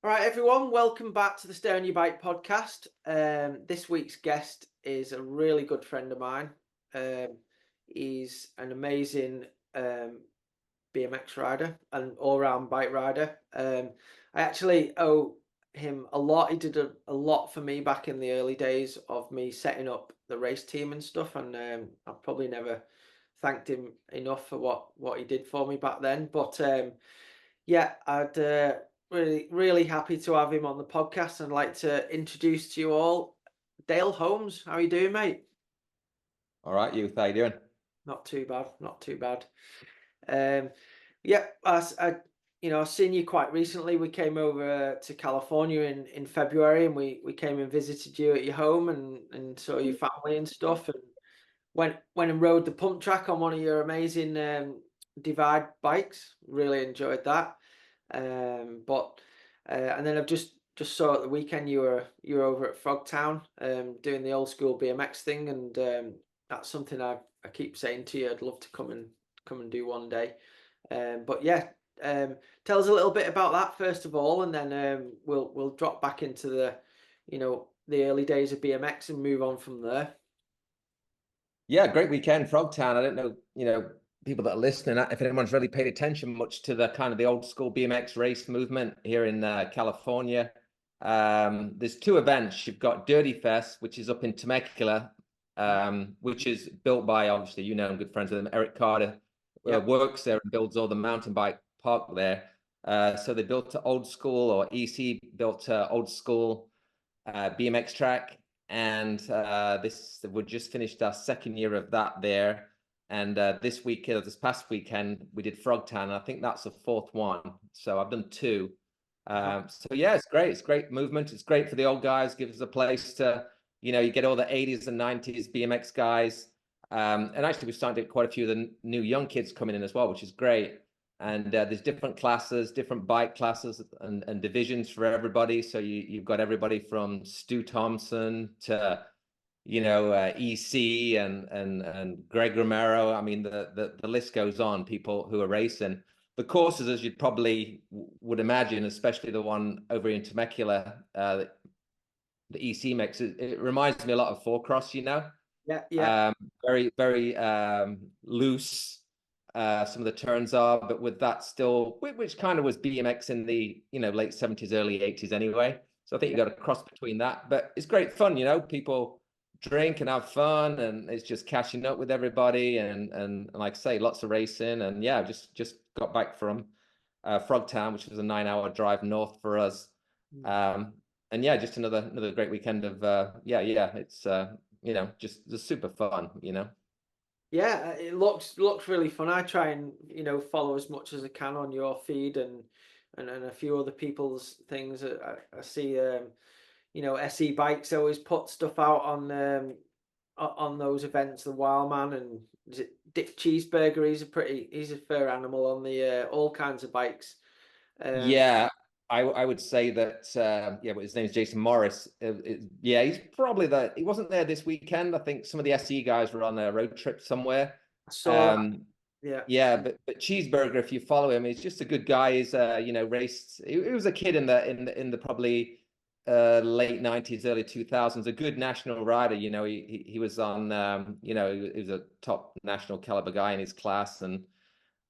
All right, everyone, welcome back to the Stay on Your Bike podcast. This week's guest is a really good friend of mine. He's an amazing BMX rider and all-round bike rider. I actually owe him a lot. He did a lot for me back in the early days of me setting up the race team and stuff, and I've probably never thanked him enough for what he did for me back then. But yeah, I'd really happy to have him on the podcast and like to introduce to you all Dale Holmes. How are you doing, mate? All right, you. How you doing? Not too bad, not too bad. Um, yeah, I've seen you quite recently. We came over to California in February, and we came and visited you at your home and saw your family and stuff, and went and rode the pump track on one of your amazing Dvide bikes. Really enjoyed that. But and then I've just saw at the weekend you were over at Frogtown doing the old school BMX thing, and that's something I keep saying to you. I'd love to come and do one day. But yeah, tell us a little bit about that first of all, and then we'll drop back into the early days of BMX and move on from there. Yeah, great weekend, Frogtown. I don't know, people that are listening, if anyone's really paid attention much to the kind of the old school BMX race movement here in California. There's two events. You've got Dirty Fest, which is up in Temecula, which is built by, obviously, I'm good friends with him, Eric Carter, Yeah. works there and builds all the mountain bike park there. So they built an old school, or EC built old school BMX track. And we just finished our second year of that there. And this past weekend, we did Frogtown. I think that's the fourth one. So I've done two. So yeah, it's great. It's great movement. It's great for the old guys. Gives us a place to, you get all the 80s and 90s BMX guys. And actually, we're starting to get quite a few of the new young kids coming in as well, which is great. And there's different classes, different bike classes and divisions for everybody. So you've got everybody from Stu Thompson to, EC and Greg Romero. I mean, the list goes on, people who are racing. The courses, as you probably would imagine, especially the one over in Temecula, the EC mix, it reminds me a lot of four cross, Yeah. very, very loose. Some of the turns are, but with that still, which kind of was BMX in the late 70s, early 80s anyway. So I think you got a cross between that, but it's great fun. People drink and have fun, and it's just catching up with everybody, and like I say, lots of racing. And yeah, just got back from Frogtown, which was a 9-hour drive north for us. And yeah, just another great weekend of it's just super fun. Yeah, it looks really fun. I try and follow as much as I can on your feed and a few other people's things. I see SE Bikes always put stuff out on those events. The Wild Man and is it Dick Cheeseburger? He's a fair animal on the all kinds of bikes. Yeah, I would say that but his name's Jason Morris. Yeah, he wasn't there this weekend. I think some of the SE guys were on a road trip somewhere. I saw that. Yeah. Yeah, but Cheeseburger, if you follow him, he's just a good guy. He's raced. He was a kid in the probably late 90s, early 2000s. A good national rider. He was on. He was a top national caliber guy in his class. And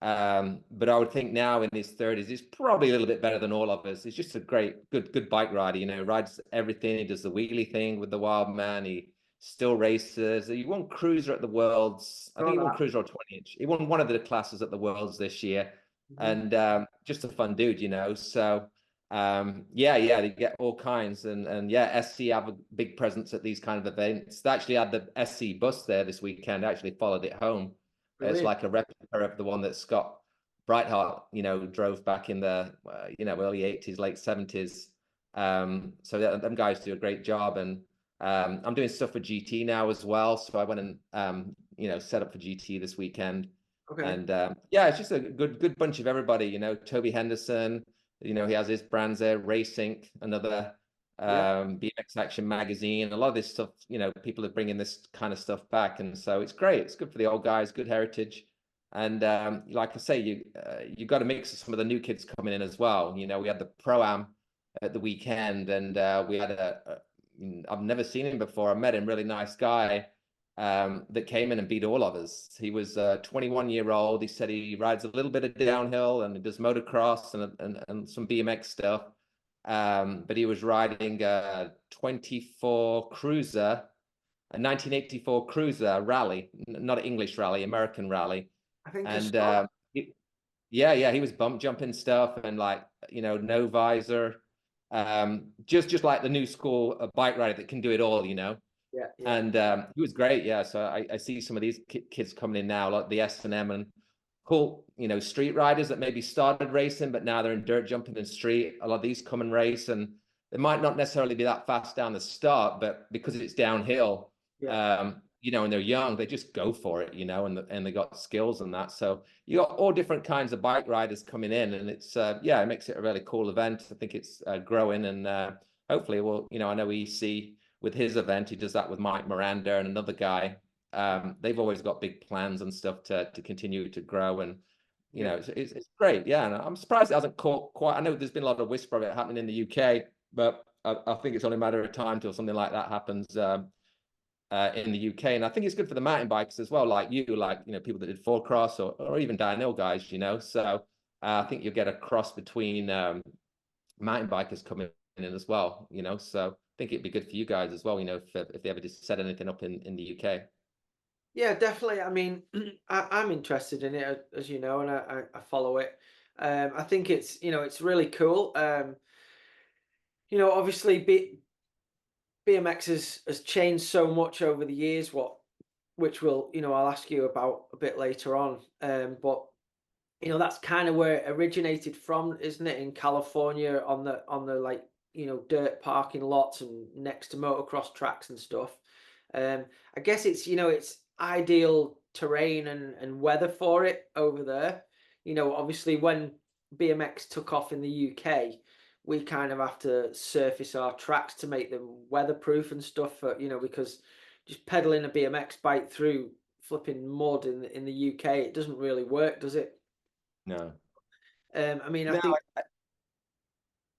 but I would think now in his 30s, he's probably a little bit better than all of us. He's just a good bike rider. Rides everything. He does the wheelie thing with the Wild Man. He still races. He won cruiser at the Worlds. I think he won cruiser or 20-inch. He won one of the classes at the Worlds this year. And just a fun dude, So they get all kinds. And yeah, SC have a big presence at these kind of events. They actually had the SC bus there this weekend. I actually followed it home. It's like a replica of the one that Scott Brightheart, drove back in the, early 80s, late 70s. So them guys do a great job. And I'm doing stuff for GT now as well. So I went and, set up for GT this weekend. Okay. And it's just a good bunch of everybody, Toby Henderson, he has his brands there, Racing, another BMX Action magazine. A lot of this stuff, people are bringing this kind of stuff back, and so it's great. It's good for the old guys, good heritage. And like I say, you got to mix some of the new kids coming in as well. We had the Pro-Am at the weekend, and we had I've never seen him before. I met him, really nice guy, that came in and beat all of us. He was 21-year-old. He said he rides a little bit of downhill and he does motocross and some BMX stuff. But he was riding a 24 Cruiser, a 1984 Cruiser rally, not an English rally, American rally. I think I And saw. yeah, he was bump jumping stuff and like, no visor. Just like the new school bike rider that can do it all, Yeah, yeah, and he was great. Yeah, so I see some of these kids coming in now, like the S&M and cool, street riders that maybe started racing, but now they're in dirt jumping and street. A lot of these come and race, and they might not necessarily be that fast down the start, but because it's downhill, yeah. and they're young, they just go for it, and they got skills and that. So you got all different kinds of bike riders coming in, and it's it makes it a really cool event. I think it's growing, and hopefully, I know EC with his event, he does that with Mike Miranda and another guy. They've always got big plans and stuff to continue to grow, and Yeah. it's great. Yeah, and I'm surprised it hasn't caught quite. I know there's been a lot of whisper of it happening in the UK, but I think it's only a matter of time till something like that happens in the UK. And I think it's good for the mountain bikers as well, like people that did four cross or even downhill guys. So I think you'll get a cross between mountain bikers coming in as well. So I think it'd be good for you guys as well. If they ever just set anything up in the UK. Yeah, definitely. I mean, I'm interested in it, as you know, and I follow it. I think it's really cool. Obviously, BMX has changed so much over the years. Which I'll ask you about a bit later on. But that's kind of where it originated from, isn't it? In California, on the like dirt parking lots and next to motocross tracks and stuff. I guess it's ideal terrain and weather for it over there. Obviously when BMX took off in the UK, we kind of have to surface our tracks to make them weatherproof and stuff. Because just pedaling a BMX bike through flipping mud in the UK, it doesn't really work, does it? No. I mean, I No, think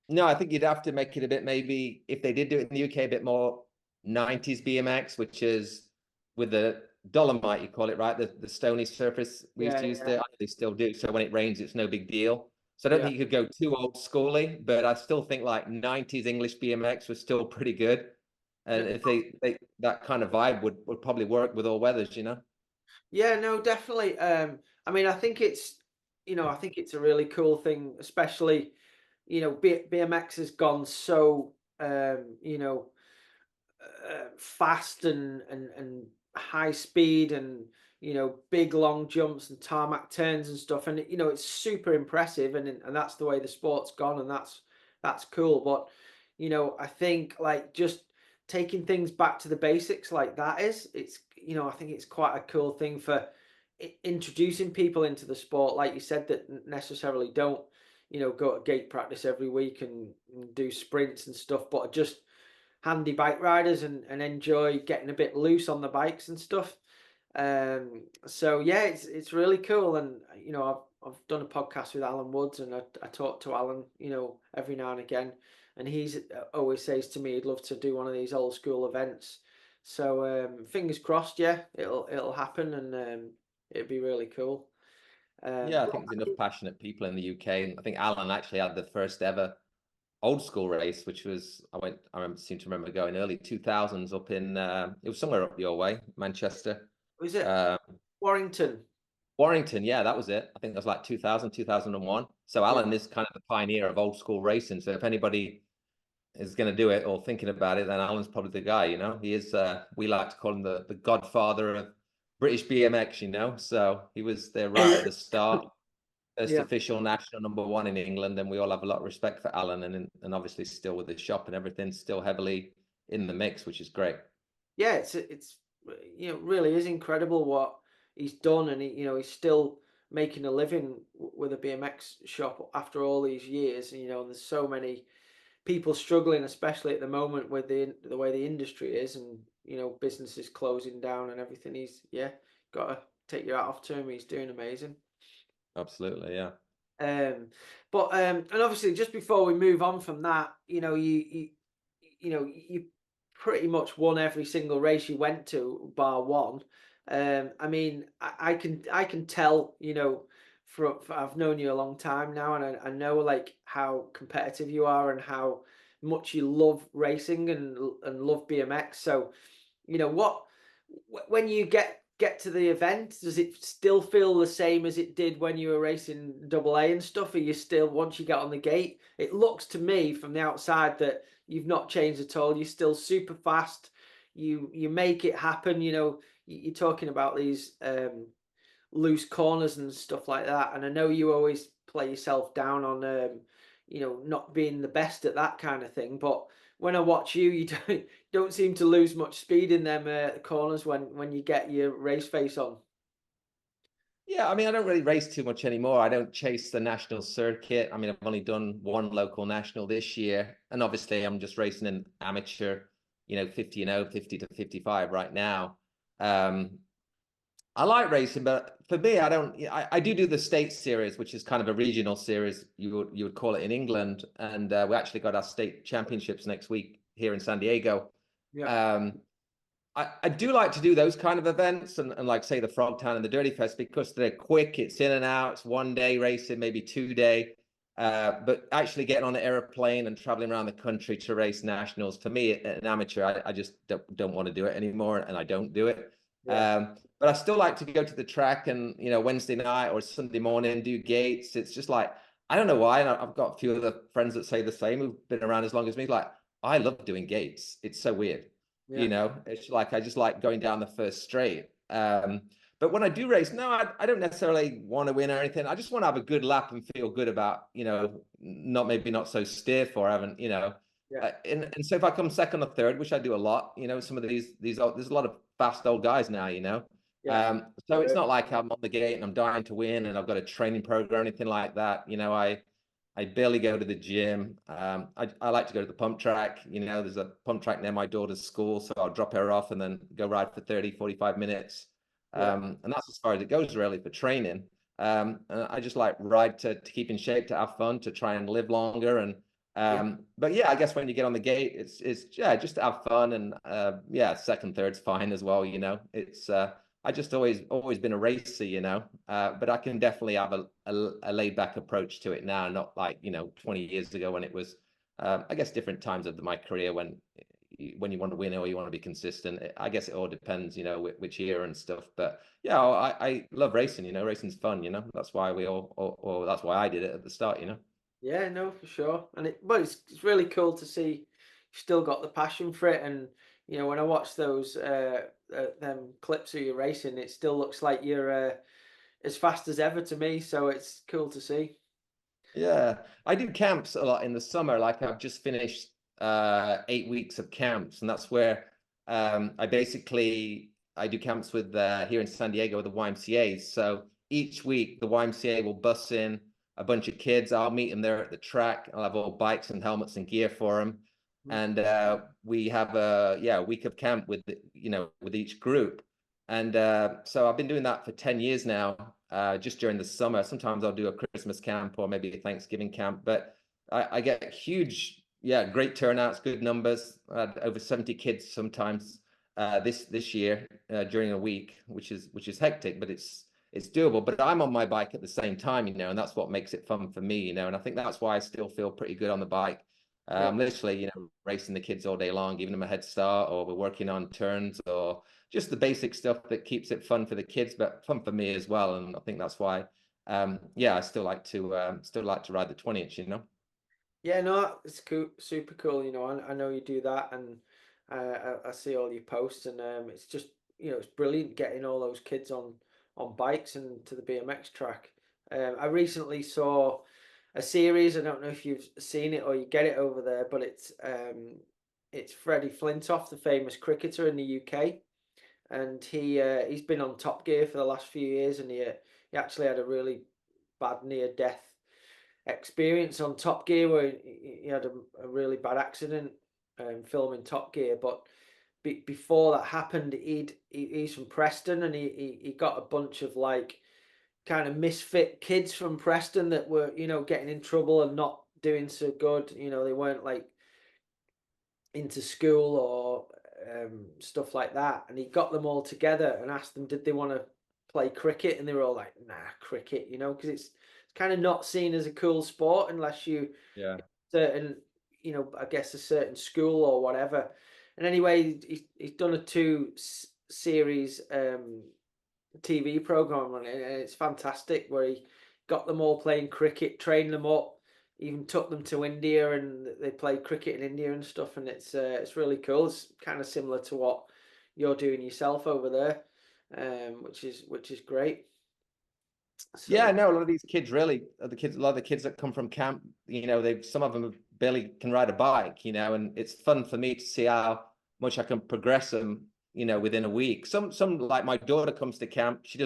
no, I think you'd have to make it a bit, maybe if they did do it in the UK, a bit more 90s BMX, which is with the Dolomite, you call it, right? The stony surface we used yeah, to use yeah, there. They still do. So when it rains, it's no big deal. So I don't yeah. think you could go too old schooly, but I still think like 90s English BMX was still pretty good. No, And if they that kind of vibe would probably work with all weathers. yeah, no, definitely. I mean, I think it's a really cool thing, especially, BMX has gone so, fast and high speed and big long jumps and tarmac turns and stuff, and it's super impressive, and that's the way the sport's gone, and that's cool. But I think like just taking things back to the basics like that it's I think it's quite a cool thing for introducing people into the sport, like you said, that necessarily don't go to gate practice every week and do sprints and stuff, but just handy bike riders and enjoy getting a bit loose on the bikes and stuff. So yeah, it's really cool, and I've done a podcast with Alan Woods, and I talk to Alan, every now and again, and he's always says to me he'd love to do one of these old school events. So fingers crossed, yeah, it'll happen, and it'd be really cool. Yeah, I think there's enough passionate people in the UK. And I think Alan actually had the first ever old school race, which was seem to remember going early 2000s up in it was somewhere up your way, Manchester. Was it Uh, Warrington? Warrington, yeah, that was it. I think that was like 2000, 2001. So Yeah, Alan is kind of the pioneer of old school racing. So if anybody is going to do it or thinking about it, then Alan's probably the guy. He is, we like to call him the godfather of British BMX. So he was there right at the start, first yeah. official national #1 in England, and we all have a lot of respect for Alan, and obviously still with his shop and everything, still heavily in the mix, which is great. Yeah, it's really is incredible what he's done, and he's still making a living with a BMX shop after all these years. And there's so many people struggling, especially at the moment with the way the industry is, and businesses closing down and everything. He's got to take your hat off to him. He's doing amazing. Absolutely, yeah. And obviously, just before we move on from that, you pretty much won every single race you went to, bar one. I mean, I can tell, I've known you a long time now, and I know like how competitive you are and how much you love racing and love BMX. So, what when you get to the event, does it still feel the same as it did when you were racing double A and stuff? Are you still, once you get on the gate, it looks to me from the outside that you've not changed at all. You're still super fast. You make it happen. You're talking about these loose corners and stuff like that. And I know you always play yourself down on not being the best at that kind of thing. But when I watch you, you don't seem to lose much speed in them corners when you get your race face on. Yeah, I mean, I don't really race too much anymore. I don't chase the national circuit. I mean, I've only done one local national this year, and obviously I'm just racing in amateur, 50 and 0, 50 to 55 right now. I like racing, but for me, I don't. I do the state series, which is kind of a regional series, you would call it in England, and we actually got our state championships next week here in San Diego. Yeah, Um, I do like to do those kind of events and like say the Frogtown and the Dirty Fest because they're quick, it's in and out, it's 1 day racing, maybe 2 day. But actually getting on an airplane and traveling around the country to race nationals, for me, an amateur, I just don't want to do it anymore, and I don't do it. yeah, But I still like to go to the track and, Wednesday night or Sunday morning, do gates. It's just like, I don't know why. And I've got a few other friends that say the same who've been around as long as me. Like, I love doing gates. It's so weird. yeah, It's like I just like going down the first straight. But when I do race, no, I don't necessarily want to win or anything. I just want to have a good lap and feel good about, not so stiff or haven't, yeah, and so if I come second or third, which I do a lot, some of there's a lot of fast old guys now, yeah. so it's not like I'm on the gate and I'm dying to win and I've got a training program or anything like that. I barely go to the gym. I like to go to the pump track. There's a pump track near my daughter's school, so I'll drop her off and then go ride for 30, 45 minutes. Yeah, And that's as far as it goes really for training. And I just like ride to keep in shape, to have fun, to try and live longer. And yeah, but yeah, I guess when you get on the gate, it's yeah, just to have fun and yeah, second, third's fine as well. It's I just always been a racer, but I can definitely have a laid back approach to it now, not like 20 years ago when it was I guess different times of my career when you want to win or you want to be consistent. I guess it all depends, which year and stuff. But yeah, I love racing. Racing's fun. That's why or that's why I did it at the start. yeah. No, for sure. But it's really cool to see you've still got the passion for it. And when I watch those them clips of you racing, it still looks like you're as fast as ever to me. So it's cool to see. Yeah, I do camps a lot in the summer. Like I've just finished 8 weeks of camps, and that's where I do camps with here in San Diego with the YMCA's. So each week the YMCA will bus in a bunch of kids. I'll meet them there at the track. I'll have all bikes and helmets and gear for them, Mm. and we have a week of camp with each group. And so I've been doing that for 10 years now, just during the summer. Sometimes I'll do a Christmas camp or maybe a Thanksgiving camp, but I get huge, great turnouts, good numbers, over 70 kids sometimes this year during a week, which is hectic, but it's doable. But I'm on my bike at the same time, and that's what makes it fun for me, and I think that's why I still feel pretty good on the bike. Yeah. Literally, racing the kids all day long, giving them a head start, or we're working on turns, or just the basic stuff that keeps it fun for the kids, but fun for me as well. And I think that's why, I still like to ride the 20 inch. Yeah, no, it's cool, super cool. I know you do that, and I see all your posts, and it's just it's brilliant getting all those kids on bikes and to the BMX track. I recently saw a series. I don't know if you've seen it or you get it over there, but it's Freddie Flintoff, the famous cricketer in the UK, and he's been on Top Gear for the last few years, and he actually had a really bad near death experience on Top Gear where he had a really bad accident filming Top Gear. But before that happened, he's from Preston, and he got a bunch of like kind of misfit kids from Preston that were, you know, getting in trouble and not doing so good. You know, they weren't like into school or stuff like that. And he got them all together and asked them, did they want to play cricket? And they were all like, nah, cricket, you know, because it's kind of not seen as a cool sport unless you Yeah. certain, you know, I guess a certain school or whatever. And anyway, he's done a series TV program on it, and it's fantastic. Where he got them all playing cricket, trained them up, even took them to India, and they played cricket in India and stuff. And it's really cool. It's kind of similar to what you're doing yourself over there, which is great. Yeah, So no, a lot of these kids really are a lot of the kids that come from camp, you know, some of them barely can ride a bike, you know, and it's fun for me to see how much I can progress them, you know, within a week. Some like my daughter comes to camp, she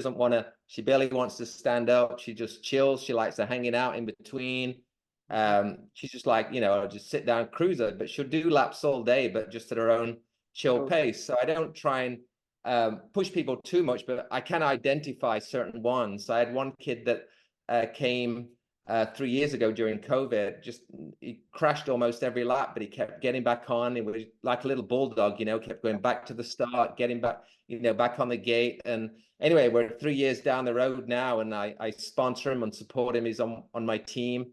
barely wants to stand up, she just chills, she likes to hanging out in between. She's just like, you know, just sit down cruiser, but she'll do laps all day, but just at her own chill oh, pace. So I don't try and push people too much, but I can identify certain ones. I had one kid that came 3 years ago during COVID. Just he crashed almost every lap, but he kept getting back on. It was like a little bulldog, you know, kept going back to the start, getting back, you know, back on the gate. And anyway, we're 3 years down the road now, and I sponsor him and support him. He's on my team.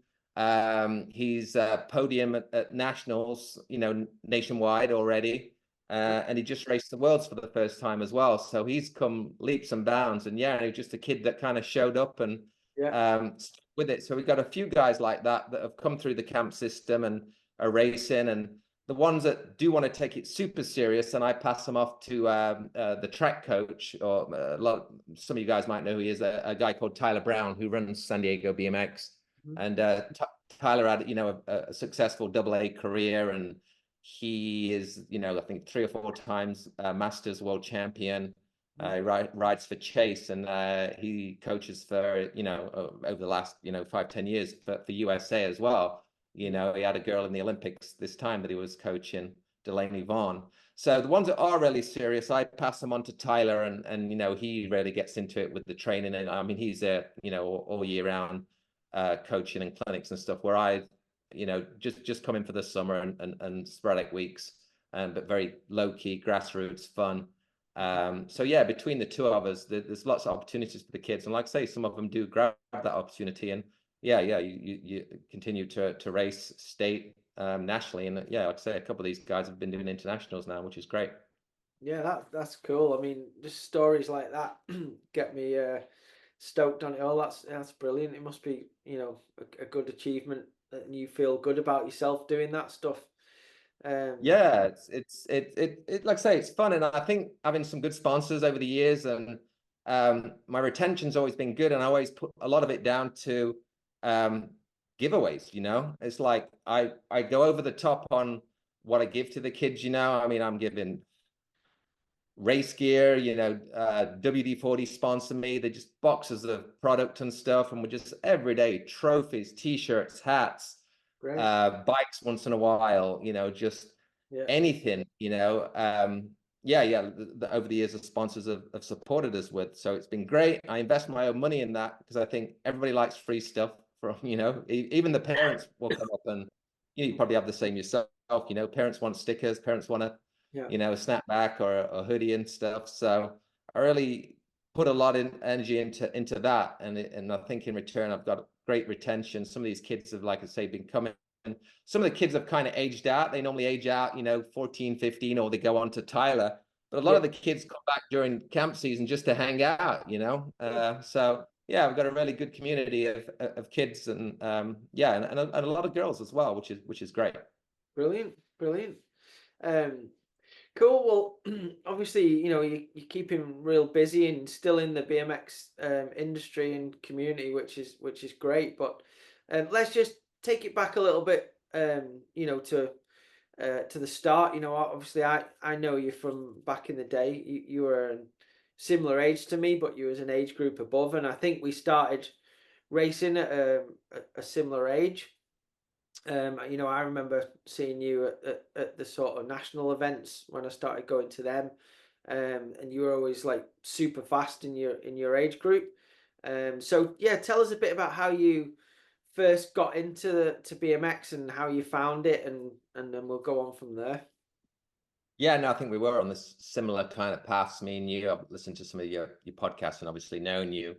He's podium at nationals, you know, nationwide already. And he just raced the worlds for the first time as well. So he's come leaps and bounds. And yeah, he was just a kid that kind of showed up and yeah, stuck with it. So we've got a few guys like that that have come through the camp system and are racing. And the ones that do want to take it super serious, and I pass them off to the track coach, or some of you guys might know who he is, a guy called Tyler Brown, who runs San Diego BMX. mhm, And Tyler had, you know, a successful AA career, and he is, you know, I think 3 or 4 times Masters world champion. mhm, Rides for Chase, and he coaches for, you know, over the last, you know, 5-10 years for USA as well. You mhm. know, he had a girl in the Olympics this time that he was coaching, Delaney Vaughn. So the ones that are really serious, I pass them on to Tyler, and you know, he really gets into it with the training. And I mean, he's there, you know, all year round, coaching and clinics and stuff. Where I, you know, just come in for the summer and sporadic weeks, but very low key, grassroots, fun. So yeah, between the two of us, there's lots of opportunities for the kids, and like I say, some of them do grab that opportunity, and yeah, you continue to race state, nationally, and yeah, like I say, a couple of these guys have been doing internationals now, which is great. Yeah, that's cool. I mean, just stories like that get me stoked on it all. That's brilliant. It must be, you know, a good achievement, and you feel good about yourself doing that stuff. Um, Yeah, it like I say, it's fun, and I think having some good sponsors over the years, and my retention's always been good, and I always put a lot of it down to um giveaways. You know, it's like I go over the top on what I give to the kids. You know, I mean, I'm giving race gear, you know, WD-40 sponsor me. They just boxes of product and stuff, and we're just everyday trophies, t-shirts, hats, Great. bikes once in a while, you know, just Yeah. anything, you know. Yeah, over the years, the sponsors have supported us with, so it's been great. I invest my own money in that because I think everybody likes free stuff from, you know, even the parents will come up, and you probably have the same yourself, you know, parents want stickers, parents want to, Yeah. you know, a snapback or a hoodie and stuff. So I really put a lot of energy into that, and I think in return I've got great retention. Some of these kids have, like I say, been coming. Some of the kids have kind of aged out. They normally age out, you know, 14, 15, or they go on to Tyler. But a lot Yeah. of the kids come back during camp season just to hang out, you know. So yeah, we've got a really good community of kids, and yeah, and a lot of girls as well, which is great. Brilliant. Brilliant. Um, cool. Well, obviously, you know, you keep him real busy and still in the BMX industry and community, which is great. But let's just take it back a little bit. You know, to the start. You know, obviously, I know you from back in the day. You were a similar age to me, but you was an age group above, and I think we started racing at a similar age. You know, I remember seeing you at the sort of national events when I started going to them, and you were always like super fast in your age group. So yeah, tell us a bit about how you first got into to BMX and how you found it, and then we'll go on from there. Yeah, no, I think we were on this similar kind of paths. Me and you, I've listened to some of your podcasts and obviously known you,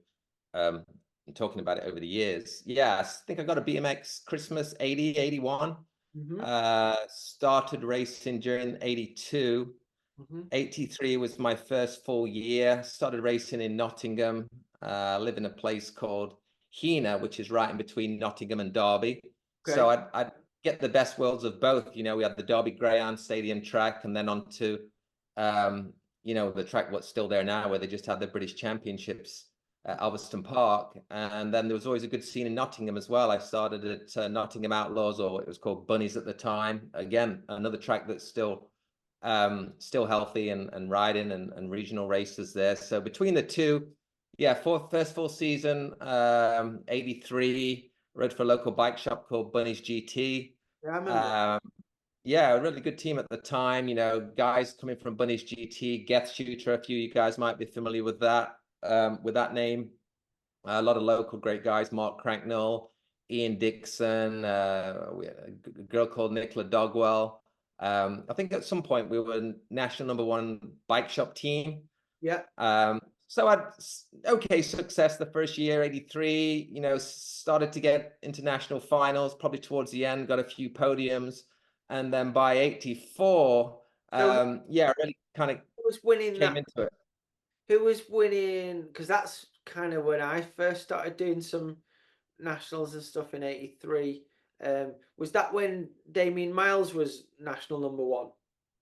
um, and talking about it over the years. Yeah, I think I got a BMX Christmas 80, 81. Hmm. Started racing during 82. Hmm. 83 was my first full year. Started racing in Nottingham. Live in a place called Heanor, which is right in between Nottingham and Derby. So Okay. I'd get the best worlds of both. You know, we had the Derby Greyhound Stadium track, and then onto, the track what's still there now, where they just had the British Championships at Alveston Park. And then there was always a good scene in Nottingham as well. I started at Nottingham Outlaws, or it was called Bunnies at the time. Again, another track that's still healthy and riding and regional races there. So between the two, yeah, first full season, 83, rode for a local bike shop called Bunny's GT. Yeah, I remember. Um, yeah, a really good team at the time. You know, guys coming from Bunny's GT, Geth Shooter, a few of you guys might be familiar with that name. A lot of local great guys, Mark Cranknell, Ian Dixon, we had a girl called Nicola Dogwell. I think at some point we were national #1 bike shop team. Yeah. So I had okay success the first year, 83, started to get international finals, probably towards the end, got a few podiums. And then by 84, So yeah, really kind of who was winning came that? into it. Who was winning? Because that's kind of when I first started doing some nationals and stuff in '83. Was that when Damien Miles was national #1?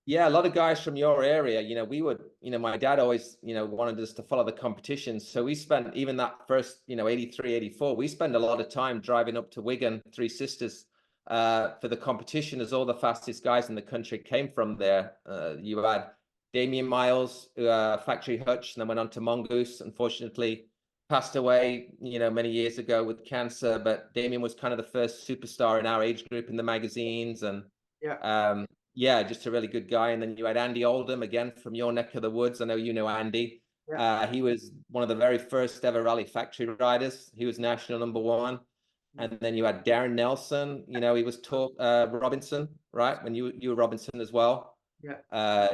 Yeah, a lot of guys from your area, we would, my dad always, wanted us to follow the competition. So we spent even that first, 83, 84, we spent a lot of time driving up to Wigan, Three Sisters, for the competition, as all the fastest guys in the country came from there. You had Damien Miles, factory hutch, and then went on to Mongoose. Unfortunately, passed away, many years ago with cancer. But Damien was kind of the first superstar in our age group in the magazines. And Yeah. um, yeah, just a really good guy. And then you had Andy Oldham, again from your neck of the woods. I know you know Andy. Yeah. He was one of the very first ever rally factory riders. He was national #1. And then you had Darren Nelson. He was taught Robinson, right? When you were Robinson as well. Yeah.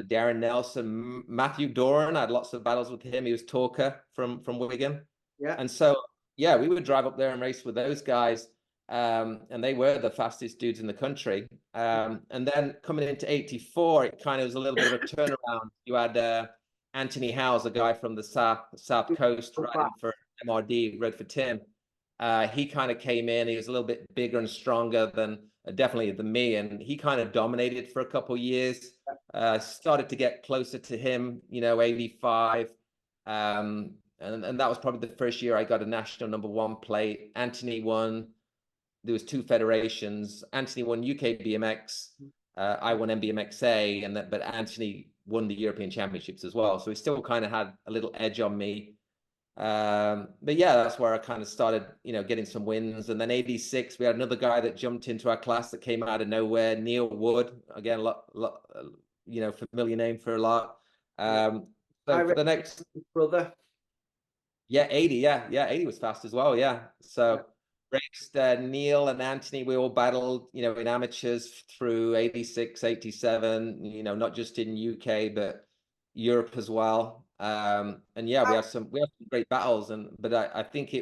Darren Nelson, Matthew Doran. I had lots of battles with him. He was Talker from Wigan. Yeah. And so, yeah, we would drive up there and race with those guys. And they were the fastest dudes in the country. And then coming into 84, it kind of was a little bit of a turnaround. You had Anthony Howes, a guy from the South Coast, riding for MRD, rode for Tim. He kind of came in. He was a little bit bigger and stronger than definitely than me, and he kind of dominated for a couple of years. Started to get closer to him, 85. And that was probably the first year I got a national #1 plate. Anthony won. There was two federations. Anthony won UK BMX. I won MBMXA, but Anthony won the European Championships as well. So he still kind of had a little edge on me. But yeah, that's where I kind of started, getting some wins. And then 86, we had another guy that jumped into our class that came out of nowhere, Neil Wood. Again, familiar name for a lot. Yeah. So for the next, Brother. yeah, 80, yeah, 80 was fast as well, yeah. Yeah. So raced Neil and Anthony, we all battled, in amateurs through 86, 87, not just in UK, but Europe as well. And yeah, we have some great battles, but I think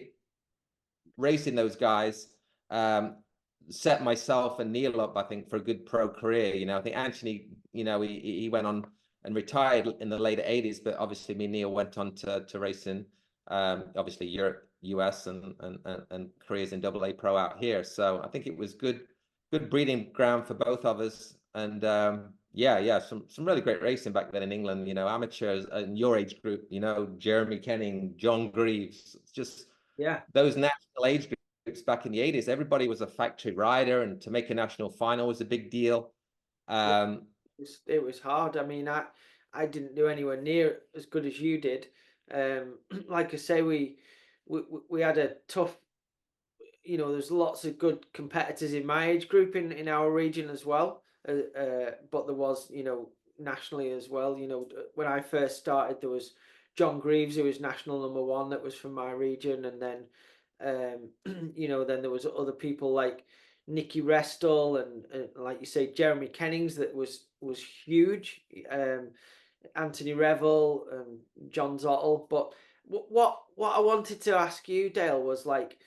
racing those guys set myself and Neil up, I think, for a good pro career. I think Anthony, he went on and retired in the later 80s, but obviously me and Neil went on to racing, obviously Europe, US, and careers in AA Pro out here. So I think it was good breeding ground for both of us. And yeah, some really great racing back then in England. Amateurs in your age group. Jeremy Kenning, John Greaves, just Yeah. those national age groups back in the 80s. Everybody was a factory rider, and to make a national final was a big deal. Yeah. Um, It was hard. I mean, I didn't do anywhere near as good as you did. Like I say, we had a tough. There's lots of good competitors in my age group in our region as well. But there was, nationally as well. When I first started, there was John Greaves, who was national number one, that was from my region, and then then there was other people like Nicky Restall and like you say, Jeremy Kennings, that was huge. Anthony Revel, John Zottel. But what I wanted to ask you, Dale, was like,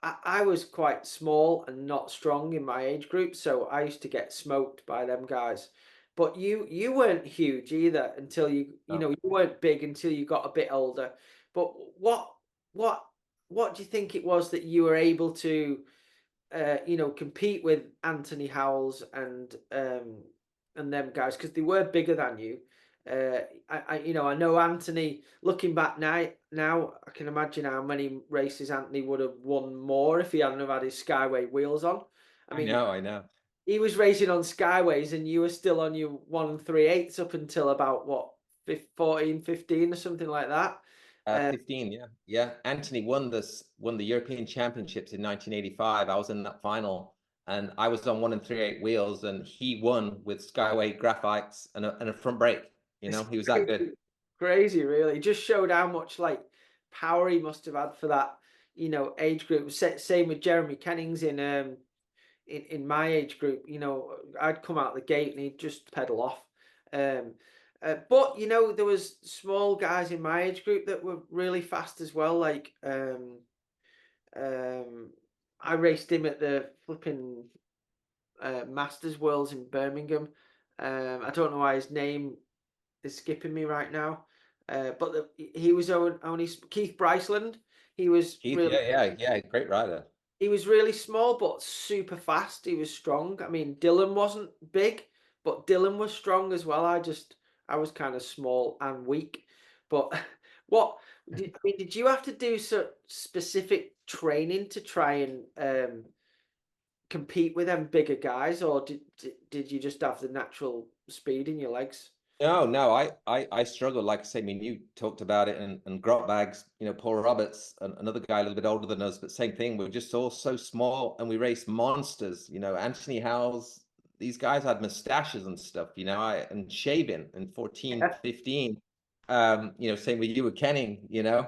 I was quite small and not strong in my age group, so I used to get smoked by them guys. But you weren't huge either until you weren't big until you got a bit older. But what what do you think it was that you were able to compete with Anthony Howells and them guys, because they were bigger than you. I know Anthony. Looking back now, I can imagine how many races Anthony would have won more if he hadn't have had his Skyway wheels on. I mean, I know. he was racing on Skyways, and you were still on your 1 3/8 up until about what 14, 15 or something like that. 15, yeah. Anthony won the European Championships in 1985. I was in that final, and I was on 1 3/8 wheels, and he won with Skyway graphites and a front brake. He was that good. Crazy, really. Just showed how much like power he must have had for that, age group. Same with Jeremy Kennings in my age group. I'd come out the gate and he'd just pedal off. But there was small guys in my age group that were really fast as well. Like I raced him at the flipping Masters Worlds in Birmingham. I don't know why his name is skipping me right now. But he was only Keith Bryceland. He was Keith, really yeah, great rider. He was really small but super fast. He was strong. I mean, Dylan wasn't big, but Dylan was strong as well. I was kind of small and weak. But did you have to do specific training to try and compete with them bigger guys, or did you just have the natural speed in your legs? No, I struggled. Like I say, I mean, you talked about it, and Grotbags, Paul Roberts, another guy a little bit older than us, but same thing. We're just all so small, and we raced monsters. Anthony Howells, these guys had mustaches and stuff. And shaving in 14, 15. Same with you with Kenning. Yeah.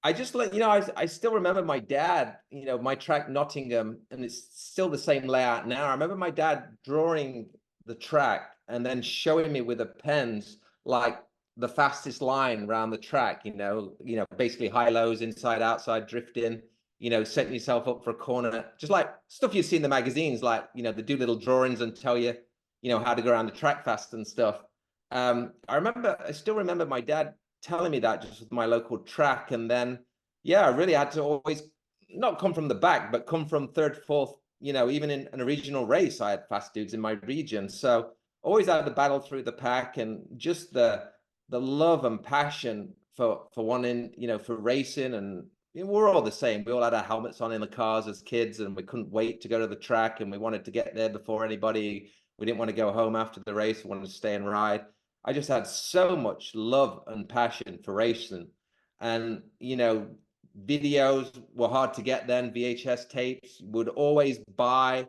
I just I still remember my dad. My track Nottingham, and it's still the same layout now. I remember my dad drawing the track and then showing me with a pens like the fastest line around the track, basically high lows, inside, outside, drifting, setting yourself up for a corner, just like stuff you see in the magazines, like, they do little drawings and tell you, how to go around the track fast and stuff. I still remember my dad telling me that just with my local track. And then, I really had to always not come from the back, but come from third, fourth, even in a regional race, I had fast dudes in my region. So always had to battle through the pack, and just the love and passion for wanting, for racing. And we're all the same. We all had our helmets on in the cars as kids, and we couldn't wait to go to the track, and we wanted to get there before anybody. We didn't want to go home after the race. We wanted to stay and ride. I just had so much love and passion for racing. And, videos were hard to get then. VHS tapes would always buy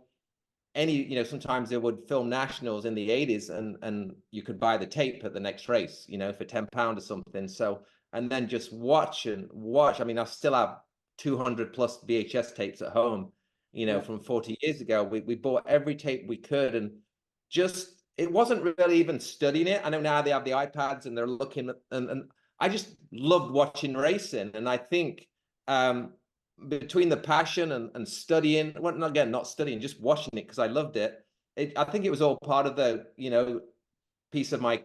any, sometimes they would film nationals in the 80s, and you could buy the tape at the next race, for £10 or something. So, and then just watch. I mean, I still have 200 plus VHS tapes at home, from 40 years ago. We bought every tape we could, and just, it wasn't really even studying it. I know now they have the iPads and they're looking, and I just loved watching racing. And I think, between the passion and studying, well, again, not studying, just watching it because I loved it. I think it was all part of the, piece of my,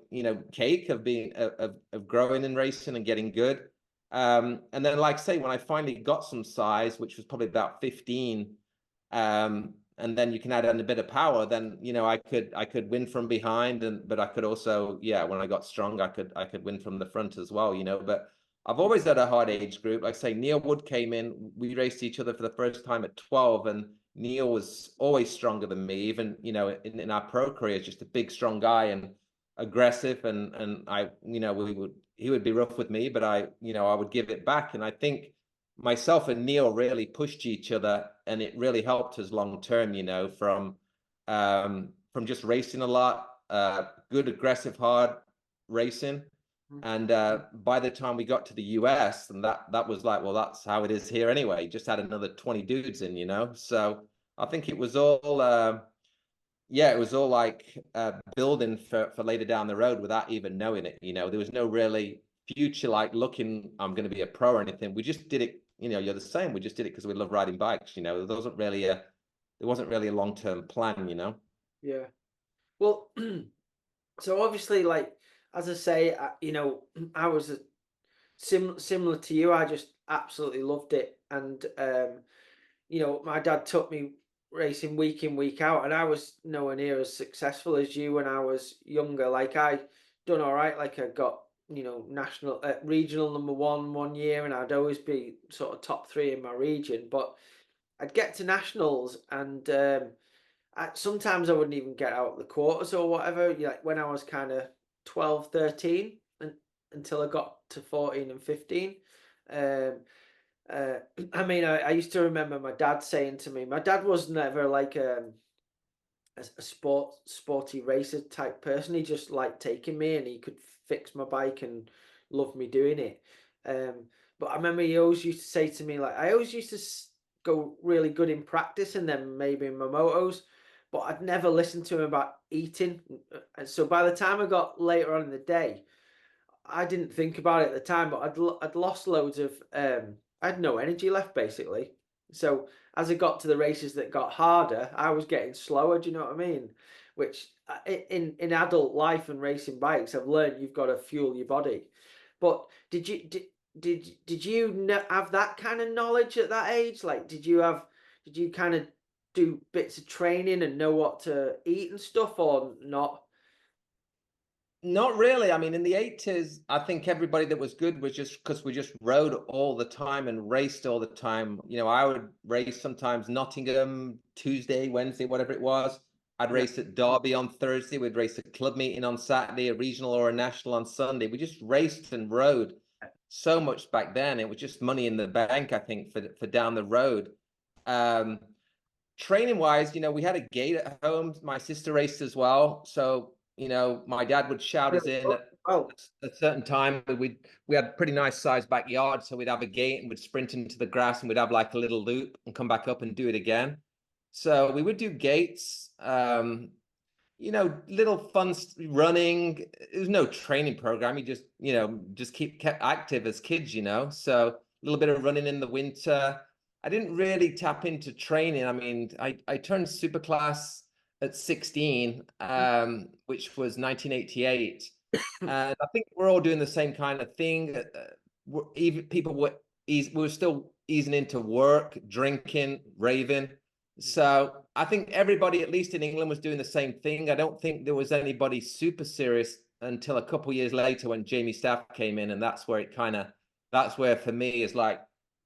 cake of being, of growing and racing and getting good. And then, like I say, when I finally got some size, which was probably about 15, and then you can add in a bit of power, then, I could win from behind, but I could also, when I got strong, I could win from the front as well, but I've always had a hard age group. Like I say, Neil Wood came in, we raced each other for the first time at 12, and Neil was always stronger than me, even, in our pro career, just a big, strong guy and aggressive. And I, he would be rough with me, but I would give it back. And I think myself and Neil really pushed each other, and it really helped us long term, from just racing a lot, good, aggressive, hard racing. And by the time we got to the US, and that was like, well, that's how it is here anyway. Just had another 20 dudes in, you know. So I think it was all, yeah, it was all like building for later down the road without even knowing it. You know, there was no really future like looking, I'm going to be a pro or anything. We just did it. You know, you're the same. We just did it because we love riding bikes. You know, there wasn't really a long-term plan. You know. Yeah. Well, so obviously, like as I say, you know, I was similar to you. I just absolutely loved it, and you know, my dad took me racing week in, week out, and I was nowhere near as successful as you when I was younger. Like I done all right. Like I got, you know, national, regional number 1 year, and I'd always be sort of top three in my region. But I'd get to nationals, and sometimes I wouldn't even get out the quarters or whatever. Like when I was kind of 12, 13, and until I got to 14 and 15. Um, uh, I mean, I used to remember my dad saying to me, my dad was never like a sporty racer type person. He just liked taking me, and he could fix my bike and loved me doing it. But I remember he always used to say to me, like, I always used to go really good in practice and then maybe in my motos, but I'd never listen to him about eating. And so by the time I got later on in the day, I didn't think about it at the time, but I'd lost loads of I had no energy left basically. So as I got to the races that got harder, I was getting slower. Do you know what I mean? Which in adult life and racing bikes, I've learned you've got to fuel your body. But did you have that kind of knowledge at that age? Like, did you kind of do bits of training and know what to eat and stuff, or not? Not really. I mean, in the 80s, I think everybody that was good was just because we just rode all the time and raced all the time. You know, I would race sometimes Nottingham, Tuesday, Wednesday, whatever it was. I'd Yeah, race at Derby on Thursday. We'd race a club meeting on Saturday, a regional or a national on Sunday. We just raced and rode so much back then. It was just money in the bank, I think, for down the road. Um, Training wise, you know, we had a gate at home. My sister raced as well. So, you know, my dad would shout us in at oh, a certain time. We had pretty nice sized backyard. So we'd have a gate and we'd sprint into the grass and we'd have like a little loop and come back up and do it again. So we would do gates, you know, little fun running. There's no training program. You just, you know, just kept active as kids, you know. So a little bit of running in the winter. I didn't really tap into training. I mean, I turned super class at 16, which was 1988. And I think we're all doing the same kind of thing. Even people we were still easing into work, drinking, raving. So I think everybody, at least in England, was doing the same thing. I don't think there was anybody super serious until a couple of years later when Jamie Staff came in, and that's where that's where for me is like,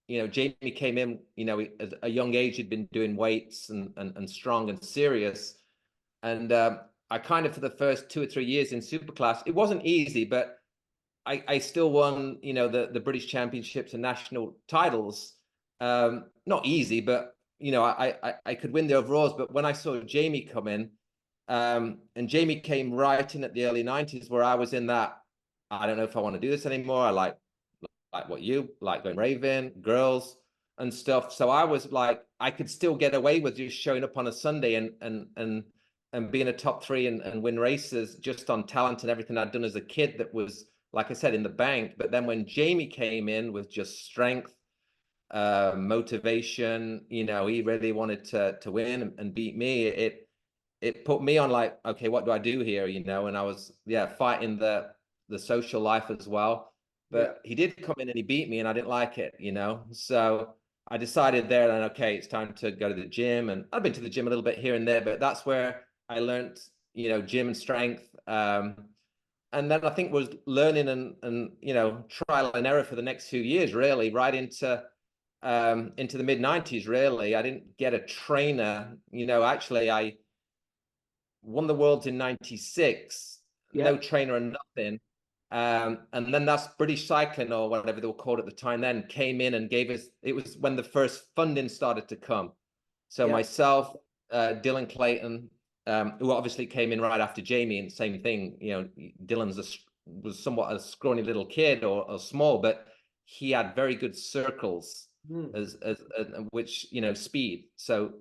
you know, Jamie came in, you know, at a young age, he'd been doing weights and strong and serious, and I kind of for the first 2 or 3 years in Superclass, it wasn't easy, but I still won, you know, the British Championships and national titles. Not easy, but you know, I could win the overalls. But when I saw Jamie come in, and Jamie came right in at the early 90s, where I was in that, I don't know if I want to do this anymore. I like what you like, going raving, girls and stuff. So I was like, I could still get away with just showing up on a Sunday and being a top three and win races just on talent and everything I'd done as a kid that was, like I said, in the bank. But then when Jamie came in with just strength, motivation, you know, he really wanted to win and beat me. It put me on like, okay, what do I do here? You know, and I was, yeah, fighting the social life as well. yeah, But he did come in and he beat me and I didn't like it, you know. So I decided there then, okay, it's time to go to the gym. And I've been to the gym a little bit here and there, but that's where I learned, you know, gym and strength. And then I think was learning and you know, trial and error for the next few years, really, right into the mid 90s, really. I didn't get a trainer. You know, actually I won the worlds in 96, yeah, no trainer and nothing. And then that's British Cycling or whatever they were called at the time then came in and gave us, it was when the first funding started to come. So yeah, myself, Dylan Clayton, who obviously came in right after Jamie, and same thing, you know, Dylan's was somewhat a scrawny little kid or small, but he had very good circles Mm. as which, you know, speed. So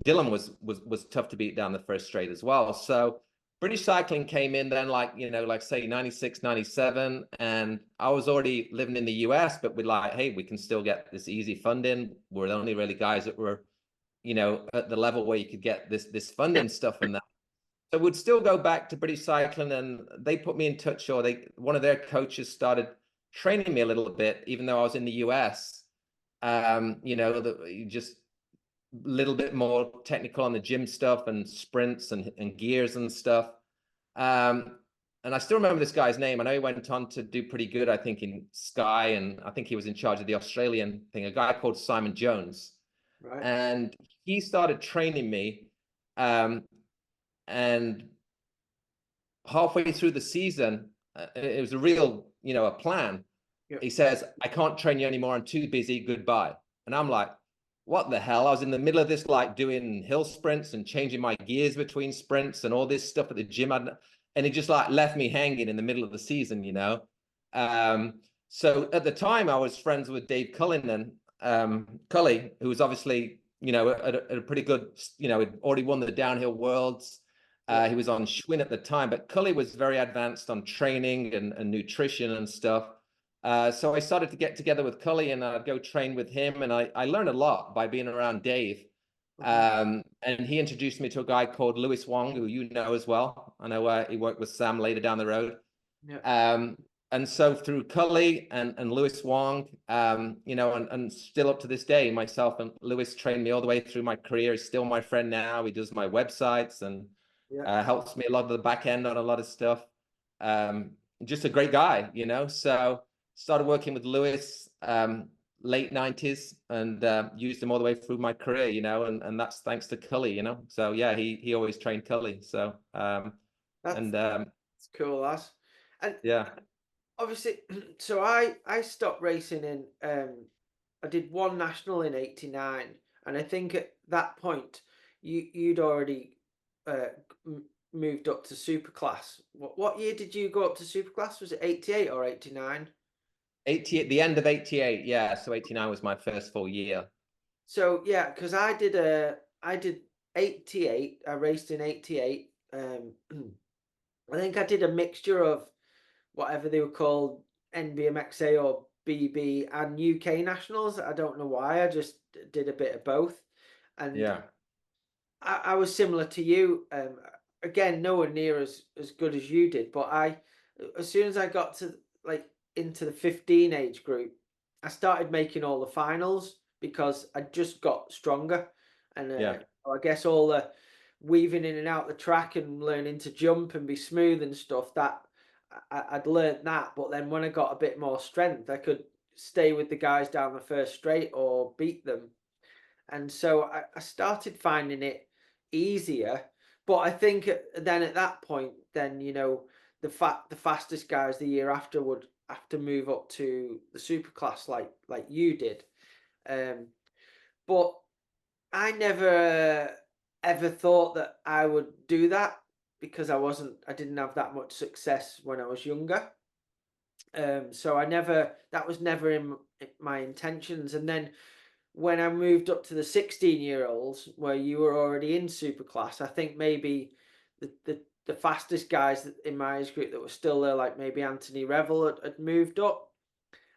Dylan was tough to beat down the first straight as well. So British cycling came in then, like, you know, like say 96, 97, and I was already living in the US, but we're like, hey, we can still get this easy funding. We're the only really guys that were, you know, at the level where you could get this funding stuff and that. So we'd still go back to British cycling, and they put me in touch, or one of their coaches started training me a little bit, even though I was in the US. You know, just a little bit more technical on the gym stuff and sprints and gears and stuff. And I still remember this guy's name. I know he went on to do pretty good, I think, in Sky, and I think he was in charge of the Australian thing, a guy called Simon Jones. Right. And he started training me. And halfway through the season, it was a real, you know, a plan. Yeah. He says, I can't train you anymore. I'm too busy. Goodbye. And I'm like, what the hell? I was in the middle of this, like doing hill sprints and changing my gears between sprints and all this stuff at the gym. And it just like left me hanging in the middle of the season, you know? So at the time I was friends with Dave Cullen and Cully, who was obviously, you know, at a pretty good, you know, he'd already won the downhill worlds. He was on Schwinn at the time, but Cully was very advanced on training and nutrition and stuff. So I started to get together with Cully, and I'd go train with him. And I learned a lot by being around Dave. And he introduced me to a guy called Lewis Wong, who you know as well. I know he worked with Sam later down the road. Yeah. And so through Cully and Lewis Wong, you know, and still up to this day, myself and Lewis trained me all the way through my career. He's still my friend now. He does my websites and helps me a lot of the back end on a lot of stuff. Just a great guy, you know. So started working with Lewis late 90s and used him all the way through my career, you know, and that's thanks to Cully, you know. So yeah, he always trained Cully. So That's cool, lads. And yeah. obviously, so I stopped racing in I did one national in '89, and I think at that point you'd already uh moved up to super class. What year did you go up to super class? Was it '88 or '89? 88, the end of 88, yeah. So 89 was my first full year. So yeah, because I did '88. I raced in '88. I think I did a mixture of whatever they were called, NBMXA or BB and UK nationals. I don't know why. I just did a bit of both, and Yeah. I was similar to you. Again, nowhere near as good as you did, but as soon as I got to like into the 15 age group, I started making all the finals because I just got stronger, and Yeah. I guess all the weaving in and out the track and learning to jump and be smooth and stuff that I'd learned that. But then when I got a bit more strength, I could stay with the guys down the first straight or beat them. And so I started finding it easier. But I think then at that point, then you know the fastest guys the year after would have to move up to the super class like you did. Um, but I never ever thought that I would do that because I didn't have that much success when I was younger. So that was never in my intentions. And then when I moved up to the 16-year-olds, where you were already in superclass, I think maybe the fastest guys in my age group that were still there, like maybe Anthony Revel had moved up.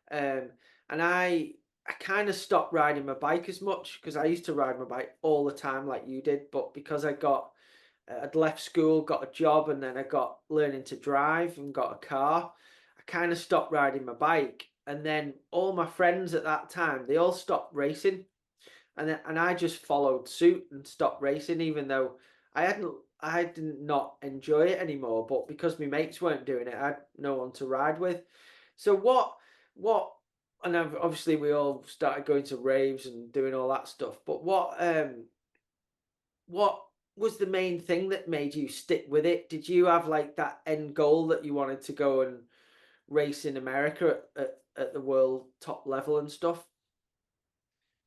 And I kind of stopped riding my bike as much because I used to ride my bike all the time like you did, but because I'd left school, got a job, and then I got learning to drive and got a car. I kind of stopped riding my bike, and then all my friends at that time they all stopped racing, and I just followed suit and stopped racing, even though I did not enjoy it anymore. But because my mates weren't doing it, I had no one to ride with. So what? And obviously we all started going to raves and doing all that stuff. But what was the main thing that made you stick with it? Did you have like that end goal that you wanted to go and race in America at the world top level and stuff?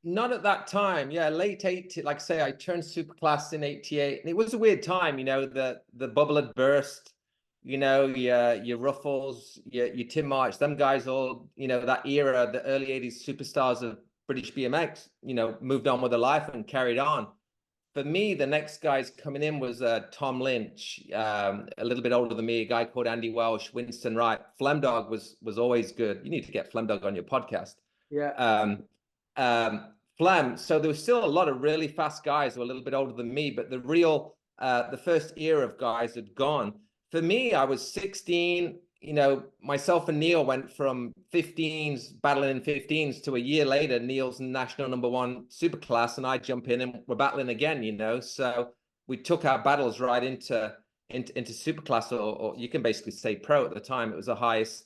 Not at that time. Yeah, late 80, like I say, I turned super class in 88. And it was a weird time, you know, the bubble had burst. you know, your Ruffles, your Tim March, them guys all, you know, that era, the early 80s superstars of British BMX, you know, moved on with their life and carried on. For me, the next guys coming in was Tom Lynch, a little bit older than me, a guy called Andy Welsh, Winston Wright. Flemdog was always good. You need to get Flemdog on your podcast. Yeah. Um, Flem. So there was still a lot of really fast guys who were a little bit older than me, but the first era of guys had gone. For me, I was 16. You know, myself and Neil went from 15s, battling in 15s, to a year later, Neil's national #1 superclass, and I jump in and we're battling again, you know. So we took our battles right into superclass, or you can basically say pro at the time. It was the highest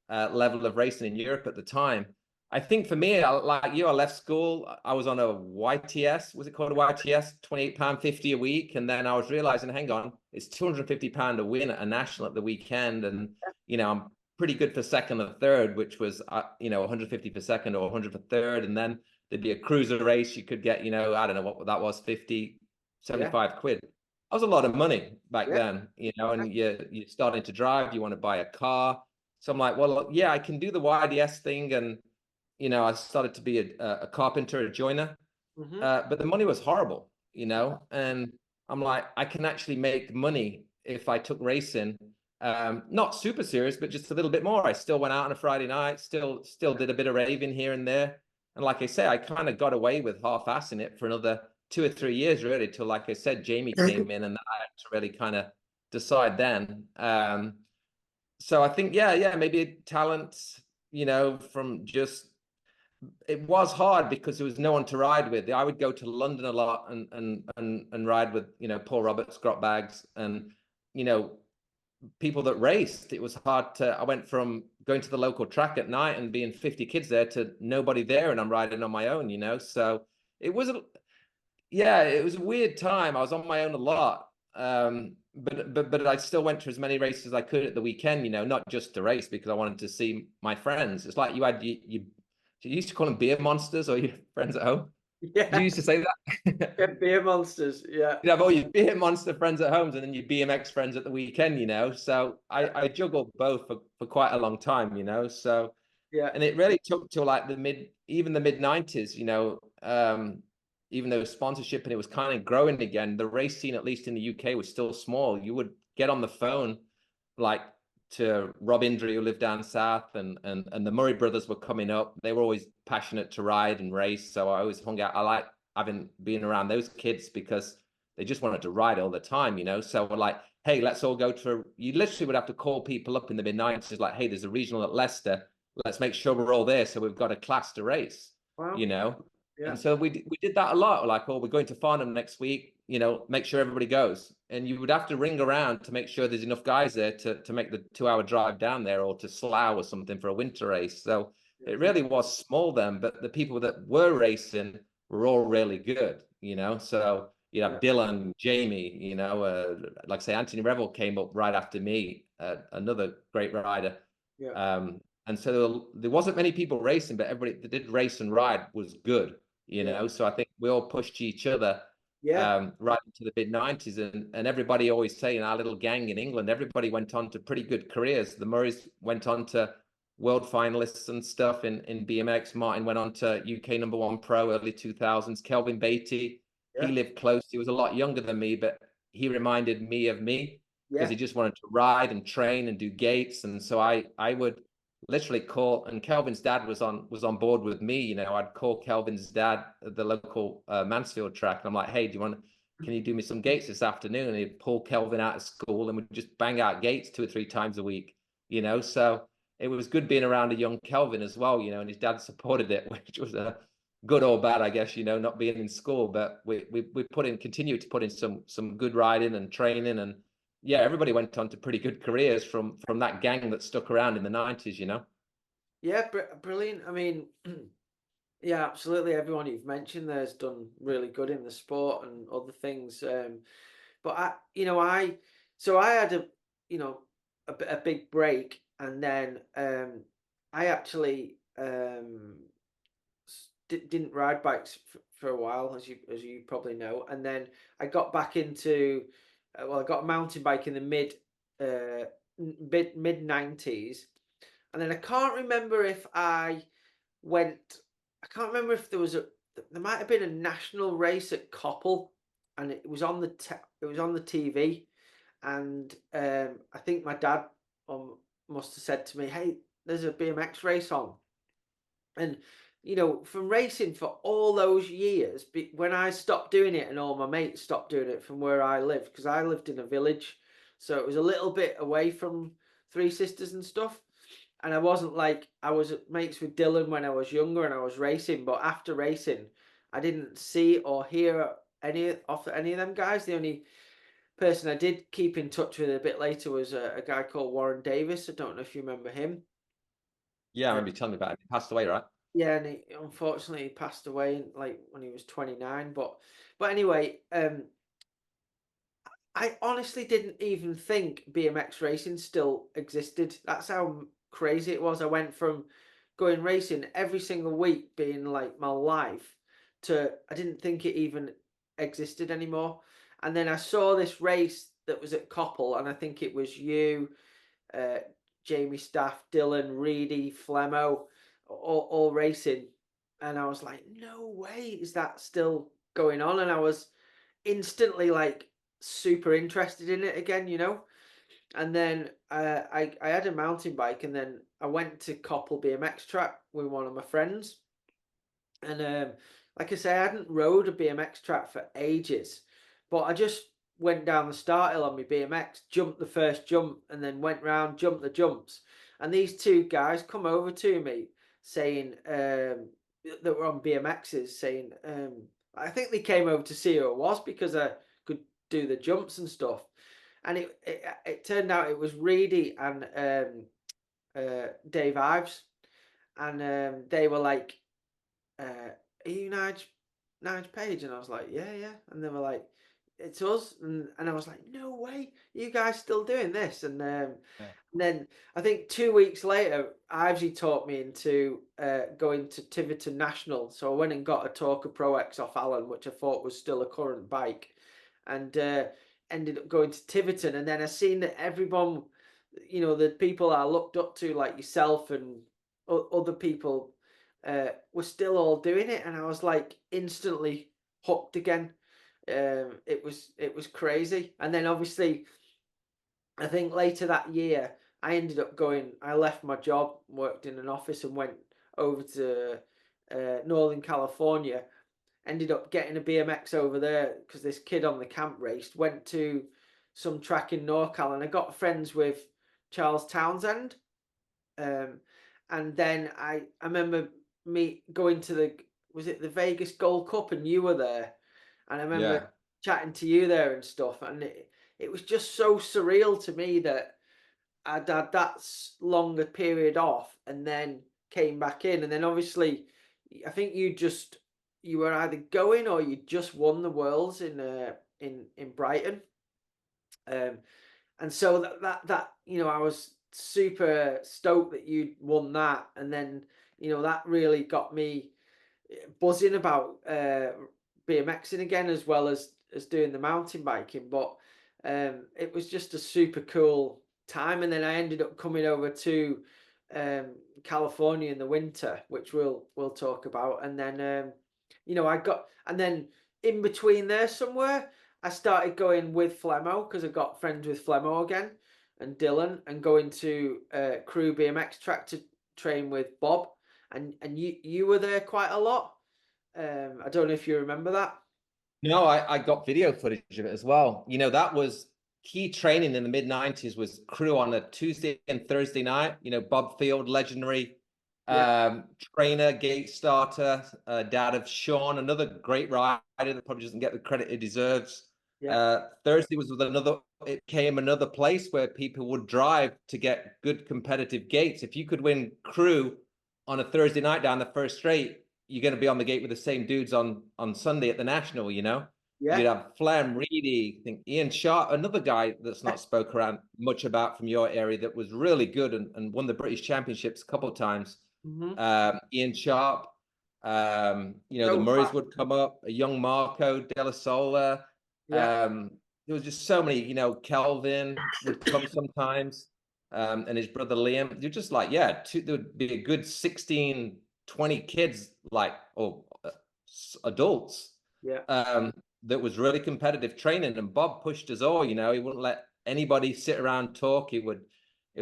level of racing in Europe at the time. I think for me, like you, I left school. I was on a YTS. Was it called a YTS? £28.50 a week. And then I was realizing, hang on, it's £250 a win at a national at the weekend. And, you know, I'm pretty good for second or third, which was, you know, 150 for second or 100 for third. And then there'd be a cruiser race. You could get, you know, I don't know what that was, 50, 75 quid. That was a lot of money back then, you know, and you're starting to drive. You want to buy a car. So I'm like, well, yeah, I can do the YDS thing. And, you know, I started to be a carpenter, a joiner, but the money was horrible, you know, and I'm like, I can actually make money if I took racing, not super serious, but just a little bit more. I still went out on a Friday night, still did a bit of raving here and there. And like I say, I kind of got away with half-assing it for another 2 or 3 years, really, till, like I said, Jamie came in, and I had to really kind of decide then. So I think, yeah, maybe talent, you know, from just, it was hard because there was no one to ride with. I would go to London a lot and ride with, you know, Paul Roberts, Grot Bags, and, you know, people that raced. It was hard to, I went from going to the local track at night and being 50 kids there to nobody there, and I'm riding on my own, you know. So it was it was a weird time. I was on my own a lot. But I still went to as many races as I could at the weekend, you know, not just to race, because I wanted to see my friends. It's like you had you used to call them beer monsters, or your friends at home. Yeah. You used to say that. Beer monsters. Yeah. You'd have all your beer monster friends at home, and then your BMX friends at the weekend, you know. So I juggled both for quite a long time, you know. So, Yeah. and it really took till like the mid 90s, you know. Even though sponsorship and it was kind of growing again, the race scene, at least in the UK, was still small. You would get on the phone, like, to Rob Indry, who lived down south, and the Murray brothers were coming up. They were always passionate to ride and race, so I always hung out. I like having been around those kids because they just wanted to ride all the time, you know. So we're like, hey, let's all go to. You literally would have to call people up in the mid-90s, like, hey, there's a regional at Leicester. Let's make sure we're all there, so we've got a class to race, Wow. you know. Yeah. And so we did that a lot. Like, oh, we're going to Farnham next week, you know, make sure everybody goes. And you would have to ring around to make sure there's enough guys there to make the 2-hour drive down there, or to Slough or something for a winter race. So it really was small then, but the people that were racing were all really good, you know. So you have Dylan, Jamie, you know, like I say, Anthony Revel came up right after me, another great rider. And so there wasn't many people racing, but everybody that did race and ride was good, you know. So I think we all pushed each other right into the mid-90s, and everybody always say in our little gang in England, everybody went on to pretty good careers. The Murrays went on to world finalists and stuff in BMX. Martin went on to UK #1 pro early 2000s. Kelvin Beatty, he lived close. He was a lot younger than me, but he reminded me of me because he just wanted to ride and train and do gates. And so I would literally call, and Kelvin's dad was on board with me, you know. I'd call Kelvin's dad at the local Mansfield track, and I'm like, hey, can you do me some gates this afternoon? And he'd pull Kelvin out of school, and we'd just bang out gates 2 or 3 times a week, you know. So it was good being around a young Kelvin as well, you know, and his dad supported it, which was a good or bad, I guess, you know, not being in school. But we continued to put in some good riding and training, and yeah, everybody went on to pretty good careers from that gang that stuck around in the 90s, you know. Yeah, brilliant. I mean, yeah, absolutely. Everyone you've mentioned there's done really good in the sport and other things. But I had a big break, and then I actually didn't ride bikes for a while, as you probably know, and then I got back into I got a mountain bike in the mid mid 90s, and then I can't remember if I went. I can't remember if there might have been a national race at Coppell, and it was on it was on the TV, and I think my dad must have said to me, "Hey, there's a BMX race on," and from racing for all those years, when I stopped doing it and all my mates stopped doing it from where I lived, because I lived in a village, so it was a little bit away from Three Sisters and stuff. And I wasn't like, I was mates with Dylan when I was younger and I was racing, but after racing, I didn't see or hear any of them guys. The only person I did keep in touch with a bit later was a guy called Warren Davis. I don't know if you remember him. Yeah, I remember you telling me about it. He passed away, right? Yeah, and he unfortunately passed away like when he was 29. But anyway, I honestly didn't even think BMX racing still existed. That's how crazy it was. I went from going racing every single week being like my life to I didn't think it even existed anymore. And then I saw this race that was at Coppell, and I think it was you, uh, Jamie Staff, Dylan, Reedy, Flemmo, all racing. And I was like, no way is that still going on. And I was instantly like super interested in it again. And then I had a mountain bike, and then I went to Coppell BMX track with one of my friends. And like I say, I hadn't rode a BMX track for ages, but I just went down the start hill on my BMX, jumped the first jump, and then went round, jumped the jumps. And these two guys come over to me saying that were on BMXs, saying I think they came over to see who I was because I could do the jumps and stuff. And it turned out it was Reedy and Dave Ives, and they were like, "Are you Nige Page?" And I was like, "Yeah, yeah." And they were like, "It's us," and I was like, "No way, you guys still doing this?" Yeah. And then I think 2 weeks later, Ivesy taught me into going to Tiverton National. So I went and got a Talker Pro X off Alan, which I thought was still a current bike, and ended up going to Tiverton. And then I seen that everyone, the people I looked up to, like yourself and other people, were still all doing it, and I was like instantly hooked again. It was crazy, and then obviously I think later that year, I ended up going. I left my job, worked in an office, and went over to Northern California. Ended up getting a BMX over there because this kid on the camp raced. Went to some track in NorCal, and I got friends with Charles Townsend. Um, and then I remember me going to was it the Vegas Gold Cup, and you were there, and I remember Yeah. chatting to you there and stuff, and it was just so surreal to me that I'd had that longer period off and then came back in, and then obviously I think you were either going or you just won the worlds in Brighton. Um, and so that I was super stoked that you won that, and then that really got me buzzing about BMXing again, as well as doing the mountain biking. But it was just a super cool time, and then I ended up coming over to um, California in the winter, which we'll talk about, and then I got, and then in between there somewhere, I started going with Flemmo because I got friends with Flemmo again and Dylan, and going to Crew BMX track to train with Bob, and you were there quite a lot. I don't know if you remember that. No, I got video footage of it as well. That was key training in the mid 90s was crew on a Tuesday and Thursday night. Bob Field, legendary Yeah, trainer, gate starter, dad of Sean, another great rider that probably doesn't get the credit it deserves. yeah, Thursday was with it came another place where people would drive to get good competitive gates. If you could win crew on a Thursday night down the first straight, you're going to be on the gate with the same dudes on Sunday at the National. You'd yeah, have Flem, Reedy, I think Ian Sharp, another guy that's yeah. not spoke around much about from your area that was really good and won the British Championships a couple of times. Mm-hmm. Ian Sharp, the So Murrays fast. would come up, a young Marco Della Sola. Yeah, There was just so many, Kelvin would come sometimes. and his brother Liam. You're just like, yeah, there would be a good 16, 20 kids, like, or adults, Yeah. that was really competitive training. And Bob pushed us all, he wouldn't let anybody sit around talk. It would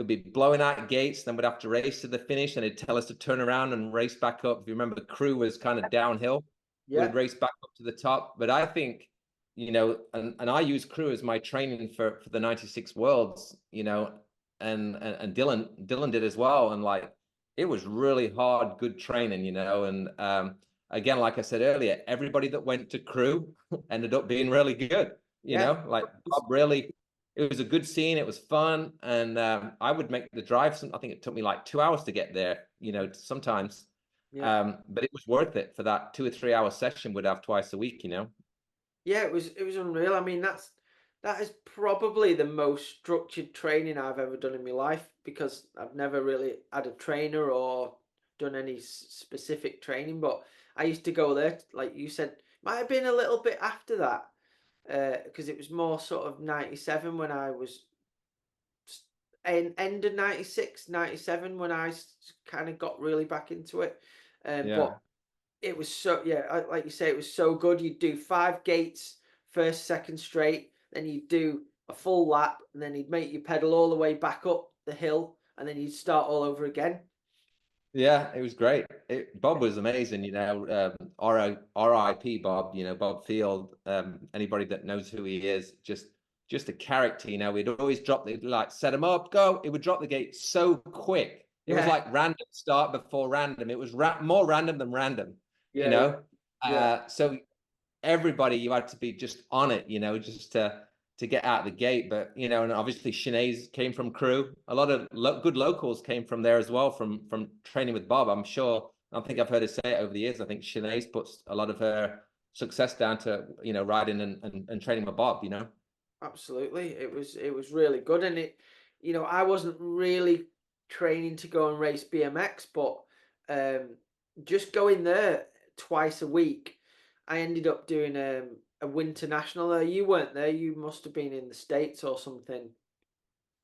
be blowing out gates, then we'd have to race to the finish, and he'd tell us to turn around and race back up. If you remember, the crew was kind of downhill. Yeah. We'd race back up to the top. But I think, and I use crew as my training for the 96 Worlds, and Dylan did as well. And like, it was really hard, good training, and again, like I said earlier, everybody that went to crew ended up being really good, Yeah. like Bob really, it was a good scene. It was fun. And I would make the drive. I think it took me like 2 hours to get there, sometimes. Yeah. But it was worth it for that 2 or 3 hour session we'd have twice a week, Yeah, it was unreal. I mean, that is probably the most structured training I've ever done in my life, because I've never really had a trainer or done any specific training. But I used to go there, like you said, might have been a little bit after that, because it was more sort of 97 when I was end of 96, 97 when I kind of got really back into it. Yeah. But it was so, yeah, like you say, it was so good. You'd do 5 gates, first, second straight, then you'd do a full lap, and then he'd make you pedal all the way back up the hill, and then you'd start all over again. Yeah, it was great. Bob was amazing, RIP Bob, Bob Field. Anybody that knows who he is, just a character, We'd always drop like set him up, go. It would drop the gate so quick. It was Yeah, like random start before random. It was more random than random, you yeah, yeah, know. yeah. So everybody, you had to be just on it, just to get out of the gate. But and obviously Sinead's came from crew. A lot of good locals came from there as well, from training with Bob. I'm sure. I think I've heard her say it over the years. I think Sinead's puts a lot of her success down to riding and training with Bob. Absolutely. It was really good. And I wasn't really training to go and race BMX, but um just going there twice a week, I ended up doing a winter national there. You weren't there, you must have been in the States or something.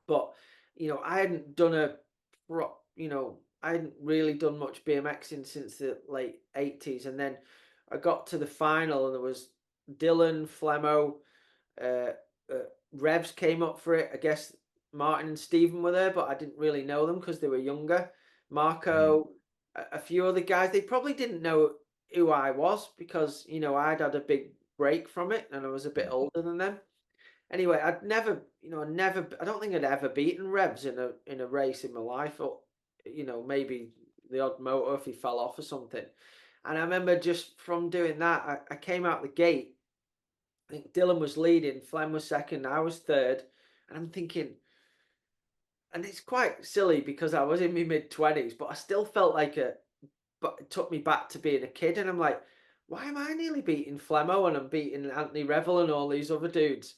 But I hadn't done I hadn't really done much BMXing since the late 80s. And then I got to the final, and there was Dylan, Flemo, uh, Revs came up for it. I guess Martin and Stephen were there, but I didn't really know them because they were younger. Mhm. Marco, a few other guys. They probably didn't know who I was because I'd had a big break from it and I was a bit older than them. Anyway, I don't think I'd ever beaten Revs in a race in my life, or maybe the odd motor if he fell off or something. And I remember just from doing that, I came out the gate. I think Dylan was leading, Flem was second, I was third, and I'm thinking, and it's quite silly because I was in my mid-20s, but I still felt like but it took me back to being a kid, and I'm like, why am I nearly beating Flemo and I'm beating Anthony Revel and all these other dudes?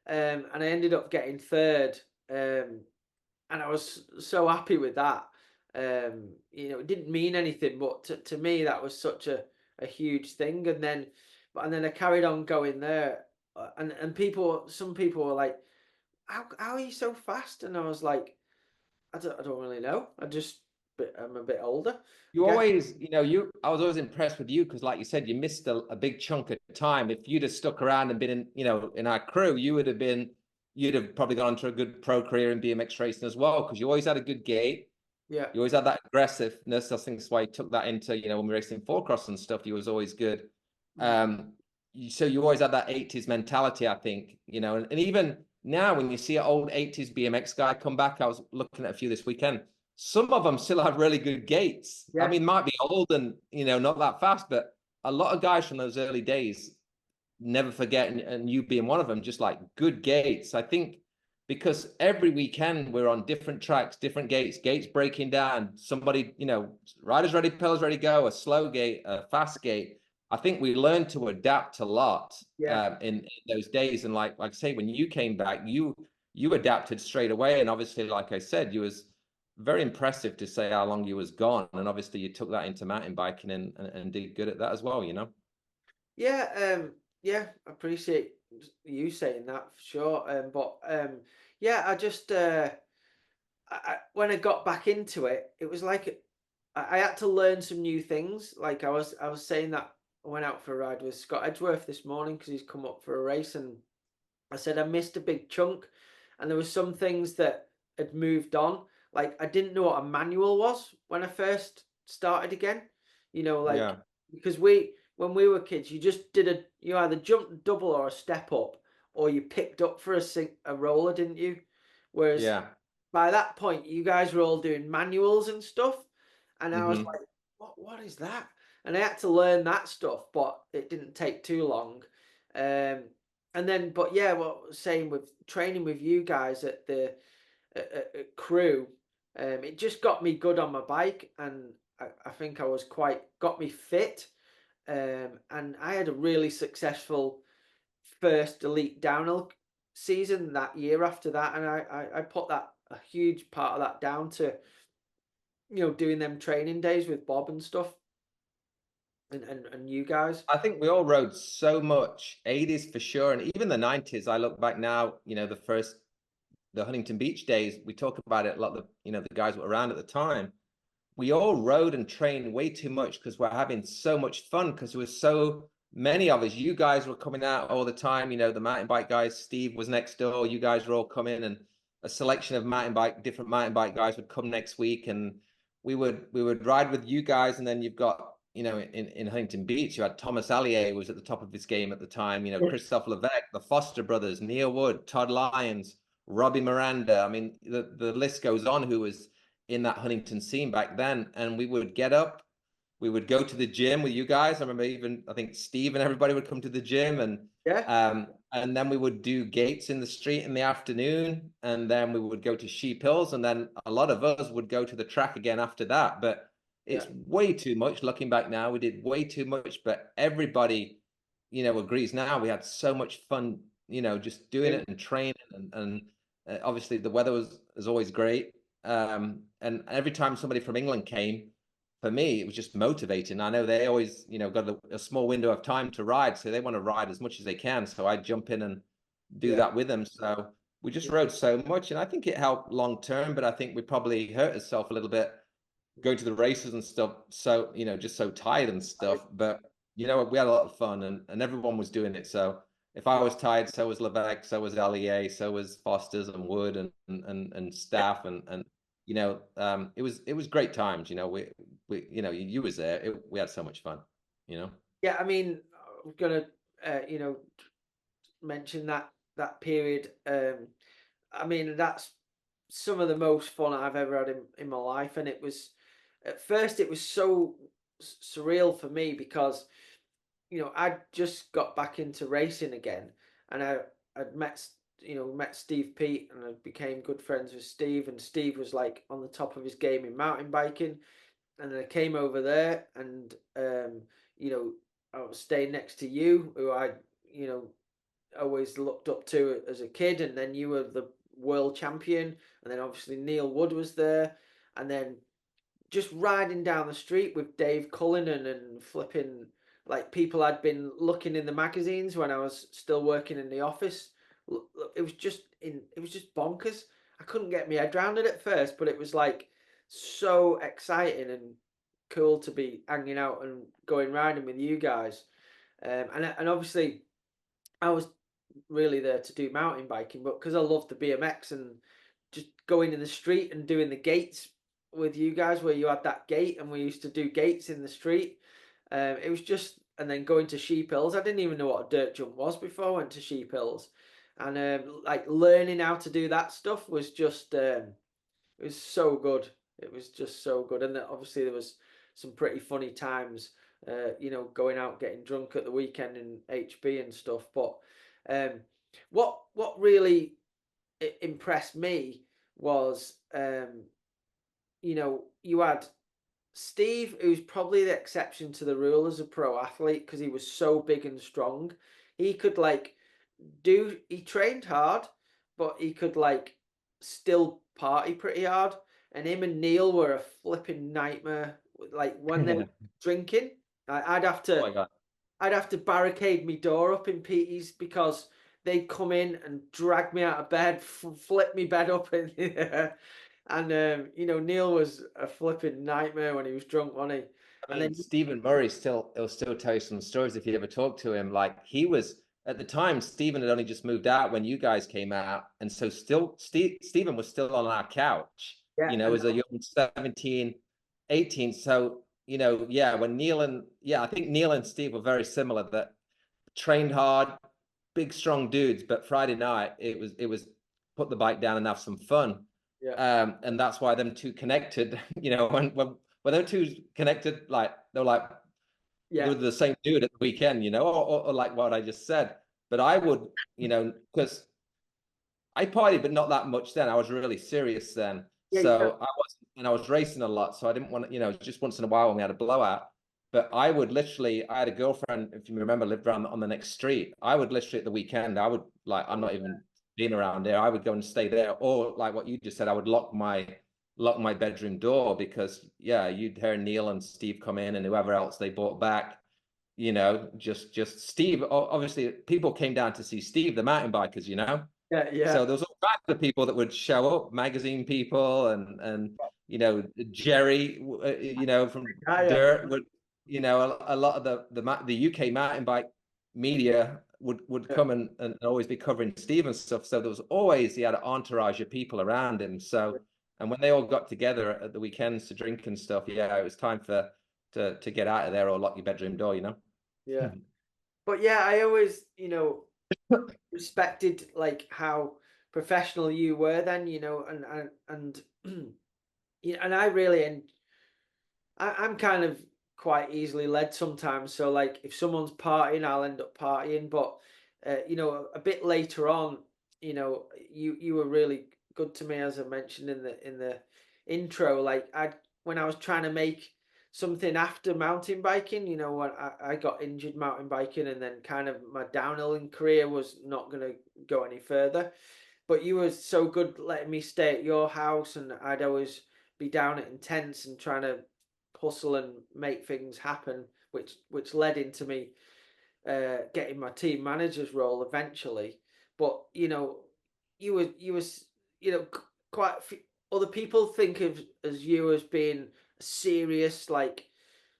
And I ended up getting third, and I was so happy with that. It didn't mean anything, but to me that was such a huge thing. And then I carried on going there, and some people were like, "How are you so fast?" And I was like, "I don't really know. I'm a bit older, I You guess." always, I was always impressed with you because, like you said, you missed a big chunk of time. If you'd have stuck around and been in our crew, you'd have probably gone on to a good pro career in BMX racing as well because you always had a good gait. Yeah, You always had that aggressiveness. I think that's why you took that into, when we were racing four cross and stuff, you was always good. mm, So you always had that 80s mentality, I think, and even now when you see an old 80s BMX guy come back, I was looking at a few this weekend. Some of them still have really good gaits. I yeah, mean, might be old and, not that fast, but a lot of guys from those early days never forget, and you being one of them, just like good gaits. I think because every weekend we're on different tracks, different gates breaking down. Somebody, riders ready, pedals ready, go, a slow gate, a fast gate. I think we learned to adapt a lot yeah. in those days. And like I say, when you came back, you adapted straight away. And obviously, like I said, you was very impressive to say how long you was gone. And obviously, you took that into mountain biking and did good at that as well. Yeah, yeah, I appreciate you saying that for sure. But yeah, when I got back into it, it was like I had to learn some new things. Like I was saying that I went out for a ride with Scott Edgeworth this morning because he's come up for a race, and I said I missed a big chunk, and there were some things that had moved on. Like I didn't know what a manual was when I first started again. You know, like Yeah. because when we were kids, you just did you either jumped double or a step up, or you picked up for a roller, didn't you? Whereas Yeah. by that point, you guys were all doing manuals and stuff, and I was Hmm. like, what is that? And I had to learn that stuff, but it didn't take too long. Um, and then, but yeah, what I was saying with training with you guys at the at crew, it just got me good on my bike, and I think I was got me fit, and I had a really successful first elite downhill season that year after that, and I put that a huge part of that down to doing them training days with Bob and stuff, and you guys. I think we all rode so much, 80s for sure, and even the 90s. I look back now, the Huntington Beach days, we talk about it a lot, the guys were around at the time. We all rode and trained way too much because we're having so much fun because there was so many of us. You guys were coming out all the time, the mountain bike guys. Steve was next door. You guys were all coming, and a selection of different mountain bike guys would come next week, and we would ride with you guys. And then you've got, in Huntington Beach, you had Thomas Allier was at the top of his game at the time. Christophe Levesque, the Foster brothers, Neil Wood, Todd Lyons, Robbie Miranda. I mean, the list goes on. Who was in that Huntington scene back then? And we would get up, we would go to the gym with you guys. I remember I think Steve and everybody would come to the gym, Yeah, and then we would do gates in the street in the afternoon, and then we would go to Sheep Hills, and then a lot of us would go to the track again after that. But yeah, it's way too much. Looking back now, we did way too much, but everybody, agrees now. We had so much fun, just doing it and training, and obviously the weather was always great. And every time somebody from England came, for me, it was just motivating. I know they always, got a small window of time to ride, so they want to ride as much as they can. So I jump in and do yeah, that with them. So we just yeah, rode so much, and I think it helped long term. But I think we probably hurt ourselves a little bit going to the races and stuff. So just so tired and stuff. But we had a lot of fun, and everyone was doing it. So if I was tired, so was Levesque, so was Allier, so was Foster's and Wood and yeah. staff, and it was great times. You was there. We had so much fun. You know. Yeah, I mean, I'm gonna, mention that period. I mean, that's some of the most fun I've ever had in my life, and it was at first it was so surreal for me because I just got back into racing again, and I'd met Steve Pete, and I became good friends with Steve, and Steve was like on the top of his game in mountain biking, and then I came over there, and you know I was staying next to you, who I you know always looked up to as a kid, and then you were the world champion, and then obviously Neil Wood was there, and then just riding down the street with Dave Cullinan and flipping like people I'd been looking in the magazines when I was still working in the office. It was just bonkers. I couldn't get my head around it at first, but it was like so exciting and cool to be hanging out and going riding with you guys. And obviously I was really there to do mountain biking, but because I love the BMX and just going in the street and doing the gates with you guys, where you had that gate and we used to do gates in the street. It was just, and then going to Sheep Hills. I didn't even know what a dirt jump was before I went to Sheep Hills, and like learning how to do that stuff was just, it was so good. It was just so good, and obviously there was some pretty funny times. Going out getting drunk at the weekend in HB and stuff. But um, what really impressed me was you had Steve, who's probably the exception to the rule as a pro athlete because he was so big and strong. He could like he trained hard, but he could like still party pretty hard. And him and Neil were a flipping nightmare. Like when they were drinking, I'd have Oh to my God. barricade my door up in Petey's because they'd come in and drag me out of bed, flip me bed up, and And you know, Neil was a flipping nightmare when he was drunk, wasn't he? I And mean, then Stephen Murray he'll still tell you some stories if you ever talk to him. Like he was at the time, Stephen had only just moved out when you guys came out, and so Stephen was still on our couch, yeah, and as a young 17, 18. So, yeah, I think Neil and Steve were very similar, that trained hard, big strong dudes, but Friday night it was put the bike down and have some fun. yeah, And that's why them two connected. When them two connected, like they're like yeah, they're the same dude at the weekend, or like what I just said. But I would, because I partied, but not that much then. I was really serious then. yeah. You don't, So I was, and I was racing a lot. So I didn't want to, just once in a while when we had a blowout. But I would literally, I had a girlfriend, if you remember, lived around on the next street. I would literally at the weekend, I would like, I'm not even being around there. I would go and stay there. Or like what you just said, I would lock my bedroom door because yeah, you'd hear Neil and Steve come in and whoever else they brought back, just Steve. Obviously, people came down to see Steve, the mountain bikers. yeah, yeah, So there was all kinds of people that would show up, magazine people, and Jerry, from yeah, yeah, Dirt would, a lot of the UK mountain bike media would yeah, come and always be covering Steve and stuff. So there was always, he had an entourage of people around him. So, and when they all got together at the weekends to drink and stuff, yeah, it was time to get out of there or lock your bedroom door. yeah. But yeah, I always, you know, respected like how professional you were then, you know, and you know, and I really and I'm kind of quite easily led sometimes. So like if someone's partying, I'll end up partying. But you know, a bit later on, you know, you were really good to me, as I mentioned in the intro. Like I when I was trying to make something after mountain biking, you know, when I got injured mountain biking, and then kind of my downhilling career was not going to go any further. But you were so good letting me stay at your house, and I'd always be down at Intense and trying to hustle and make things happen, which led into me getting my team manager's role eventually. But you know, you was you know quite a few, other people think of as you as being a serious like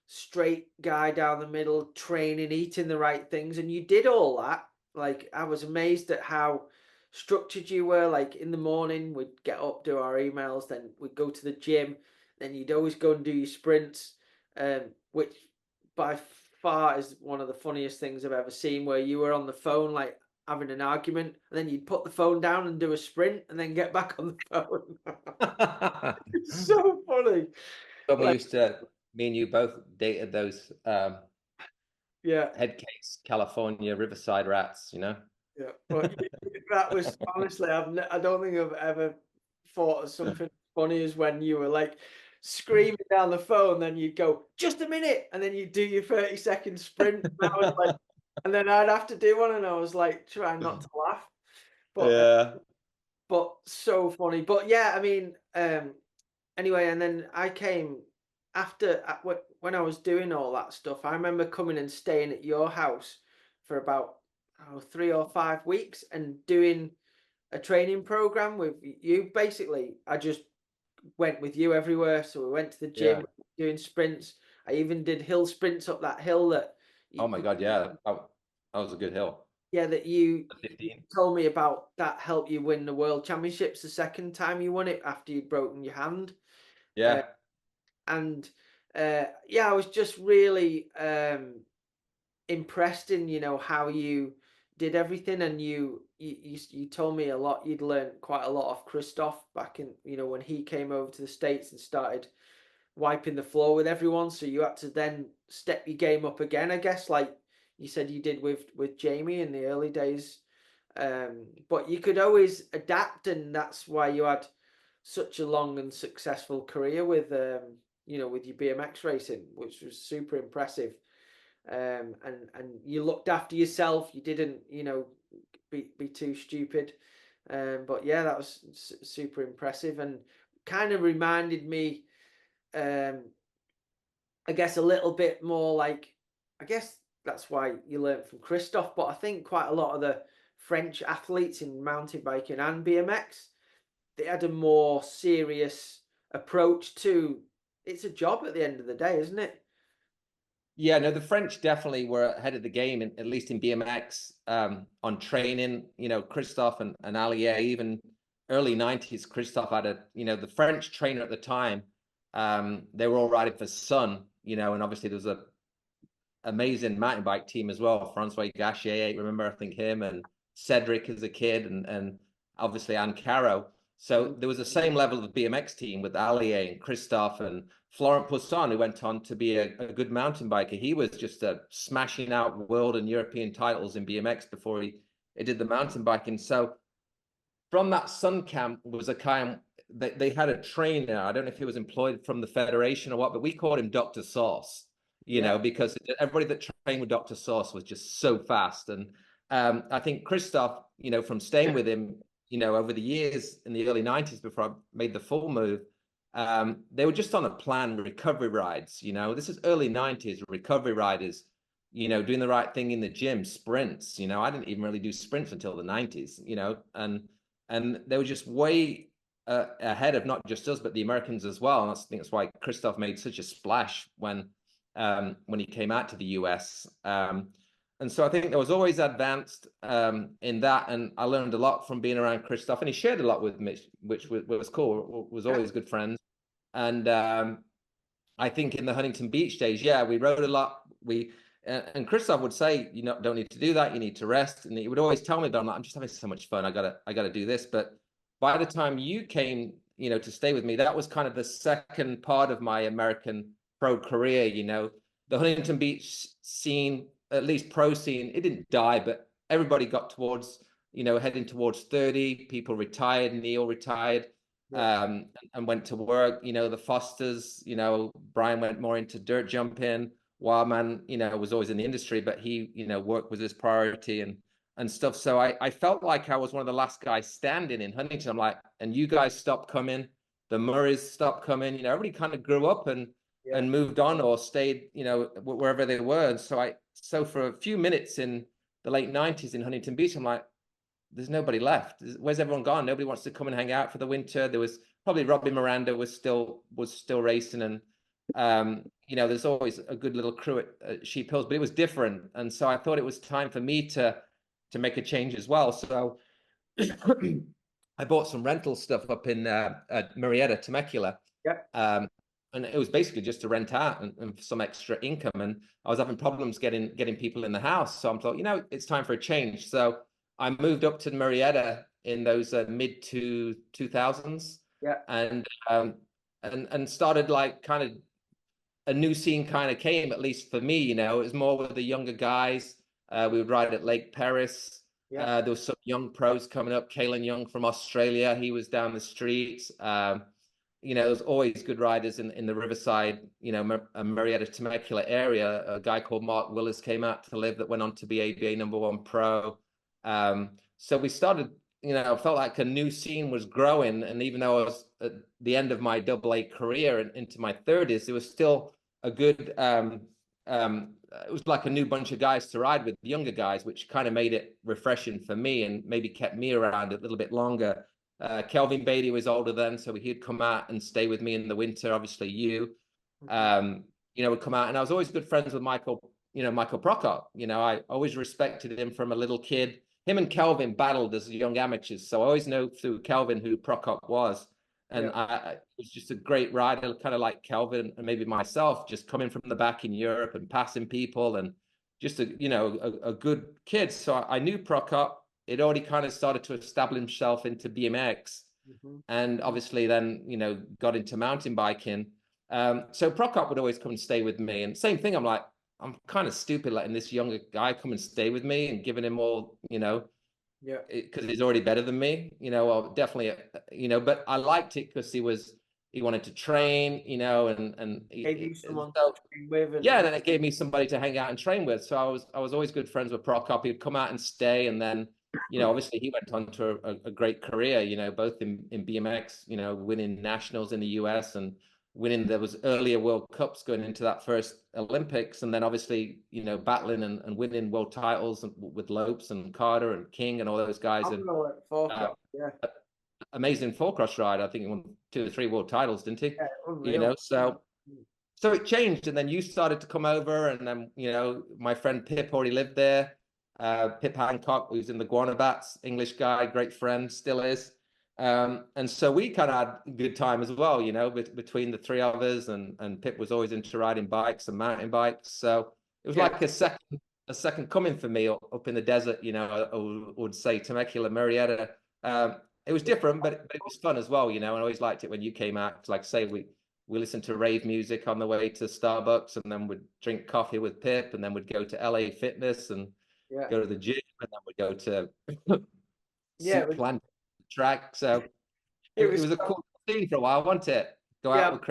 straight guy down the middle, training, eating the right things, and you did all that. Like I was amazed at how structured you were. Like in the morning, we'd get up, do our emails, then we'd go to the gym, then you'd always go and do your sprints, which by far is one of the funniest things I've ever seen. Where you were on the phone, like having an argument, and then you'd put the phone down and do a sprint, and then get back on the phone. It's so funny. When we Like, used to, me and you both dated those yeah. head case California Riverside rats. Yeah, but that was honestly, I don't think I've ever thought of something funny as when you were like screaming down the phone, then you'd go, just a minute, and then you do your 30-second sprint. And I was like, and then I'd have to do one, and I was like trying not to laugh. But Yeah. but so funny. But yeah, I mean, anyway, and then I came after when I was doing all that stuff. I remember coming and staying at your house for about 3 or 5 weeks and doing a training program with you. Basically, I just went with you everywhere. So we went to the Yeah. gym, doing sprints. I even did hill sprints up that hill that Oh my God, yeah. That was a good hill. yeah, that you 15. told me about that helped you win the world championships the second time you won it after you'd broken your hand. Uh, Yeah. and yeah, I was just really impressed in how you did everything, and you told me a lot. You'd learned quite a lot of Christoph back in when he came over to the States and started wiping the floor with everyone. So you had to then step your game up again, I guess, like you said you did with Jamie in the early days. But you could always adapt, and that's why you had such a long and successful career with your BMX racing, which was super impressive. And you looked after yourself. You didn't, be too stupid. But yeah, that was super impressive, and kind of reminded me, um, I guess, a little bit more like, I guess that's why you learned from Christoph. But I think quite a lot of the French athletes in mountain biking and BMX, they had a more serious approach to. It's a job at the end of the day, isn't it? Yeah, no, the French definitely were ahead of the game, at least in BMX, on training. You know, Christophe and Allier, even early 90s, Christophe had the French trainer at the time, they were all riding for Sun, and obviously there was a amazing mountain bike team as well. Francois Gachier, remember, I think him, and Cedric as a kid, and obviously Ancaro. So there was the same level of BMX team with Allier and Christophe and Florent Poussin, who went on to be a good mountain biker. He was just smashing out world and European titles in BMX before he did the mountain biking. So from that Sun camp was a kind, they had a trainer. I don't know if he was employed from the federation or what, but we called him Dr. Sauce, because everybody that trained with Dr. Sauce was just so fast. And I think Christophe, from staying with him, over the years in the early 90s before I made the full move, they were just on a plan, recovery rides. This is early 90s, recovery riders, doing the right thing in the gym, sprints. I didn't even really do sprints until the 90s, and they were just way ahead of not just us, but the Americans as well. And I think that's why Christophe made such a splash when he came out to the US. And so I think there was always advanced in that. And I learned a lot from being around Christophe. And he shared a lot with me, which was cool. Was always good friends. And I think in the Huntington Beach days, we rode a lot. And Christophe would say, don't need to do that. You need to rest. And he would always tell me, but I'm just having so much fun. I gotta do this. But by the time you came, to stay with me, that was kind of the second part of my American pro career. The Huntington Beach scene, at least pro scene, it didn't die, but everybody got towards, heading towards 30. People retired, Neil retired. And went to work. The Fosters, Brian went more into dirt jumping. Wildman, was always in the industry, but he, work was his priority and stuff. So I felt like I was one of the last guys standing in Huntington. I'm like, and you guys stopped coming, the Murrays stopped coming, everybody kind of grew up and moved on or stayed, wherever they were. And so for a few minutes in the late 90s in Huntington Beach, I'm like, there's nobody left. Where's everyone gone? Nobody wants to come and hang out for the winter. There was probably Robbie Miranda was still racing, and there's always a good little crew at Sheep Hills, but it was different. And so I thought it was time for me to make a change as well. So I bought some rental stuff up in Marietta, Temecula. And it was basically just to rent out and for some extra income. And I was having problems getting people in the house. So I'm thought, it's time for a change. So I moved up to Marietta in those mid 2000s. And started like kind of a new scene kind of came, at least for me. It was more with the younger guys. We would ride at Lake Paris. There was some young pros coming up. Kalen Young from Australia, he was down the streets. There was always good riders in the Riverside, Marietta Temecula area. A guy called Mark Willis came out to live that went on to be ABA #1 pro. So we started, felt like a new scene was growing. And even though I was at the end of my AA career and into my 30s, it was still a good, it was like a new bunch of guys to ride with, younger guys, which kind of made it refreshing for me and maybe kept me around a little bit longer. Kelvin Beatty was older then, so he'd come out and stay with me in the winter. Obviously, would come out, and I was always good friends with Michael Prokop. I always respected him from a little kid. Him and Kelvin battled as young amateurs, so I always know through Kelvin who Prokop was. And I was just a great rider, kind of like Kelvin and maybe myself, just coming from the back in Europe and passing people, and just a good kid. So I knew Prokop. It already kind of started to establish himself into BMX, and obviously then got into mountain biking. So Prokop would always come and stay with me, and same thing. I'm like, I'm kind of stupid letting this younger guy come and stay with me and giving him all, because he's already better than me, or definitely, but I liked it because he wanted to train, and gave you someone so, to train with, and then it gave me somebody to hang out and train with. So I was always good friends with Prokop. He'd come out and stay, and then obviously he went on to a great career, both in BMX, winning nationals in the US and winning. There was earlier World Cups going into that first Olympics, and then obviously battling and winning world titles with Lopes and Carter and King and all those guys. And amazing four cross rider. I think he won 2 or 3 world titles, didn't he? Yeah, You unreal. know, so it changed, and then you started to come over, and then my friend Pip already lived there. Pip Hancock, who's in the Guana Bats, English guy, great friend, still is. And so we kind of had a good time as well, between the three of us, and Pip was always into riding bikes and mountain bikes. So it was Yeah, like a second coming for me up in the desert, I would say Temecula, Murrieta. It was different, but it was fun as well, and I always liked it when you came out. Like say we listened to rave music on the way to Starbucks, and then we'd drink coffee with Pip, and then we'd go to LA Fitness and yeah, go to the gym, and then we'd go to yeah. Soup Plant track. So It it was was a cool thing for a while, wasn't it? Go out yeah. with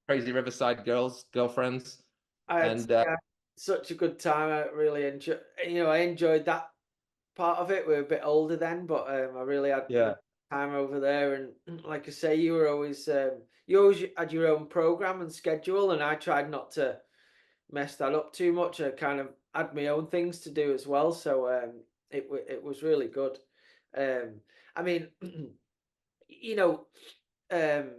crazy Riverside girlfriends, I had and yeah, such a good time. I really enjoyed. I enjoyed that part of it. We were a bit older then, but I really had a yeah. time over there. And like I say, you always had your own program and schedule, and I tried not to mess that up too much. I kind of had my own things to do as well, so it was really good. Um, I mean, you know, um,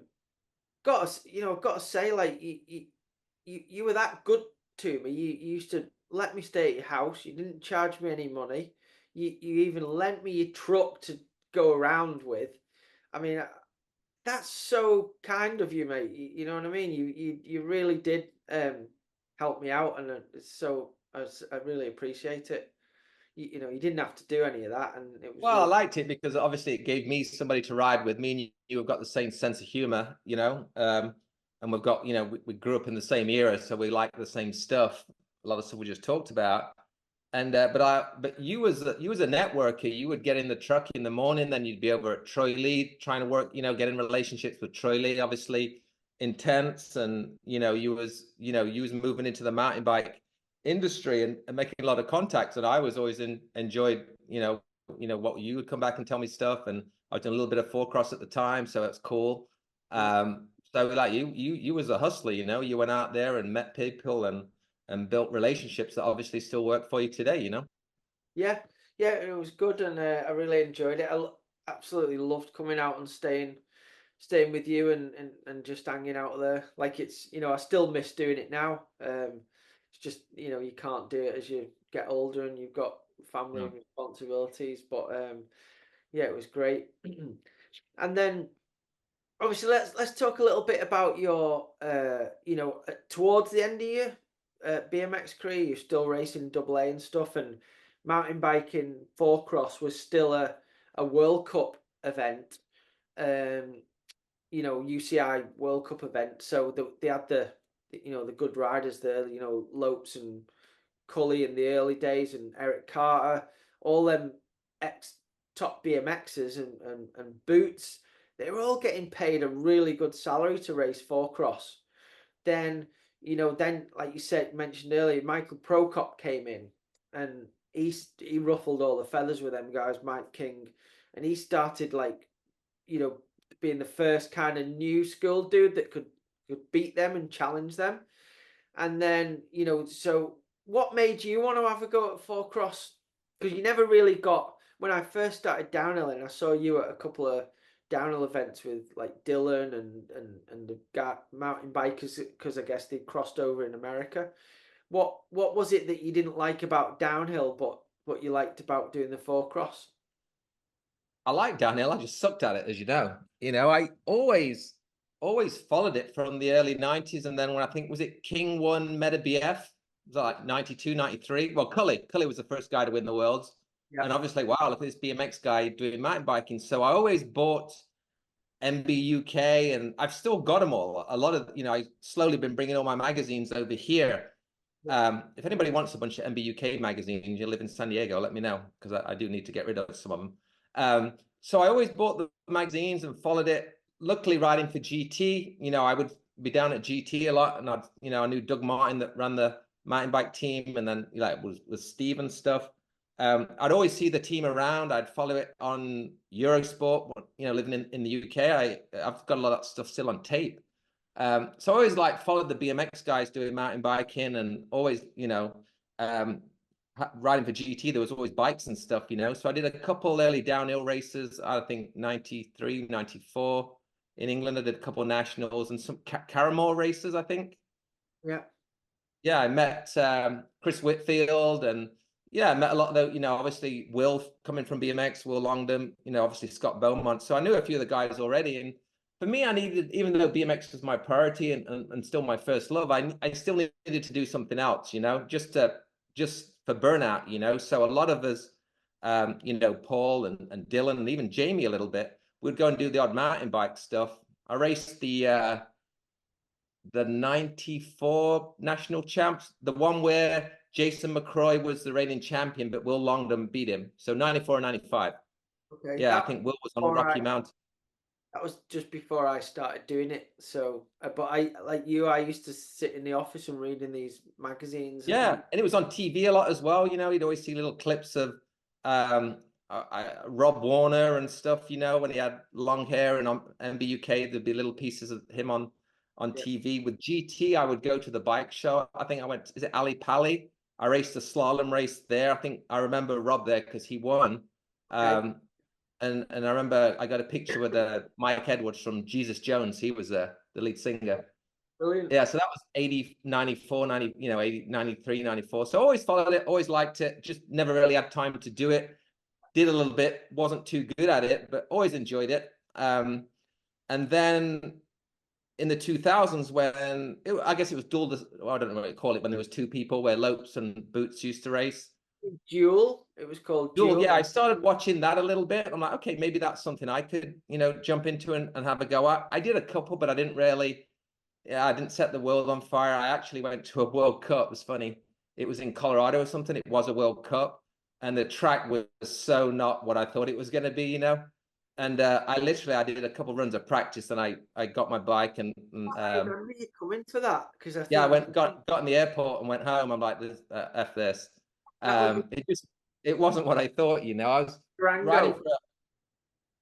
got to say, like you were that good to me. You used to let me stay at your house. You didn't charge me any money. You even lent me your truck to go around with. I mean, that's so kind of you, mate. You know what I mean? You really did help me out, and so I really appreciate it. You didn't have to do any of that, and it was Well, I really liked it because obviously it gave me somebody to ride with. Me and you have got the same sense of humor, and we've got, we grew up in the same era, so we like the same stuff. A lot of stuff we just talked about. And but you was a networker. You would get in the truck in the morning, then you'd be over at Troy Lee trying to work, getting relationships with Troy Lee, obviously intense, and you was moving into the mountain bike industry and making a lot of contacts. And I was always enjoyed, what you would come back and tell me stuff. And I was doing a little bit of four cross at the time, so that's cool. So like you was a hustler, you went out there and met people and built relationships that obviously still work for you today. yeah, yeah. It was good, and I really enjoyed it. Absolutely loved coming out and staying with you and just hanging out there. Like I still miss doing it now. It's just you can't do it as you get older and you've got family No. responsibilities. But yeah, it was great. And then obviously let's talk a little bit about your towards the end of your BMX career. You're still racing double A and stuff, and mountain biking four cross was still a World Cup event. Um, UCI World Cup event. So they had the good riders there. Lopes and Cully in the early days, and Eric Carter, all them ex top BMXers and Boots. They were all getting paid a really good salary to race four cross. Then like you mentioned earlier, Michael Prokop came in, and he ruffled all the feathers with them guys, Mike King, and he started like being the first kind of new school dude that could beat them and challenge them. And then, so what made you want to have a go at four cross? Because you never really got, when I first started downhill, and I saw you at a couple of downhill events with like Dylan and the guy, mountain bikers, because I guess they crossed over in America. What was it that you didn't like about downhill, but what you liked about doing the four cross? I like downhill. I just sucked at it, as you know. I always followed it from the early 90s. And then when I think, was it King won Meta BF? Was that like 92, 93? Well, Cully was the first guy to win the worlds. Yeah. And obviously, wow, look at this BMX guy doing mountain biking. So I always bought MBUK, and I've still got them all. A lot of, I slowly been bringing all my magazines over here. If anybody wants a bunch of MBUK magazines, you live in San Diego, let me know, because I do need to get rid of some of them. So I always bought the magazines and followed it. Luckily, riding for GT, I would be down at GT a lot, and I knew Doug Martin that ran the mountain bike team, and then was Steve and stuff. I'd always see the team around. I'd follow it on Eurosport. Living in the UK, I've got a lot of that stuff still on tape. So I always followed the BMX guys doing mountain biking, and always, riding for GT, there was always bikes and stuff, you know. So I did a couple early downhill races. I think 93, 94 in England. I did a couple of nationals and some Caramore races, I think. Yeah. Yeah, I met Chris Whitfield, and yeah, I met a lot of the, you know, obviously Will coming from BMX, Will Longdon, you know, obviously Scott Beaumont. So I knew a few of the guys already. And for me, I needed, even though BMX was my priority and still my first love, I still needed to do something else, you know, just for burnout, you know. So a lot of us, you know, Paul and Dylan and even Jamie a little bit, would go and do the odd mountain bike stuff. I raced the 94 national champs, the one where Jason McCroy was the reigning champion, but Will Longdon beat him. So 94 and 95. Okay. Yeah, I think Will was on Rocky Mountain. That was just before I started doing it. So, but I, like you, I used to sit in the office and read in these magazines. Yeah, and it was on TV a lot as well. You know, you'd always see little clips of Rob Warner and stuff, you know, when he had long hair, and on MBUK, there'd be little pieces of him on Yeah. TV. With GT, I would go to the bike show. I think I went, is it Ali Pali? I raced a slalom race there. I think I remember Rob there because he won. Okay. And I remember I got a picture with Mike Edwards from Jesus Jones. He was the lead singer. Brilliant. Yeah, so that was 80, 94, 90, you know, 80, 93, 94. So always followed it, always liked it, just never really had time to do it. Did a little bit, wasn't too good at it, but always enjoyed it. And then in the 2000s, when I guess it was dual, I don't know what you call it, when there was two people where Lopes and Boots used to race. Duel. It was called Dual, Duel. yeah, I started watching that a little bit. I'm like, okay, maybe that's something I could, you know, jump into and have a go at. I did a couple, but I didn't really, yeah, I didn't set the world on fire. I actually went to a World Cup. It was funny. It was in Colorado or something. It was a World Cup, and the track was so not what I thought it was going to be, you know. And I did a couple runs of practice, and I got my bike and I remember you coming to that because I yeah, I think went got in the airport and went home. I'm like, this f this. that was It wasn't what I thought, you know. I was riding Durango. for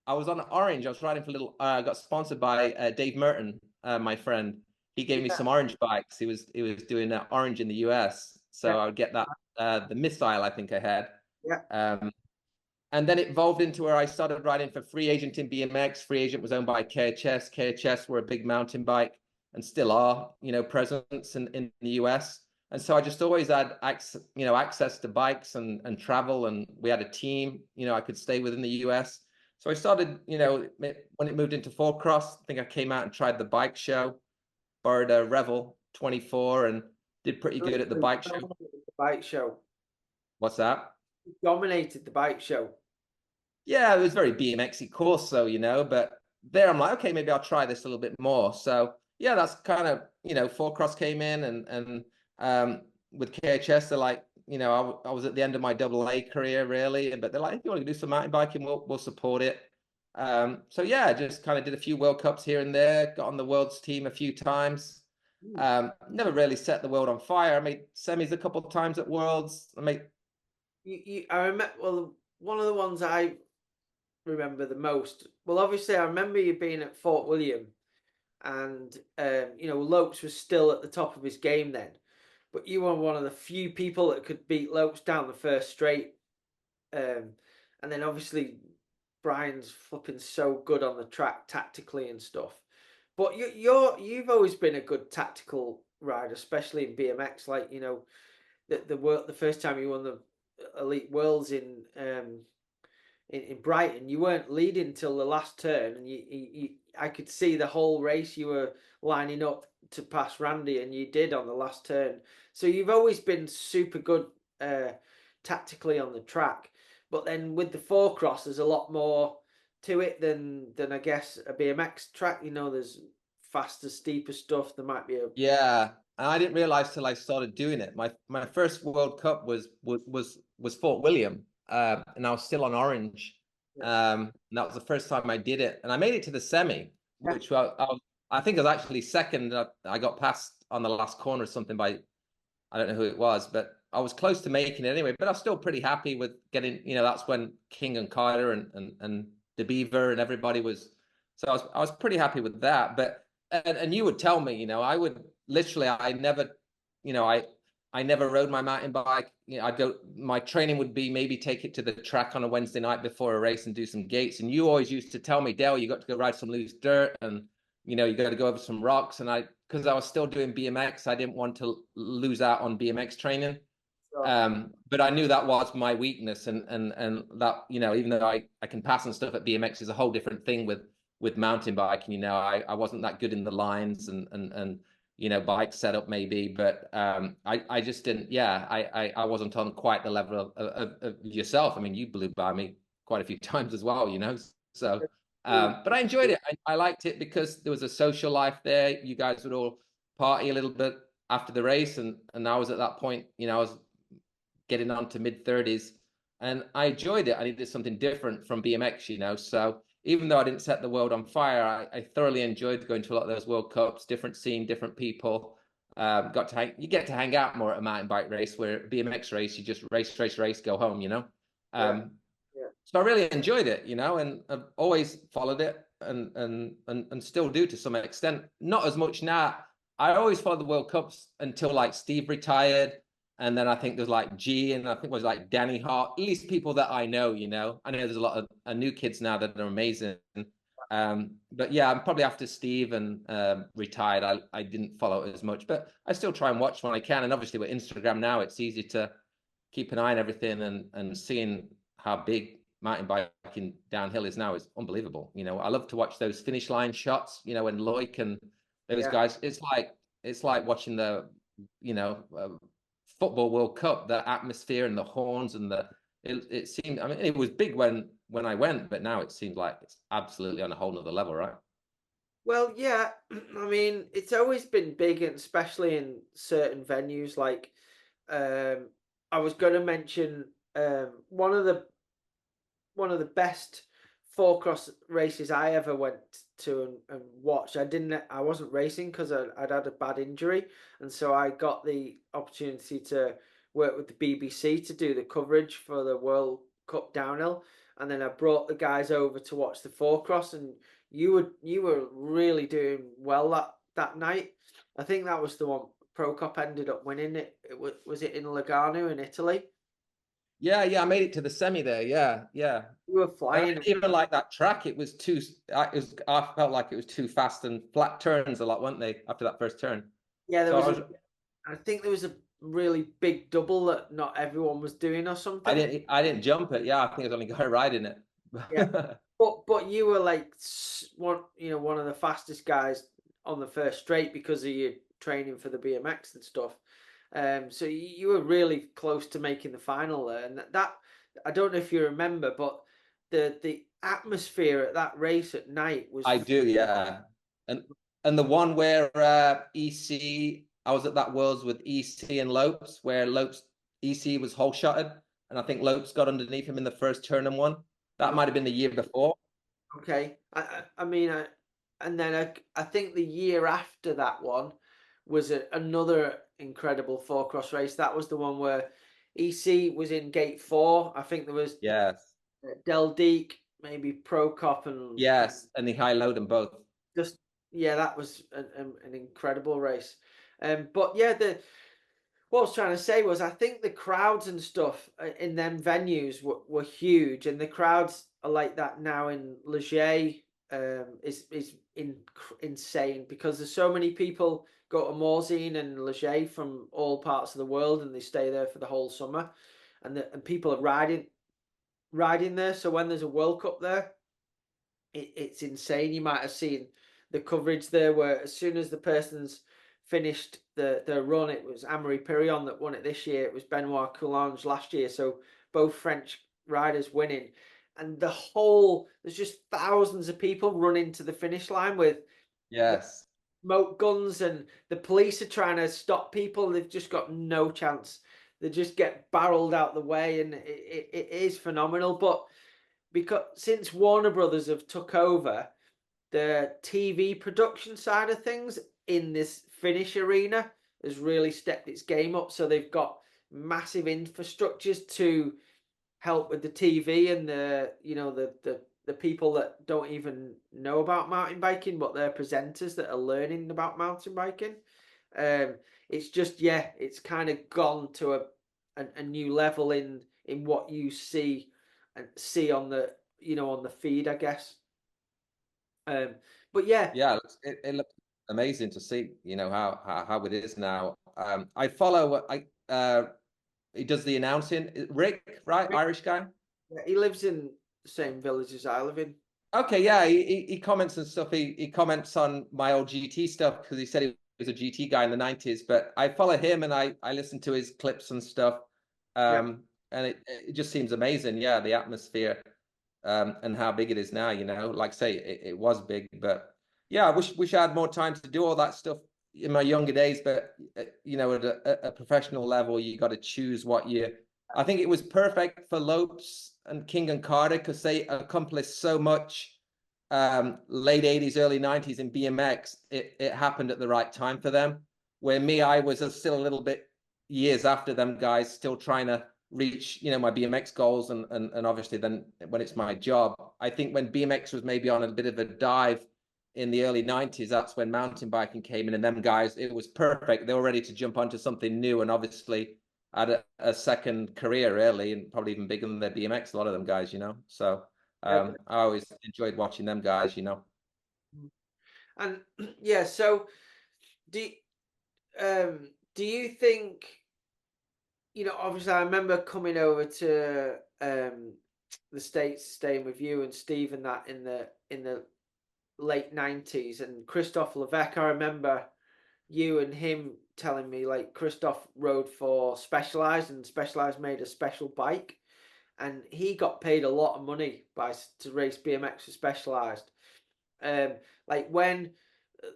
I was on Orange. I was riding for a little. I got sponsored by Dave Merton, my friend. He gave me Yeah. some Orange bikes. He was doing Orange in the US, so Yeah. I would get that the Missile I think I had. Yeah. And then it evolved into where I started riding for Free Agent in BMX. Free Agent was owned by KHS. KHS were a big mountain bike and still are, you know, presence in the US. And so I just always had access to bikes and travel. And we had a team, you know, I could stay within the US. So I started, you know, when it moved into four cross, I think I came out and tried the bike show, borrowed a Revel 24 and did pretty good at the bike show. The bike show. What's that? Dominated the bike show. Yeah, it was very BMXy course, though, you know, but there I'm like, okay, maybe I'll try this a little bit more. So yeah, that's kind of, you know, four cross came in and with KHS, they're like, you know, I was at the end of my AA career really, but they're like, if you want to do some mountain biking, we'll support it. So yeah, I just kind of did a few World Cups here and there, got on the world's team a few times. Never really set the world on fire. I made semis a couple of times at Worlds. I remember, well, one of the ones I remember the most. Well, obviously, I remember you being at Fort William, and you know, Lopes was still at the top of his game then, but you were one of the few people that could beat Lopes down the first straight. And then obviously, Brian's flipping so good on the track tactically and stuff. But you've always been a good tactical rider, especially in BMX. Like, you know, the first time you won the Elite Worlds in Brighton, you weren't leading till the last turn, and I could see the whole race you were lining up to pass Randy, and you did on the last turn. So you've always been super good tactically on the track. But then with the four cross, there's a lot more to it than I guess a BMX track. You know, there's faster, steeper stuff. There might be a Yeah, and I didn't realize till I started doing it. My first World Cup was Fort William, and I was still on Orange. And that was the first time I did it, and I made it to the semi, which I think I was actually second. I got passed on the last corner or something by I don't know who it was, but I was close to making it anyway. But I was still pretty happy with getting. You know, that's when King and Carter and the Beaver and everybody was. So I was pretty happy with that, but. And you would tell me, you know, I would literally, I never, you know, I never rode my mountain bike. You know, I don't. My training would be maybe take it to the track on a Wednesday night before a race and do some gates. And you always used to tell me, Dale, you got to go ride some loose dirt, and you know, you got to go over some rocks. And because I was still doing BMX, I didn't want to lose out on BMX training. So, But I knew that was my weakness, and that, you know, even though I can pass and stuff at BMX, is a whole different thing with mountain biking. You know, I wasn't that good in the lines and you know, bike setup maybe, but I just didn't. Yeah, I wasn't on quite the level of yourself. I mean, you blew by me quite a few times as well. You know, so. But I enjoyed it. I liked it because there was a social life there. You guys would all party a little bit after the race, and I was at that point. You know, I was getting on to mid-30s, and I enjoyed it. I needed something different from BMX, you know. So even though I didn't set the world on fire, I thoroughly enjoyed going to a lot of those World Cups, different scene, different people. You get to hang out more at a mountain bike race, where BMX race, you just race, go home, you know. yeah, Um, yeah, so I really enjoyed it, you know, and I've always followed it, and still do to some extent. Not as much now. I always followed the World Cups until like Steve retired, and then I think there's like G, and I think it was like Danny Hart. At least people that I know, you know. I know there's a lot of new kids now that are amazing. But yeah, I'm probably after Steve and retired. I didn't follow it as much, but I still try and watch when I can. And obviously with Instagram now, it's easy to keep an eye on everything, and seeing how big mountain biking downhill is now is unbelievable. You know, I love to watch those finish line shots, you know, when Loic and those yeah. guys, it's like watching the, you know, football World Cup, the atmosphere and the horns and it seemed, I mean, it was big when I went, but now it seems like it's absolutely on a whole nother level, right? Well, yeah. I mean, it's always been big, and especially in certain venues. Like, um, I was going to mention one of the best four cross races I ever went to and watched. I wasn't racing because I'd had a bad injury, and so I got the opportunity to work with the BBC to do the coverage for the World Cup downhill, and then I brought the guys over to watch the four cross, and you were really doing well that night. I think that was the one Procop ended up winning. Was it in Lugano in Italy? Yeah, I made it to the semi there. Yeah. You were And I flying. didn't even like that track. It was I felt like it was too fast, and flat turns a lot, weren't they, after that first turn? Yeah, there So was a. I think there was a really big double that not everyone was doing or something. I didn't jump it. Yeah, I think I was only guy riding it. Yeah, but you were like one of the fastest guys on the first straight because of your training for the BMX and stuff. So you were really close to making the final there, and that I don't know if you remember, but the atmosphere at that race at night was I do, yeah. And and the one where I was at that Worlds with EC and Lopes, where Lopes EC was whole shotted, and I think Lopes got underneath him in the first turn and won. That might have been the year before. okay. I mean, and then I think the year after that one was another incredible four cross race. That was the one where EC was in gate four. I think there was Yes. Del Deek, maybe Procop, and Yes, and he high low them both. just yeah, that was an incredible race. But yeah, the what I was trying to say was I think the crowds and stuff in them venues were huge, and the crowds are like that now in Leger. Is insane because there's so many people go to Morzine and Leger from all parts of the world, and they stay there for the whole summer, and people are riding there. So when there's a World Cup there, it's insane. You might have seen the coverage there where as soon as the person's finished the run, it was Amaury Pirion that won it this year. It was Benoit Coulange last year. So both French riders winning. And there's just thousands of people running to the finish line with Yes. smoke guns, and the police are trying to stop people. They've just got no chance. They just get barreled out the way, and it is phenomenal. But because since Warner Brothers have took over the TV production side of things in this Finnish arena has really stepped its game up. So they've got massive infrastructures to help with the TV and the people that don't even know about mountain biking, but they're presenters that are learning about mountain biking. Um, it's just, yeah, it's kind of gone to a new level in what you see and see on the, on the feed, I guess. Um, but yeah, Yeah, it looks amazing to see, how it is now. I follow. He does the announcing. Rick, right? Irish guy. he lives in the same village as I live in. Okay, yeah, he comments and stuff. He comments on my old GT stuff because he said he was a GT guy in the 90s. But I follow him and I listen to his clips and stuff. Yeah, And it just seems amazing. Yeah, the atmosphere, and how big it is now. Like I say, it was big, but yeah, I wish I had more time to do all that stuff in my younger days. But at a professional level, you got to choose what you. I think it was perfect for Lopes and King and Carter because they accomplished so much, late 80s, early 90s in BMX. It happened at the right time for them. Where me, I was still a little bit years after them guys, still trying to reach, my BMX goals. And obviously then when it's my job, I think when BMX was maybe on a bit of a dive in the early 90s, that's when mountain biking came in, and them guys, it was perfect. They were ready to jump onto something new, and obviously had a second career early, and probably even bigger than their BMX, a lot of them guys. So yeah. I always enjoyed watching them guys. And yeah, so do do you think, obviously I remember coming over to the States, staying with you and Steve and that in the late 90s, and Christophe Levesque, I remember you and him telling me like Christophe rode for Specialized, and Specialized made a special bike, and he got paid a lot of money to race BMX for Specialized. Um, like when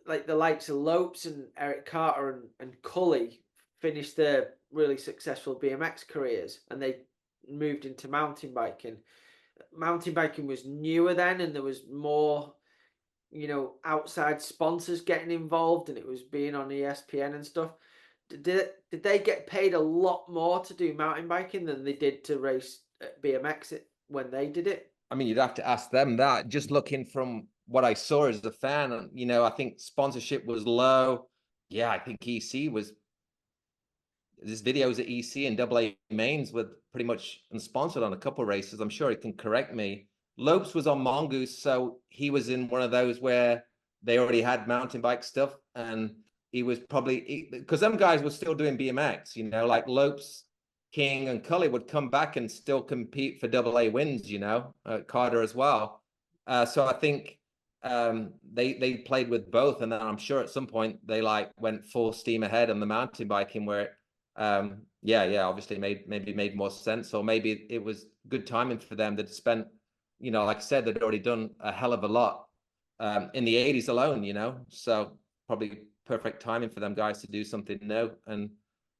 like the likes of Lopes and Eric Carter and Cully finished their really successful BMX careers, and they moved into mountain biking. Mountain biking was newer then, and there was more, outside sponsors getting involved, and it was being on ESPN and stuff. Did they get paid a lot more to do mountain biking than they did to race BMX when they did it? I mean, you'd have to ask them that. Just looking from what I saw as a fan, and I think sponsorship was low. Yeah, I think EC was. There's videos at EC and AA mains with pretty much unsponsored on a couple of races. I'm sure he can correct me. Lopes was on Mongoose, so he was in one of those where they already had mountain bike stuff, and he was probably because them guys were still doing BMX. Like Lopes, King, and Cully would come back and still compete for AA wins. Carter as well. So I think they played with both, and then I'm sure at some point they like went full steam ahead on the mountain biking where yeah, obviously made more sense, or maybe it was good timing for them. They'd spent, like I said, they'd already done a hell of a lot in the 80s alone, so probably perfect timing for them guys to do something new. And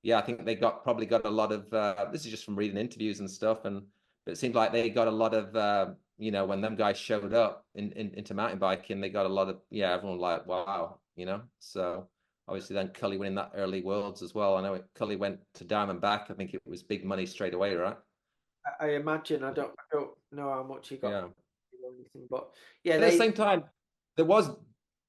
yeah, I think they probably got a lot of this is just from reading interviews and stuff, but it seemed like they got a lot of when them guys showed up into mountain biking, they got a lot of, yeah, everyone like, wow, so obviously then Cully winning that early worlds as well. I know Cully went to Diamondback. I think it was big money straight away, right? I imagine. I don't know how much he got Yeah. or anything, but yeah, At the they same time, there was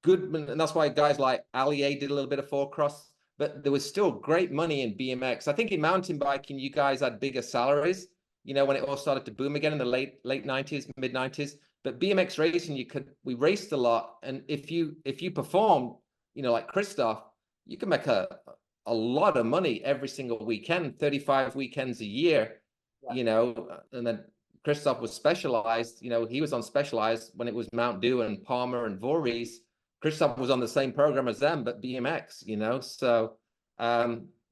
good, and that's why guys like Ali A did a little bit of four cross, but there was still great money in BMX. I think in mountain biking, you guys had bigger salaries, when it all started to boom again in the late 90s, mid 90s. But BMX racing, we raced a lot. And if you performed, like Christoph, you can make a lot of money every single weekend, 35 weekends a year, and then Christoph was Specialized. He was on Specialized when it was Mount Dew and Palmer and Voorhees. Christoph was on the same program as them, but BMX. So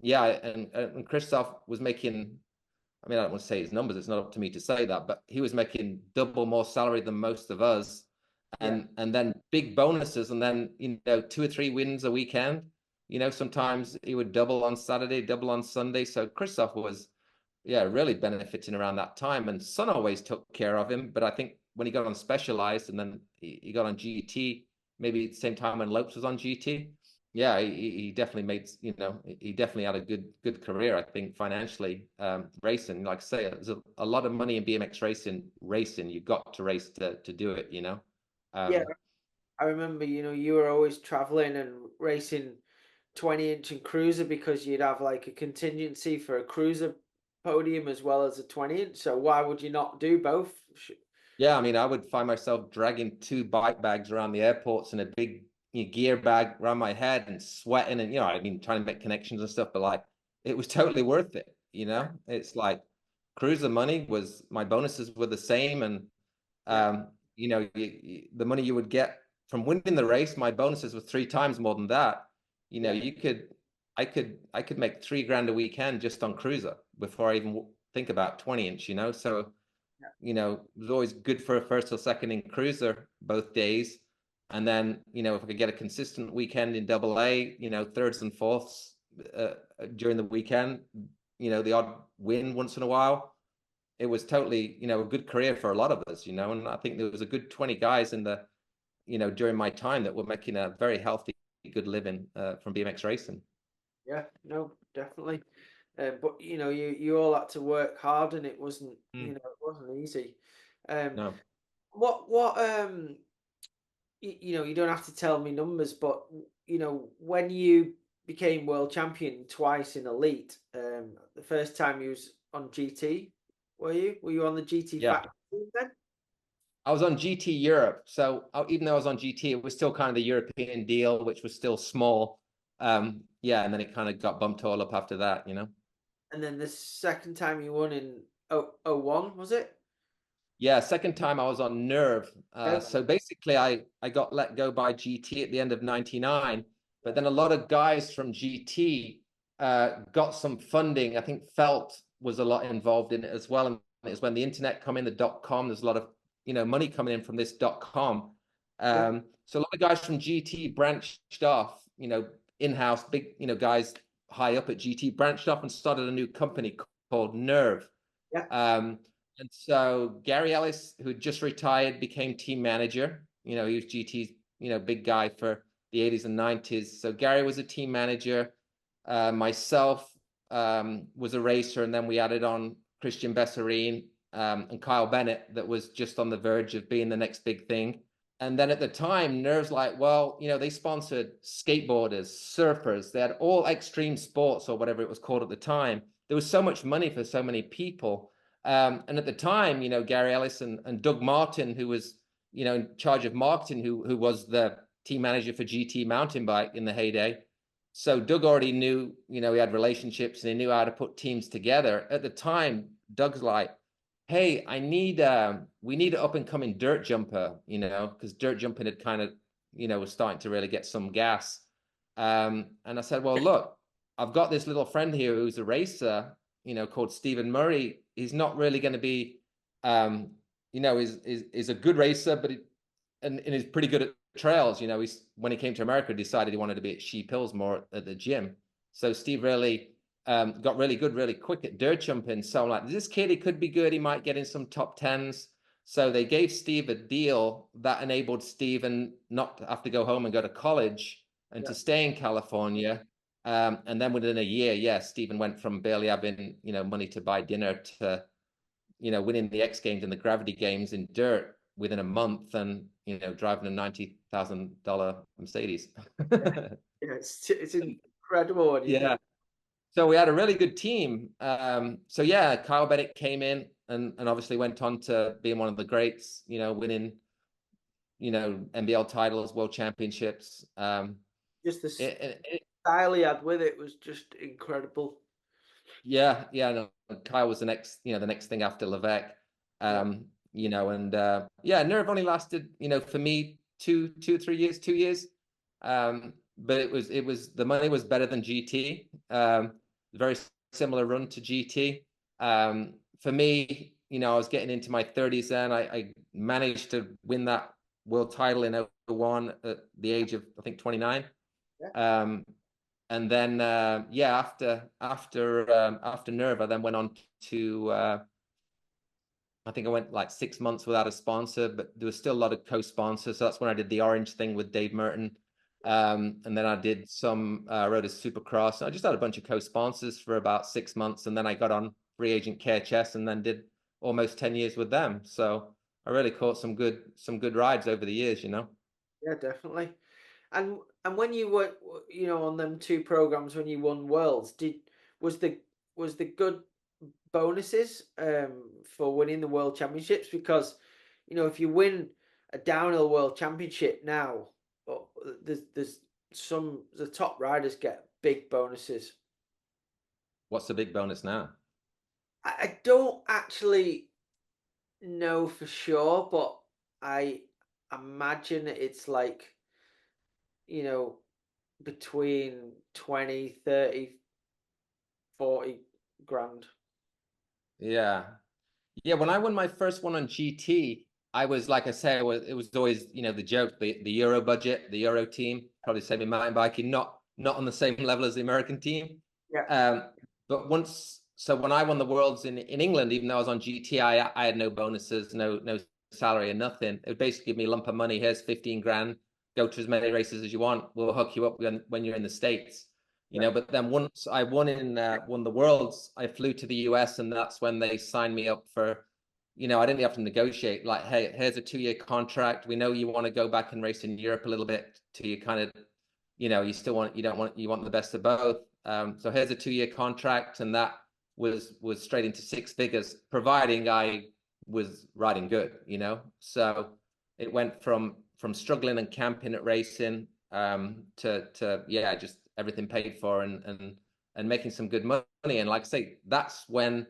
yeah, and Christoph was making. I mean, I don't want to say his numbers. It's not up to me to say that, but he was making double more salary than most of us, yeah and then big bonuses, and then 2 or 3 wins a weekend. Sometimes he would double on Saturday, double on Sunday. So Christoph was, yeah, really benefiting around that time. And Sun always took care of him. But I think when he got on Specialized and then he got on GT, maybe at the same time when Lopes was on GT, yeah, he definitely he definitely had a good career, I think, financially, racing. Like I say, there's a lot of money in BMX racing. You got to race to do it. yeah. Um, I remember, you were always traveling and racing 20-inch and cruiser because you'd have like a contingency for a cruiser podium as well as a 20-inch. So why would you not do both? Yeah, I mean, I would find myself dragging 2 bike bags around the airports and a big gear bag around my head and sweating and, I mean, trying to make connections and stuff, but like, it was totally worth it, It's like cruiser money was, my bonuses were the same. And, Yeah, the money you would get from winning the race, my bonuses were 3 times more than that. yeah, I could make 3 grand a weekend just on cruiser before I even think about 20-inch, So, yeah, it was always good for a first or second in cruiser both days. And then, if I could get a consistent weekend in double A, thirds and fourths during the weekend, the odd win once in a while, it was totally, a good career for a lot of us, and I think there was a good 20 guys in the, during my time that were making a very healthy, good living from BMX racing. yeah. No, definitely. But you all had to work hard, and it wasn't it wasn't easy. Um, No. what you don't have to tell me numbers, but when you became world champion twice in elite, the first time you was on GT, were you on the GT Yeah. factory then? I was on GT Europe. So even though I was on GT, it was still kind of the European deal, which was still small. Yeah, and then it kind of got bumped all up after that. And then the second time you won in '01, was it? Yeah, second time I was on Nerve. Yeah, So basically, I got let go by GT at the end of '99, but then a lot of guys from GT got some funding. I think Felt was a lot involved in it as well. And it's when the internet come in, the .com, there's a lot of money coming in from this .com. yeah, So a lot of guys from GT branched off, in-house, big, guys high up at GT branched off and started a new company called Nerve. yeah, Um, and so Gary Ellis, who just retired, became team manager. He was GT's, big guy for the 80s and 90s. So Gary was a team manager. Myself was a racer, and then we added on Christian Besserine and Kyle Bennett, that was just on the verge of being the next big thing. And then at the time, Nerve's like, well, they sponsored skateboarders, surfers. They had all extreme sports or whatever it was called at the time. There was so much money for so many people. And at the time, Gary Ellis and Doug Martin, who was, in charge of marketing, who was the team manager for GT mountain bike in the heyday. So Doug already knew, he had relationships and he knew how to put teams together. At the time, Doug's like, hey, we need an up and coming dirt jumper, because dirt jumping had kind of, was starting to really get some gas. And I said, well, look, I've got this little friend here who's a racer, called Stephen Murray. He's not really going to be, is a good racer, but and is pretty good at trails. He's, when he came to America, decided he wanted to be at Sheep Hills more at the gym. So Steve really got really good, really quick at dirt jumping. So I'm like, this kid, he could be good. He might get in some top tens. So they gave Steve a deal that enabled Steve not to have to go home and go to college and to stay in California. And then within a year, yeah, Stephen went from barely having, money to buy dinner to, winning the X Games and the Gravity Games in dirt within a month, and, driving a $90,000 Mercedes. yeah. It's incredible when you think. Yeah. So we had a really good team. So yeah, Kyle Bennett came in and obviously went on to being one of the greats, winning, NBL titles, world championships. Just the style he had with it was just incredible. Yeah, no, Kyle was the next thing after Levesque. Yeah, Yeah, Nerve only lasted, for me, 3 years, 2 years. But it was the money was better than GT. Very similar run to GT. For me, I was getting into my 30s then. I managed to win that world title in '01 at the age of, I think, 29. yeah, And then after Nerve, I then went on to I think I went like 6 months without a sponsor, but there was still a lot of co-sponsors. So that's when I did the orange thing with Dave Merton. And then I did rode a Supercross. I just had a bunch of co-sponsors for about 6 months, and then I got on free agent KHS and then did almost 10 years with them. So I really caught some good rides over the years. yeah, definitely. And when you were, on them two programs when you won worlds, was the was the good bonuses for winning the world championships? Because if you win a downhill world championship now, there's some the top riders get big bonuses. What's the big bonus now? I don't actually know for sure, but I imagine it's like, you know, between 20, 30, 40 grand. Yeah. Yeah, when I won my first one on GT, I was like I say, it was always, the joke, the Euro budget, the Euro team, probably same in mountain biking, not on the same level as the American team. Yeah, Um, but so when I won the worlds in England, even though I was on GT, I had no bonuses, no salary and nothing. It would basically give me a lump of money. Here's 15 grand. Go to as many races as you want. We'll hook you up when you're in the States. yeah, But then once I won the worlds, I flew to the US, and that's when they signed me up for, I didn't have to negotiate. Like, hey, here's a 2-year contract. We know you want to go back and race in Europe a little bit to you kind of, you want the best of both. So here's a 2-year contract, and that was straight into 6 figures, providing I was riding good, So it went from struggling and camping at racing to yeah, just everything paid for and making some good money. And like I say, that's when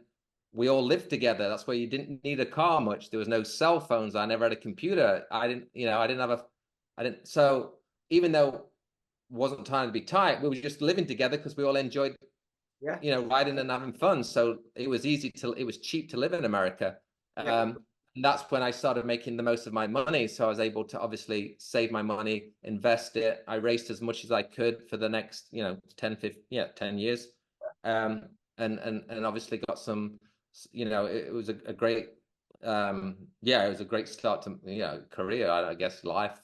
we all lived together. That's where you didn't need a car much. There was no cell phones. I never had a computer. I didn't. So even though it wasn't time to be tight, we were just living together because we all enjoyed, yeah, riding and having fun. So it was it was cheap to live in America. yeah, And that's when I started making the most of my money. So I was able to obviously save my money, invest it. I raced as much as I could for the next, 10, 15, 10 years. And obviously got some, it was a great, it was a great start to, career, I guess, life,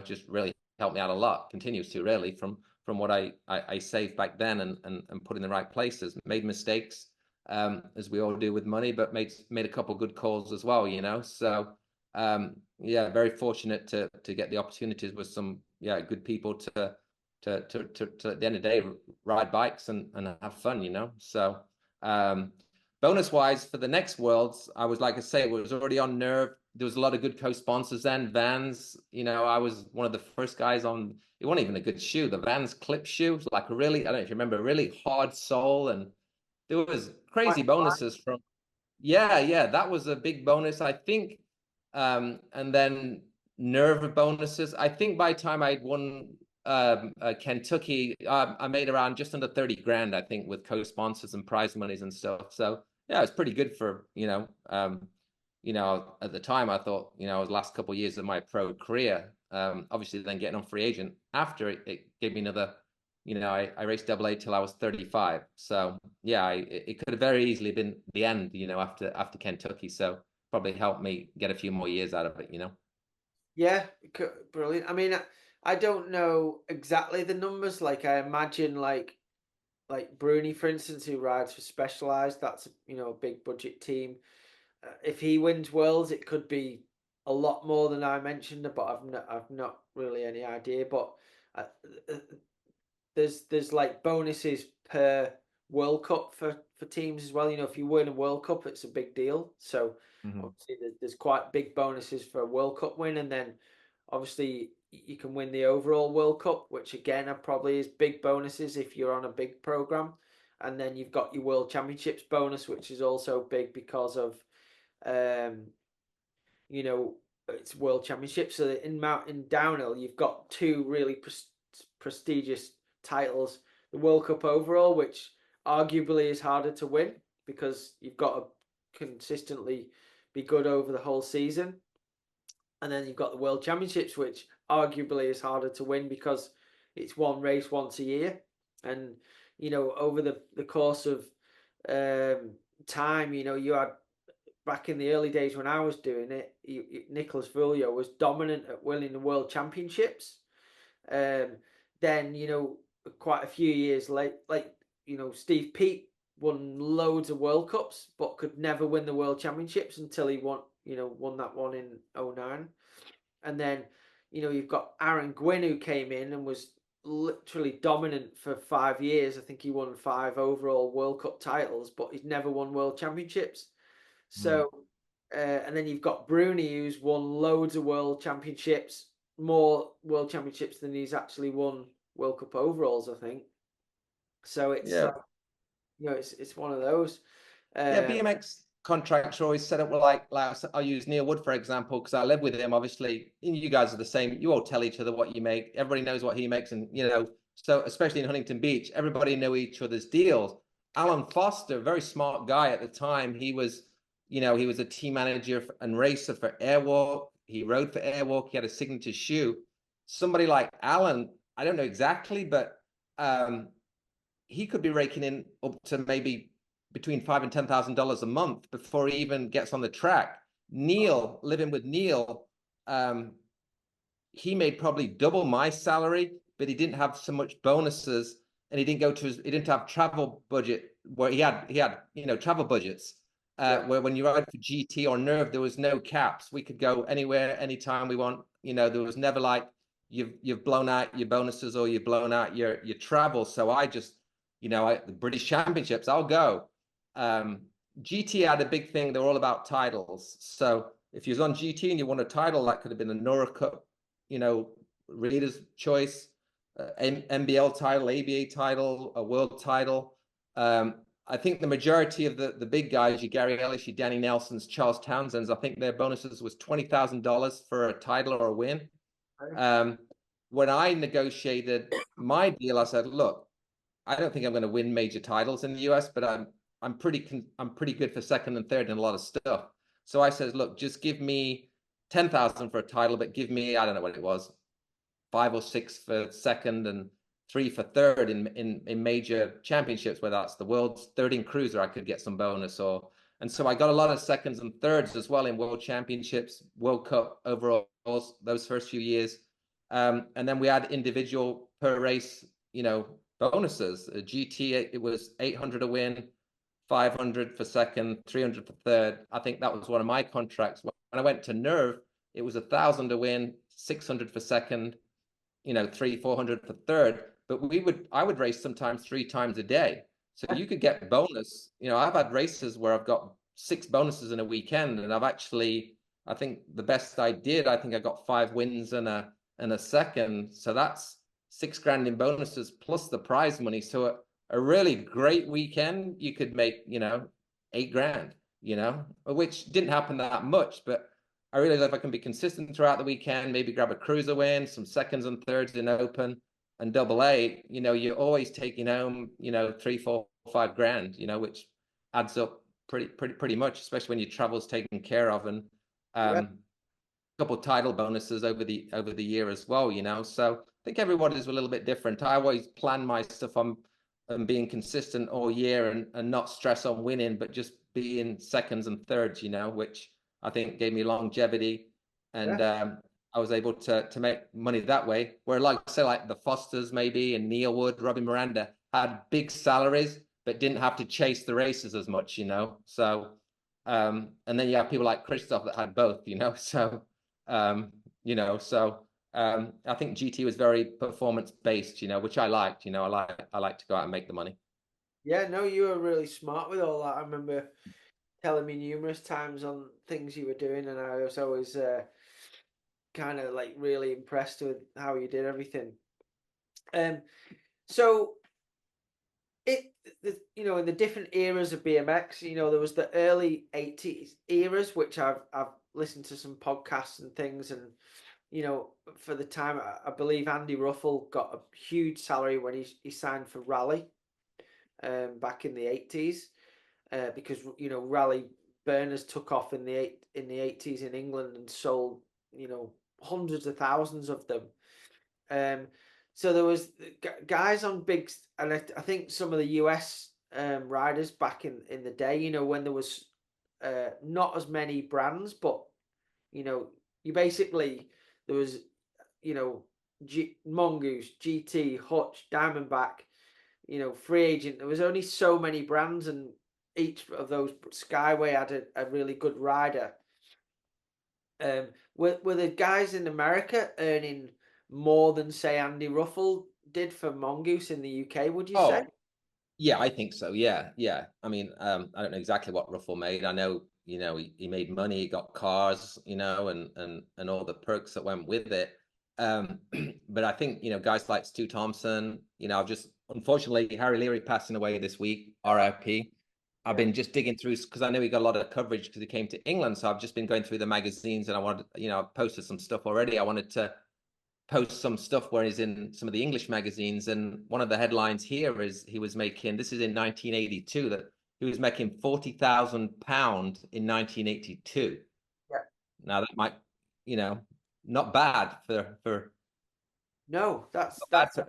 just really helped me out a lot, continues to really from what I saved back then and put in the right places, made mistakes, as we all do with money, but made a couple of good calls as well, So very fortunate to get the opportunities with some good people to at the end of the day ride bikes and have fun, So bonus wise for the next worlds, I was like I say, was already on Nerve. There was a lot of good co-sponsors then. Vans, I was one of the first guys on. It wasn't even a good shoe. The Vans clip shoe was like a really, I don't know if you remember, a really hard sole, and there was crazy bonuses from. Yeah, that was a big bonus, I think. And then Nerve bonuses. I think by the time I'd won Kentucky, I made around just under 30 grand, I think, with co-sponsors and prize monies and stuff. So yeah, it was pretty good for, at the time I thought, it was the last couple of years of my pro career. Obviously then getting on free agent after it gave me another, I raced double A till I was 35. So yeah, it could have very easily been the end, after Kentucky. So probably helped me get a few more years out of it. yeah. Brilliant. I mean, I don't know exactly the numbers. Like, I imagine, like Bruni, for instance, who rides for Specialized. That's a big budget team. If he wins worlds, it could be a lot more than I mentioned, but I've not really any idea. But uh, uh, there's like bonuses per World Cup for teams as well. If you win a World Cup, it's a big deal. So Mm-hmm. obviously there's quite big bonuses for a World Cup win, and then obviously you can win the overall World Cup, which again are probably is big bonuses if you're on a big program. And then you've got your World Championships bonus, which is also big because of um, it's World Championships. So in mountain downhill, you've got two really prestigious titles: the World Cup overall, which arguably is harder to win because you've got to consistently be good over the whole season, and then you've got the World Championships, which arguably is harder to win because it's one race once a year, and over the course of time, you had back in the early days when I was doing it, Nicholas Vulio was dominant at winning the World Championships. Um, then quite a few years late, like Steve Peat won loads of World Cups, but could never win the World Championships until he won that one in '09. And then you've got Aaron Gwynn, who came in and was literally dominant for 5 years. I think he won 5 overall World Cup titles, but he's never won World Championships. Mm. So, and then you've got Bruni, who's won loads of World Championships, more World Championships than he's actually won World Cup overalls, I think. So it's Yeah. it's one of those. Yeah, Uh, BMX contracts are always set up like I'll use Neil Wood, for example, because I live with him. Obviously, you guys are the same. You all tell each other what you make. Everybody knows what he makes. And, so especially in Huntington Beach, everybody know each other's deals. Alan Foster, very smart guy at the time. He was a team manager and racer for Airwalk. He rode for Airwalk. He had a signature shoe. Somebody like Alan, I don't know exactly, but he could be raking in up to maybe between $5,000 and $10,000 a month before he even gets on the track. Neil, living with Neil, he made probably double my salary, but he didn't have so much bonuses, and he didn't have travel budget where he had travel budgets. Where when you ride for GT or Nerve, there was no caps. We could go anywhere, anytime we want. There was never like you've blown out your bonuses or you've blown out your travel. So I just, the British Championships, I'll go. GT had a big thing. They're all about titles. So if you was on GT and you won a title, that could have been a Nora Cup, Reader's Choice, NBL title, ABA title, a world title. I think the majority of the big guys, your Gary Ellis, your Danny Nelsons, Charles Townsend's, I think their bonuses was $20,000 for a title or a win. When I negotiated my deal, I said, look, I don't think I'm going to win major titles in the US, but I'm pretty good for second and third in a lot of stuff. So I said, look, just give me 10,000 for a title, but give me, I don't know what it was, 5 or 6 for second and 3 for third in major championships, whether that's the world's third in cruiser, I could get some bonus. And so I got a lot of seconds and thirds as well in world championships, World Cup overalls, those first few years. And then we had individual per race, bonuses. GT, it was 800 a win, 500 for second, 300 for third. I think that was one of my contracts. When I went to Nerve, it was 1,000 to win, 600 for second, 300-400 for third. But I would race sometimes 3 times a day. So you could get bonus. I've had races where I've got 6 bonuses in a weekend, and I think the best I did, I think I got 5 wins and a second. So that's $6,000 in bonuses plus the prize money. So a really great weekend, you could make, $8,000, which didn't happen that much, but I realize if I can be consistent throughout the weekend, maybe grab a cruiser win, some seconds and thirds in open and double A, you're always taking home, 3, 4, 5 grand, which adds up pretty much, especially when your travel's taken care of, and a couple of title bonuses over the year as well, So I think everyone is a little bit different. I always plan my stuff on being consistent all year and not stress on winning, but just being seconds and thirds, which I think gave me longevity, and I was able to make money that way. Where like the Fosters maybe and Neil Wood, Robbie Miranda had big salaries, but didn't have to chase the races as much, So, and then you have people like Christoph that had both, So, I think GT was very performance based, which I liked. I like to go out and make the money. Yeah, no, you were really smart with all that. I remember telling me numerous times on things you were doing, and I was always kind of like really impressed with how you did everything. So in the different eras of BMX, there was the early 80s eras, which I've listened to some podcasts and things, and for the time, I believe Andy Ruffle got a huge salary when he signed for Rally back in the 80s, because Rally burners took off in the 80s in England and sold hundreds of thousands of them. So there was guys on big, and I think some of the US riders back in the day, when there was not as many brands, but you basically, there was Mongoose, GT, Hutch, Diamondback, Free Agent. There was only so many brands, and each of those, Skyway had a really good rider. Were the guys in America earning more than say Andy Ruffle did for Mongoose in the UK? Would you say? Oh, yeah, I think so. Yeah, yeah. I mean, I don't know exactly what Ruffle made. I know, he made money, he got cars, and all the perks that went with it. Um, but I think, guys like Stu Thompson, I've just unfortunately Harry Leary passing away this week, RIP. I've Yeah. been just digging through because I know he got a lot of coverage because he came to England. So I've just been going through the magazines and I wanted, I've posted some stuff already. I wanted to post some stuff where he's in some of the English magazines, and one of the headlines here is he was making, this is in 1982, that he was making £40,000 in 1982. Yeah. Now that might, not bad for No, that's not bad that's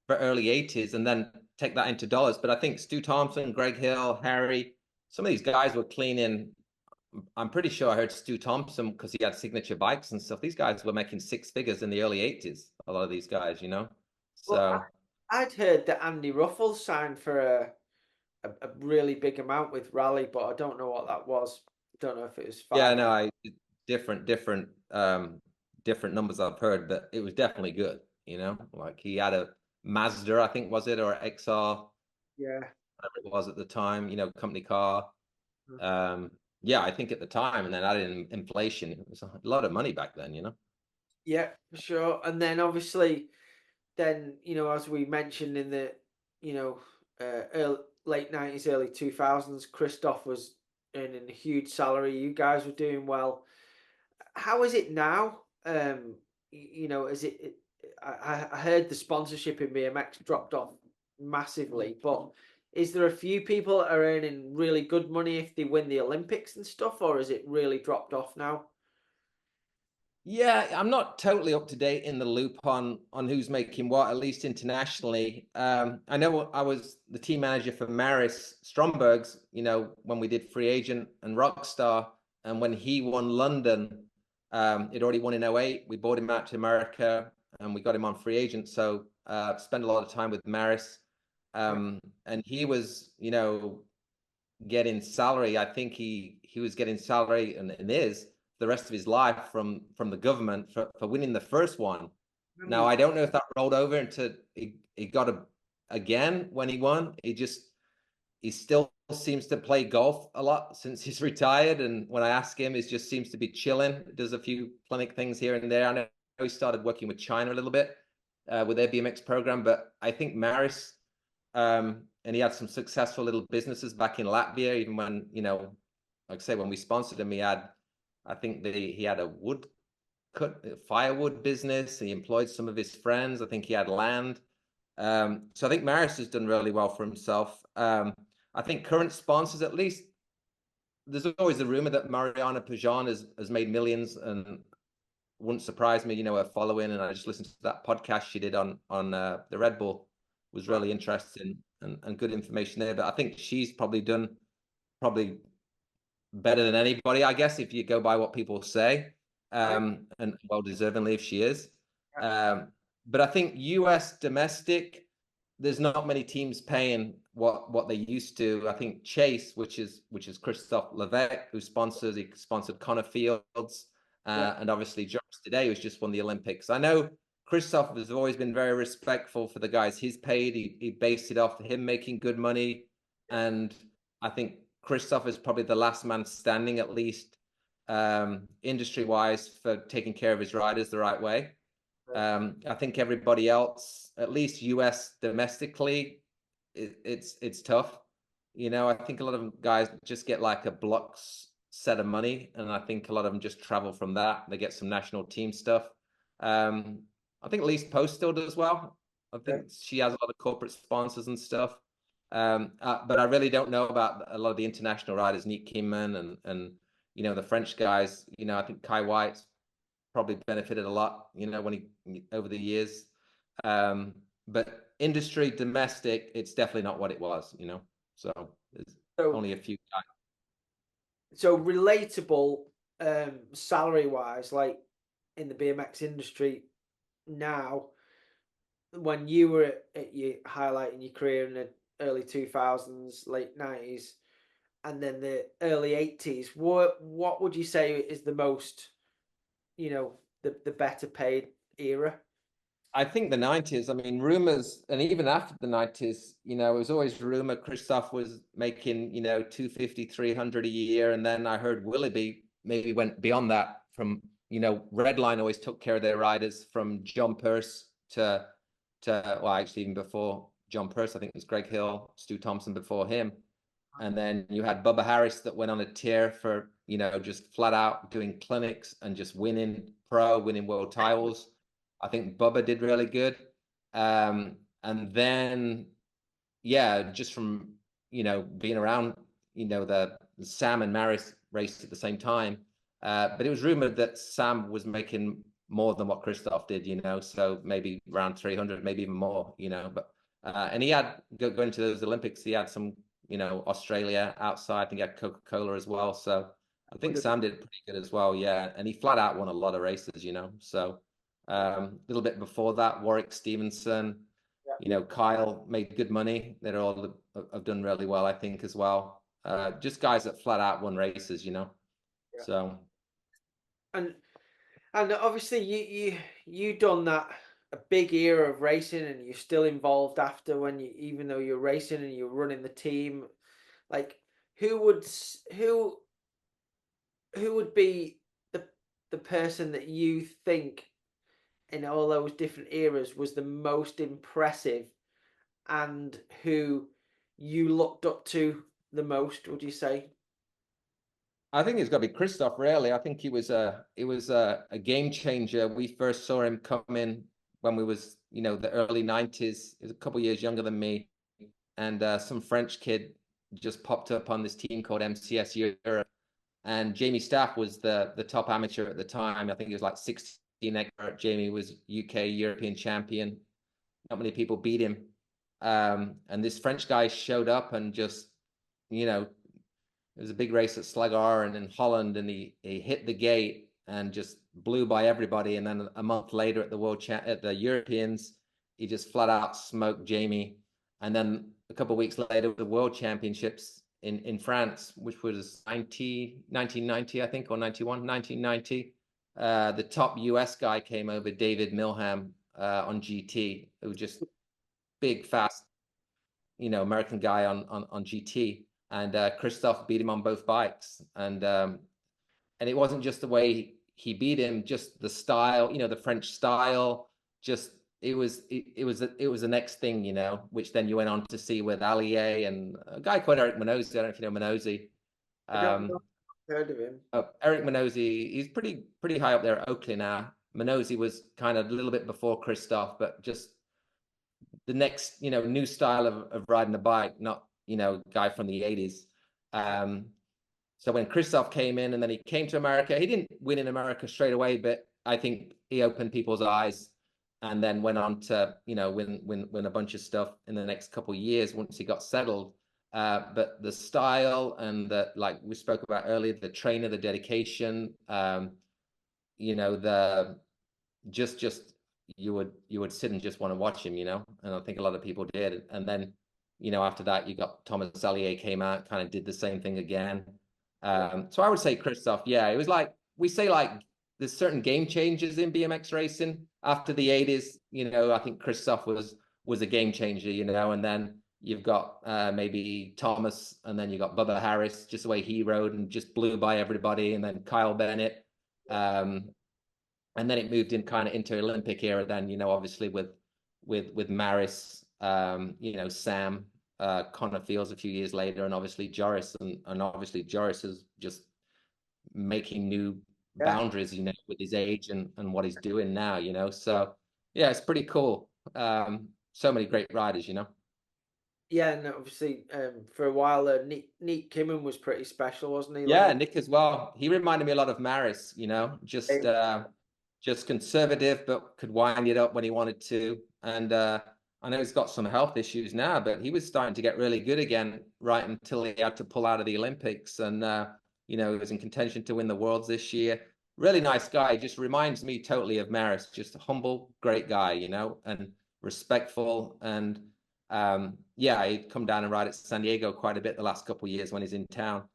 for early 80s, and then take that into dollars. But I think Stu Thompson, Greg Hill, Harry, some of these guys were cleaning. I'm pretty sure I heard Stu Thompson because he had signature bikes and stuff. These guys were making six figures in the early 80s. A lot of these guys. well. So I'd heard that Andy Ruffle signed for a really big amount with Raleigh, but I don't know what that was. Don't know if it was yeah, five. no, different numbers I've heard, but it was definitely good. Like he had a Mazda, I think was it, or XR, Yeah. whatever it was at the time. Company car. Um, yeah, I think at the time, and then added in inflation, it was a lot of money back then. Yeah, for sure. And then obviously, then as we mentioned in the you know late 90s, early 2000s, Christoph was earning a huge salary. You guys were doing well. How is it now? Is it? I heard the sponsorship in BMX dropped off massively, but is there a few people that are earning really good money if they win the Olympics and stuff, or is it really dropped off now? Yeah, I'm not totally up to date in the loop on who's making what, at least internationally. I know I was the team manager for Maris Stromberg's, when we did Free Agent and Rockstar, and when he won London, he'd already won in '08. We bought him out to America and we got him on Free Agent. So spent a lot of time with Maris. Yeah. And he was, getting salary. I think he was getting salary and is the rest of his life from the government for winning the first one. Now I don't know if that rolled over into he got a again when he won. He still seems to play golf a lot since he's retired. And when I ask him, he just seems to be chilling. Does a few clinic things here and there. I know he started working with China a little bit with their BMX program, but I think Maris and he had some successful little businesses back in Latvia, even when, like I say, when we sponsored him, I think he had a firewood business. He employed some of his friends. I think he had land. So I think Maris has done really well for himself. I think current sponsors, at least, there's always a rumor that Mariana Pajan has made millions, and wouldn't surprise me, her following. And I just listened to that podcast she did on the Red Bull, was really interesting and good information there. But I think she's probably done probably better than anybody, I guess, if you go by what people say, Right. and well deservingly if she is. Yeah. But I think US domestic, there's not many teams paying what they used to. I think Chase, which is Christophe Levesque, he sponsored Connor Fields, Yeah. and obviously Josh today, who's just won the Olympics. I know Christophe has always been very respectful for the guys he's paid. He based it off him making good money, and I think Christoph is probably the last man standing, at least industry wise, for taking care of his riders the right way. I think everybody else, at least US domestically, it's tough. I think a lot of guys just get like a block set of money, and I think a lot of them just travel from that. They get some national team stuff. I think Lise Post still does well. I Yeah. think she has a lot of corporate sponsors and stuff. But I really don't know about a lot of the international riders, Nick Kingman and the French guys. I think Kai White's probably benefited a lot, when he over the years. But industry domestic, it's definitely not what it was. So there's So only a few guys. so relatable, salary wise, like in the BMX industry now, when you were at your highlighting your career in the early 2000s, late 90s, and then the early 80s, what would you say is the most the better paid era? I think the 90s, I mean, rumors, and even after the 90s, it was always rumor Christoph was making, 250, 300 a year. And then I heard Willoughby maybe went beyond that from, Redline always took care of their riders from John Pearce well, actually, even before John Pearce, I think it was Greg Hill, Stu Thompson before him. And then you had Bubba Harris that went on a tear for, just flat out doing clinics and just winning world titles. I think Bubba did really good. And then, yeah, just from, being around, the Sam and Maris raced at the same time. But it was rumored that Sam was making more than what Christoph did, so maybe around 300, maybe even more, but, and he had, going to those Olympics, he had some, Australia outside, I think he had Coca-Cola as well. So I think Sam did pretty good as well. Yeah. And he flat out won a lot of races, so a little bit before that, Warwick Stevenson, Kyle made good money. They're all have done really well, I think, as well. Just guys that flat out won races, So And obviously you done that a big era of racing, and you're still involved after, when you, even though you're racing and you're running the team. Like, who would who who would be the person that you think in all those different eras was the most impressive, and who you looked up to the most, would you say? I think it's got to be Christoph, really. I think it was a game changer. We first saw him come in when we was, the early 90s. He was a couple of years younger than me. And some French kid just popped up on this team called MCS Europe. And Jamie Staff was the top amateur at the time. I think he was like 16 expert. Jamie was UK European champion. Not many people beat him. And this French guy showed up and just, it was a big race at Slagar and in Holland, and he hit the gate and just blew by everybody. And then a month later at the Europeans, he just flat out smoked Jamie. And then a couple of weeks later, the World Championships in France, which was 1990, I think, or 91, 1990. The top US guy came over, David Milham, on GT. It was just big, fast, American guy on GT. And Christoph beat him on both bikes. And it wasn't just the way he beat him, just the style, the French style. Just it was the next thing, which then you went on to see with Allier and a guy called Eric Minosi. I don't know if you know Minosi. I don't know. Heard of him. Eric Minosi, he's pretty high up there at Oakley now. Minosi was kind of a little bit before Christoph, but just the next, new style of riding a bike, not, guy from the 80s. So when Christoph came in and then he came to America, he didn't win in America straight away, but I think he opened people's eyes and then went on to, win a bunch of stuff in the next couple of years once he got settled. But the style and like we spoke about earlier, the trainer, the dedication, the just you would sit and just want to watch him, and I think a lot of people did. And then, after that, you got Thomas Allier came out, kind of did the same thing again. So I would say Christoph, yeah, it was like, we say like there's certain game changers in BMX racing after the 80s, I think Christoph was a game changer, and then you've got maybe Thomas, and then you got Bubba Harris, just the way he rode and just blew by everybody, and then Kyle Bennett. And then it moved in kind of into Olympic era then, obviously with Maris, Sam, Connor Fields a few years later, and obviously Joris, and obviously Joris is just making new boundaries, with his age and what he's doing now, so yeah, it's pretty cool. So many great riders, Yeah, and obviously, for a while, Nick Kimmon was pretty special, wasn't he? Yeah, Like, Nick as well. He reminded me a lot of Maris, just conservative, but could wind it up when he wanted to. And I know he's got some health issues now, but he was starting to get really good again right until he had to pull out of the Olympics. And, he was in contention to win the Worlds this year. Really nice guy. Just reminds me totally of Maris. Just a humble, great guy, and respectful. And yeah, he'd come down and ride at San Diego quite a bit the last couple of years when he's in town.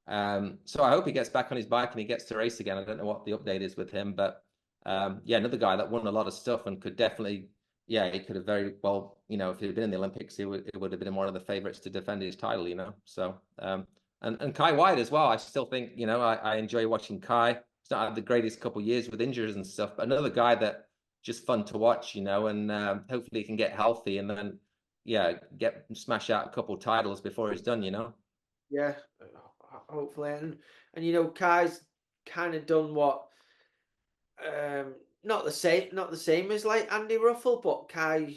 So I hope he gets back on his bike and he gets to race again. I don't know what the update is with him, but yeah, another guy that won a lot of stuff and could definitely, yeah, he could have very well, if he'd been in the Olympics, it would have been one of the favorites to defend his title, So and Kai Wide as well. I still think, I enjoy watching Kai. He's not had the greatest couple of years with injuries and stuff, but another guy that just fun to watch, and hopefully he can get healthy and then yeah, smash out a couple of titles before he's done, Yeah, hopefully, and Kai's kind of done what, um, not the same as like Andy Ruffle, but Kai,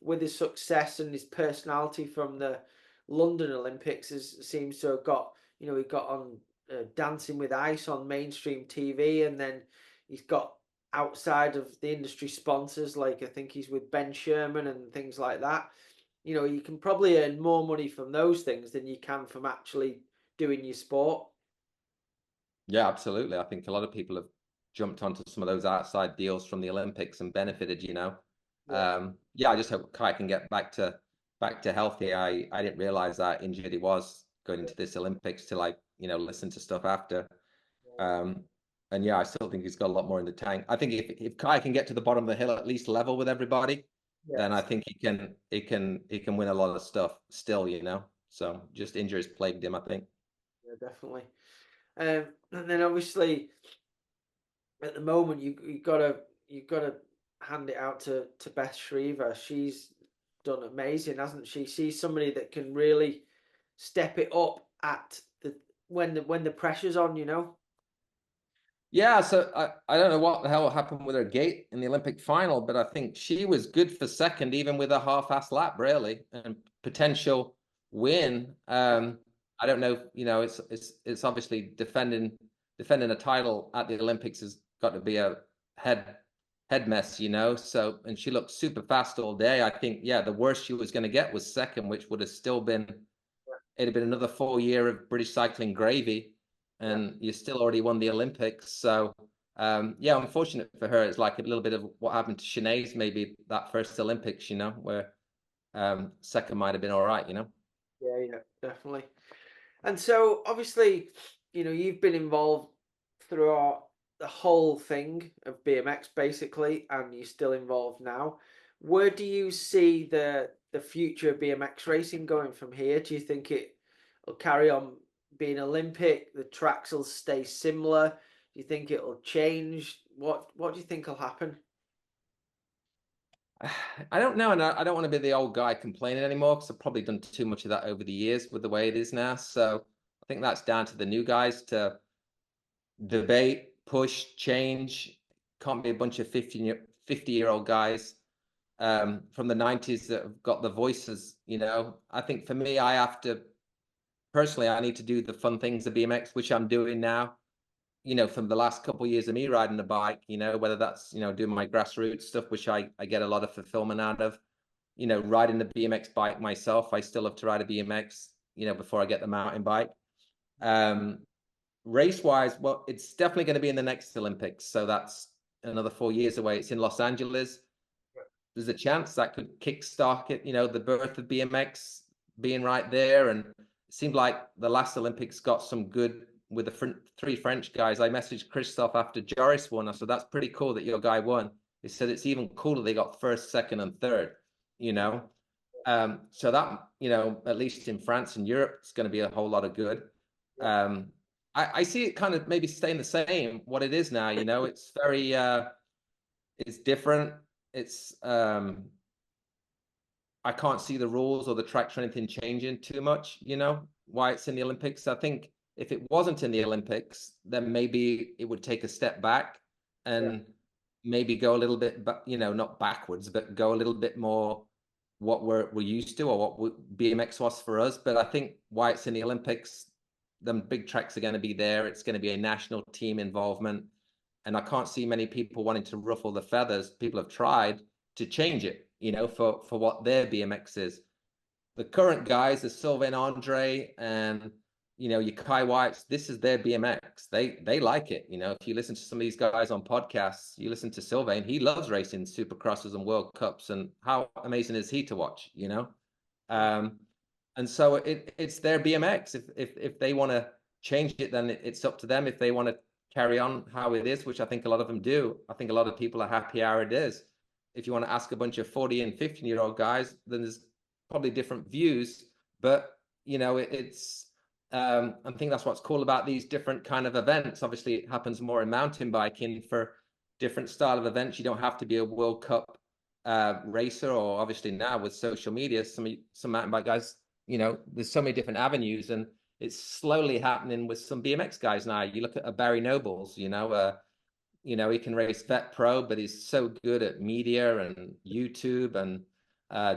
with his success and his personality from the London Olympics, seems to have got, he got on Dancing with Ice on mainstream TV, and then he's got outside of the industry sponsors, like I think he's with Ben Sherman and things like that. You can probably earn more money from those things than you can from actually doing your sport. Yeah, absolutely. I think a lot of people have jumped onto some of those outside deals from the Olympics and benefited. Yeah, Yeah, I just hope Kai can get back to healthy. I didn't realize that injured he was going into this Olympics till I, listen to stuff after. Um, and yeah, I still think he's got a lot more in the tank. I think if Kai can get to the bottom of the hill at least level with everybody, then I yes, think he can win a lot of stuff still. So just injuries plagued him, I think. yeah, definitely. And then obviously at the moment you gotta hand it out to Beth Shriver. She's done amazing, hasn't she? She's somebody that can really step it up at the when the pressure's on. Yeah, so I don't know what the hell happened with her gait in the Olympic final, but I think she was good for second, even with a half-ass lap, really, and potential win. I don't know, it's obviously defending a title at the Olympics has got to be a head mess. So, and she looked super fast all day. I think, yeah, the worst she was going to get was second, which would have still been it'd have been another 4 year of British cycling gravy, Yeah, and you still already won the Olympics. So yeah, unfortunate for her. It's like a little bit of what happened to Sinead's maybe that first Olympics, where second might have been all right. yeah, yeah, definitely. And so obviously, you've been involved throughout the whole thing of BMX basically, and you're still involved now. Where do you see the future of BMX racing going from here? Do you think it will carry on being Olympic? The tracks will stay similar? Do you think it'll change? What do you think will happen? I don't know, and I don't want to be the old guy complaining anymore because I've probably done too much of that over the years with the way it is now. So I think that's down to the new guys to debate, push, change. Can't be a bunch of 50-year-old guys from the 90s that have got the voices. I think for me, personally, I need to do the fun things of BMX, which I'm doing now, from the last couple of years of me riding the bike, whether that's, doing my grassroots stuff, which I get a lot of fulfillment out of, riding the BMX bike myself. I still have to ride a BMX, before I get the mountain bike. Race wise, well, it's definitely going to be in the next Olympics. So that's another 4 years away. It's in Los Angeles. There's a chance that could kickstart it, the birth of BMX being right there. And it seemed like the last Olympics got some good with the three French guys. I messaged Christophe after Joris won. I said, that's pretty cool that your guy won. He said, it's even cooler they got first, second, and third, you know. So that, at least in France and Europe, it's going to be a whole lot of good. Yeah, I see it kind of maybe staying the same what it is now, it's very it's different. It's I can't see the rules or the tracks or anything changing too much, why it's in the Olympics. I think if it wasn't in the Olympics, then maybe it would take a step back yeah, and maybe go a little bit, but not backwards, but go a little bit more what we're used to or what BMX was for us. But I think why it's in the Olympics, the big tracks are going to be there. It's going to be a national team involvement. And I can't see many people wanting to ruffle the feathers. People have tried to change it, for what their BMX is. The current guys, the Sylvain Andre and your Kai Whites, this is their BMX. They like it. If you listen to some of these guys on podcasts, you listen to Sylvain, he loves racing supercrosses and World Cups, and how amazing is he to watch. yeah, And so it's their BMX. If they want to change it, then it's up to them if they want to carry on how it is, which I think a lot of them do. I think a lot of people are happy how it is. If you want to ask a bunch of 40 and 15-year-old guys, then there's probably different views. But you know, I think that's what's cool about these different kind of events. Obviously, it happens more in mountain biking. For different style of events, you don't have to be a World Cup racer, or obviously now with social media, some mountain bike guys, you know, there's so many different avenues, and it's slowly happening with some BMX guys now. You look at a Barry Nobles, you know, he can race Vet Pro, but he's so good at media and YouTube, and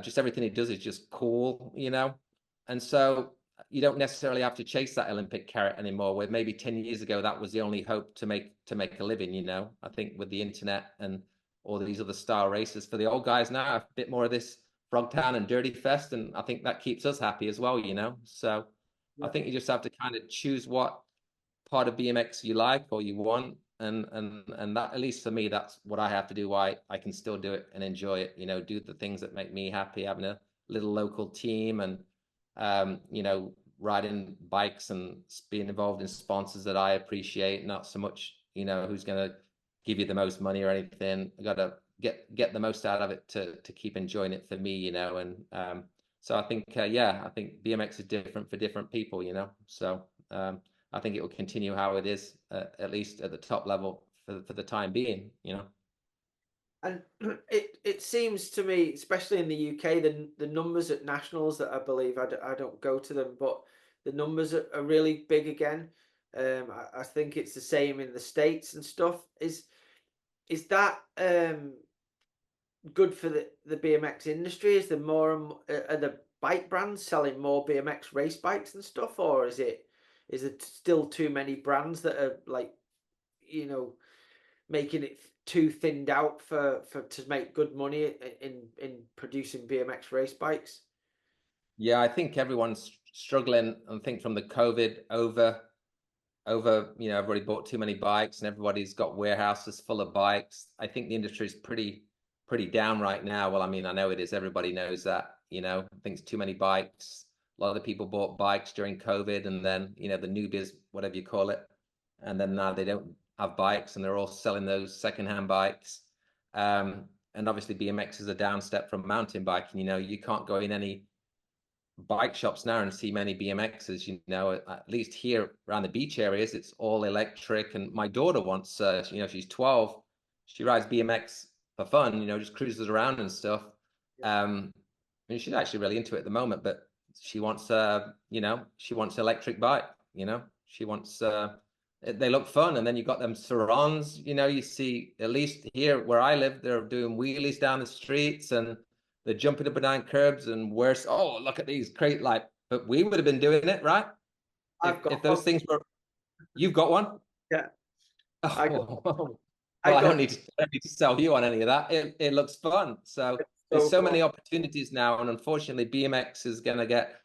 just everything he does is just cool, you know. And so you don't necessarily have to chase that Olympic carrot anymore, where maybe 10 years ago that was the only hope to make a living, you know. I think with the internet and all these other style races, for the old guys now, a bit more of this Frogtown and Dirty Fest, and I think that keeps us happy as well, you know. So I Yeah. think you just have to kind of choose what part of BMX you like or you want, and that, at least for me, that's what I have to do. Why I can still do it and enjoy it, you know, do the things that make me happy, having a little local team, and you know, riding bikes and being involved in sponsors that I appreciate, not so much, you know, who's going to give you the most money or anything. I got to get the most out of it to keep enjoying it for me, you know. And so I think I think BMX is different for different people, you know. So I think it will continue how it is, at least at the top level for the time being, you know. And it seems to me, especially in the UK, the numbers at nationals, that I believe, I don't go to them, but the numbers are really big again. I think it's the same in the States and stuff. Is that good for the BMX industry? Is there more and are the bike brands selling more BMX race bikes and stuff, or is it still too many brands that are, like, you know, making it too thinned out for to make good money in producing BMX race bikes? Yeah, I think everyone's struggling. I think from the COVID over, you know, everybody bought too many bikes and everybody's got warehouses full of bikes. I think the industry is pretty down right now. Well, I mean, I know it is. Everybody knows that, you know. I think it's too many bikes. A lot of people bought bikes during COVID, and then, you know, the newbies, whatever you call it, and then now they don't have bikes, and they're all selling those secondhand bikes. And obviously BMX is a down step from mountain biking. You know, you can't go in any bike shops now and see many BMXs, you know. At least here around the beach areas, it's all electric. And my daughter wants, you know, she's 12, she rides BMX for fun, you know, just cruises around and stuff. Yeah. And she's actually really into it at the moment, but she wants, you know, she wants electric bike, you know, she wants, they look fun. And then you got them Surons, you know, you see, at least here where I live, they're doing wheelies down the streets, and they're jumping up and down curbs, and worse. Oh, look at these great, like, but we would have been doing it, right? I've got If one. those things were, you've got one. Yeah, I got Oh, I well, got I don't need to sell you on any of that. It looks fun. So there's so so far. many opportunities now, and unfortunately, BMX is going to get.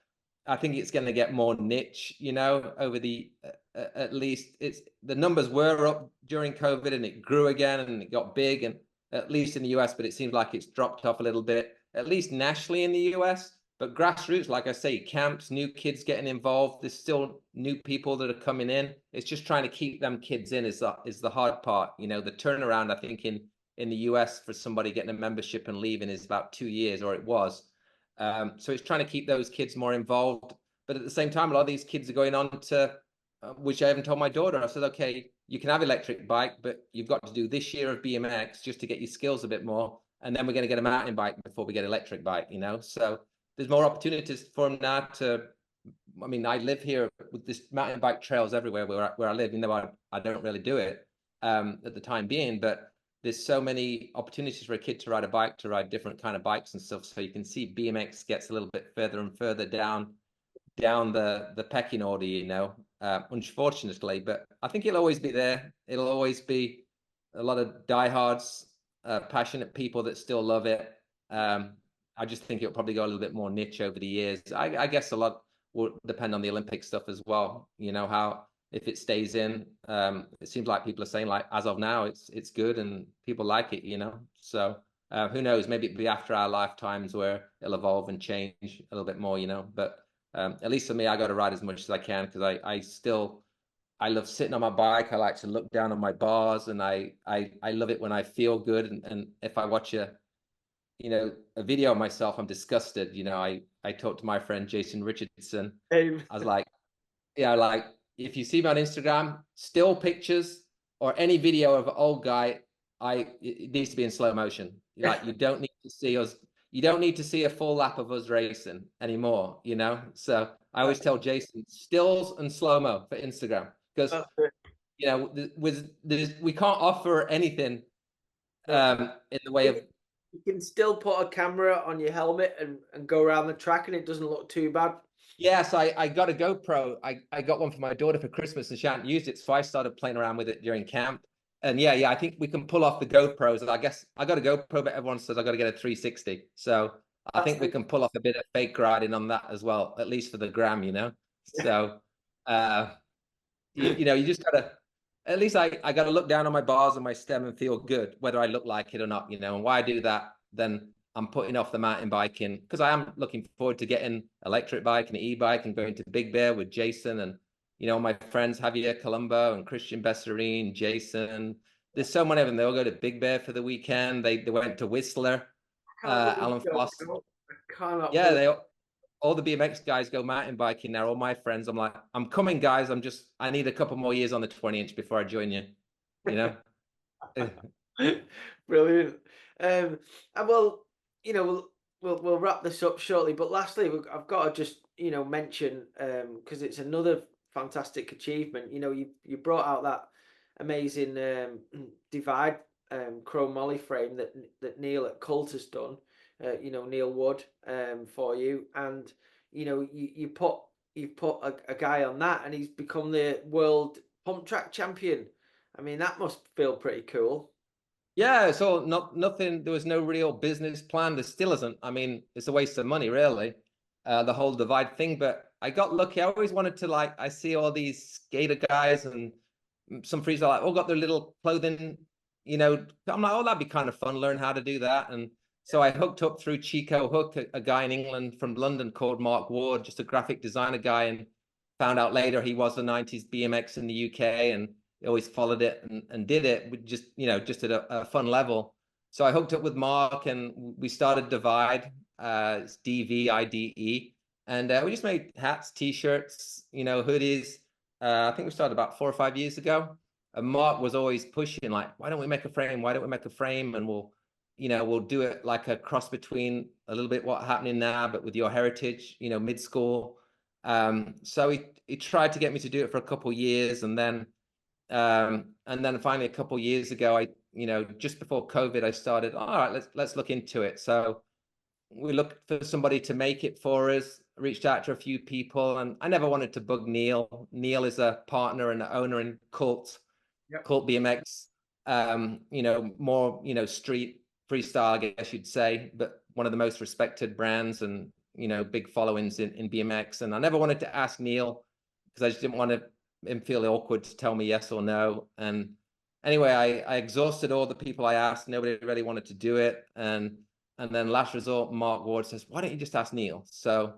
I think it's going to get more niche, you know, over the at least it's the numbers were up during COVID, and it grew again, and it got big, and at least in the US, but it seems like it's dropped off a little bit, at least nationally in the US. But grassroots, like I say, camps, new kids getting involved. There's still new people that are coming in. It's just trying to keep them kids in is the hard part. You know, the turnaround, I think, in the US for somebody getting a membership and leaving is about 2 years, or it was. So it's trying to keep those kids more involved. But at the same time, a lot of these kids are going on to, which I haven't told my daughter. I said, okay, you can have electric bike, but you've got to do this year of BMX just to get your skills a bit more. And then we're going to get a mountain bike before we get electric bike, you know? So there's more opportunities for them now to, I mean, I live here with this mountain bike trails everywhere where I live, even though I don't really do it at the time being, but there's so many opportunities for a kid to ride a bike, to ride different kind of bikes and stuff. So you can see BMX gets a little bit further and further down the pecking order, you know, unfortunately. But I think it'll always be there. It'll always be a lot of diehards, passionate people that still love it. I just think it'll probably go a little bit more niche over the years. I guess a lot will depend on the Olympic stuff as well. You know, how if it stays in, it seems like people are saying, like, as of now, it's good and people like it, you know. So who knows? Maybe it'll be after our lifetimes where it'll evolve and change a little bit more, you know. But at least for me, I got to ride as much as I can, because I still I love sitting on my bike. I like to look down on my bars, and I love it when I feel good. And if I watch a video of myself, I'm disgusted. I talked to my friend Jason Richardson. Um, I was like, yeah, like if you see me on Instagram, still pictures or any video of an old guy, it needs to be in slow motion. Like you don't need to see us, you don't need to see a full lap of us racing anymore. So I always tell Jason, stills and slow-mo for Instagram because that's it. we can't offer anything No. in the way You of. you can still put a camera on your helmet and go around the track, and it doesn't look too bad. Yes, I got a GoPro. I got one for my daughter for Christmas and she hadn't used it. So I started playing around with it during camp. And yeah, I think we can pull off the GoPros. I guess I got a GoPro, but everyone says I got to get a 360. So I That's think we the can pull off a bit of fake riding on that as well, at least for the gram. So uh you just gotta at least I gotta look down on my bars and my stem and feel good, whether I look like it or not. And why I do that, then I'm putting off the mountain biking because I am looking forward to getting electric bike and e-bike and going to Big Bear with Jason and my friends Javier Colombo and Christian Besserine, Jason. There's so many of them. They all go to Big Bear for the weekend. They went to Whistler, I can't believe Alan you don't Foster. go. I cannot Yeah, believe. all the BMX guys go mountain biking now. All my friends, I'm like, I'm coming, guys. I need a couple more years on the 20-inch before I join you. You know? Brilliant. And well, we'll wrap this up shortly. But lastly, I've got to just mention because it's another fantastic achievement. You brought out that amazing Dvide chrome molly frame that Neil at Cult has done. Neil Wood for you, and you've put a guy on that, and he's become the world pump track champion. I mean, that must feel pretty cool. Yeah, so nothing. There was no real business plan. There still isn't. I mean, it's a waste of money, really. The whole Divide thing. But I got lucky. I always wanted to I see all these skater guys and some freestyle all got their little clothing. I'm like, oh, that'd be kind of fun. Learn how to do that. And so I hooked up through Chico Hook, a guy in England from London called Mark Ward, just a graphic designer guy, and found out later he was the 90s BMX in the UK and always followed it and did it with just at a fun level. So I hooked up with Mark and we started Dvide. It's Dvide, and we just made hats, t-shirts, hoodies. I think we started about 4 or 5 years ago. And Mark was always pushing like, why don't we make a frame? Why don't we make a frame? And we'll do it like a cross between a little bit what's happening now, but with your heritage, mid school. So he tried to get me to do it for a couple of years, and then finally a couple of years ago, just before COVID, I started, all right, let's look into it. So we looked for somebody to make it for us, reached out to a few people, and I never wanted to bug Neil. Neil is a partner and owner in Cult BMX, more, street freestyle, I guess you'd say, but one of the most respected brands and, big followings in BMX. And I never wanted to ask Neil because I just didn't want him feel awkward to tell me yes or no. And anyway, I exhausted all the people I asked. Nobody really wanted to do it. And then last resort, Mark Ward says, why don't you just ask Neil? So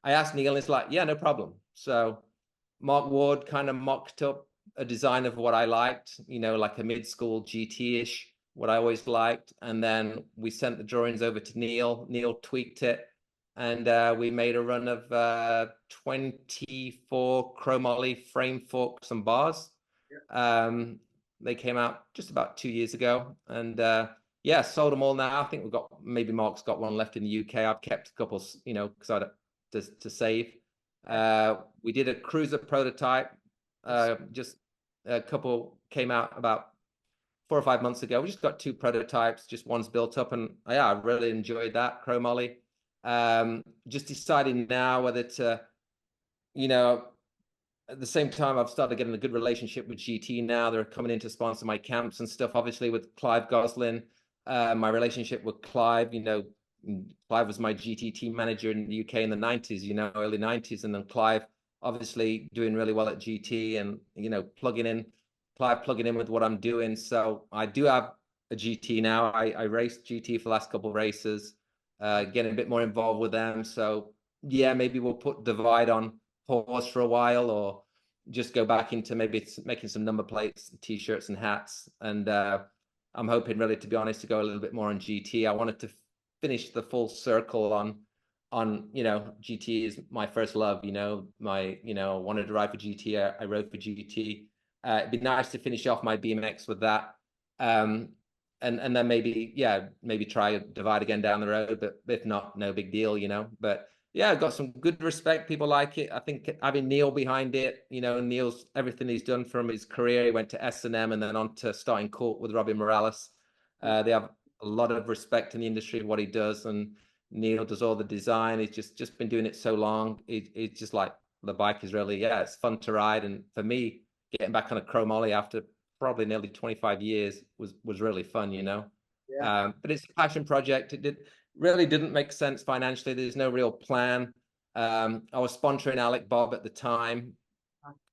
I asked Neil and it's like, yeah, no problem. So Mark Ward kind of mocked up a design of what I liked, like a mid-school GT-ish, what I always liked. And then we sent the drawings over to Neil. Neil tweaked it. And we made a run of 24 chromoly frame forks and bars. They came out just about 2 years ago. And yeah, sold them all now. I think maybe Mark's got one left in the UK. I've kept a couple, because I to save. We did a cruiser prototype. Just a couple came out about 4 or 5 months ago. We just got 2 prototypes. Just one's built up, and yeah, I really enjoyed that chromoly. Just deciding now whether to, at the same time, I've started getting a good relationship with GT now. They're coming in to sponsor my camps and stuff. Obviously, with Clive Goslin, my relationship with Clive, Clive was my GT team manager in the UK in the 90s, early 90s. And then Clive obviously doing really well at GT and, Clive plugging in with what I'm doing. So I do have a GT now. I raced GT for the last couple of races, getting a bit more involved with them. So yeah, maybe we'll put Dvide on pause for a while, or just go back into maybe making some number plates, t-shirts and hats. And I'm hoping really, to be honest, to go a little bit more on GT. I wanted to finish the full circle on, you know, GT is my first love, you know, I wanted to ride for GT. I rode for GT. It'd be nice to finish off my BMX with that. And then maybe try Dvide again down the road, but if not, no big deal, you know. But yeah, I've got some good respect. People like it. I think having Neil behind it, you know, Neil's everything he's done from his career. He went to S&M and then on to starting court with Robin Morales. They have a lot of respect in the industry of what he does, and Neil does all the design. He's just been doing it so long. It's just like the bike is really, yeah, it's fun to ride. And for me, getting back on a chromoly after probably nearly 25 years was really fun, you know. Yeah. But it's a passion project. It really didn't make sense financially. There's no real plan. I was sponsoring Alec Bob at the time.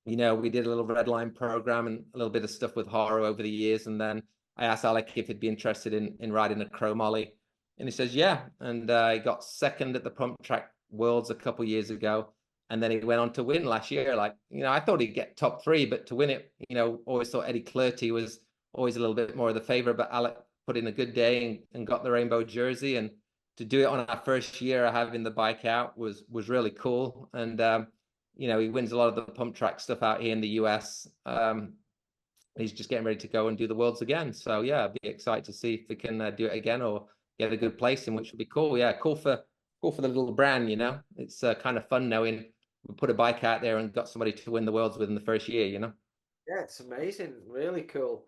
You know, we did a little red line program and a little bit of stuff with Haro over the years. And then I asked Alec if he'd be interested in riding a chromoly. And he says, yeah. And he got second at the Pump Track Worlds a couple years ago. And then he went on to win last year. Like, you know, I thought he'd get top 3, but to win it, you know, always thought Eddie Clarty was always a little bit more of the favorite. But Alec put in a good day and got the rainbow jersey. And to do it on our first year of having the bike out was really cool. And you know, he wins a lot of the pump track stuff out here in the US. He's just getting ready to go and do the Worlds again. So yeah, I'd be excited to see if we can do it again or get a good place in, which would be cool. Yeah, cool for the little brand, you know. It's kind of fun knowing we put a bike out there and got somebody to win the Worlds within the first year, you know. Yeah, it's amazing. Really cool.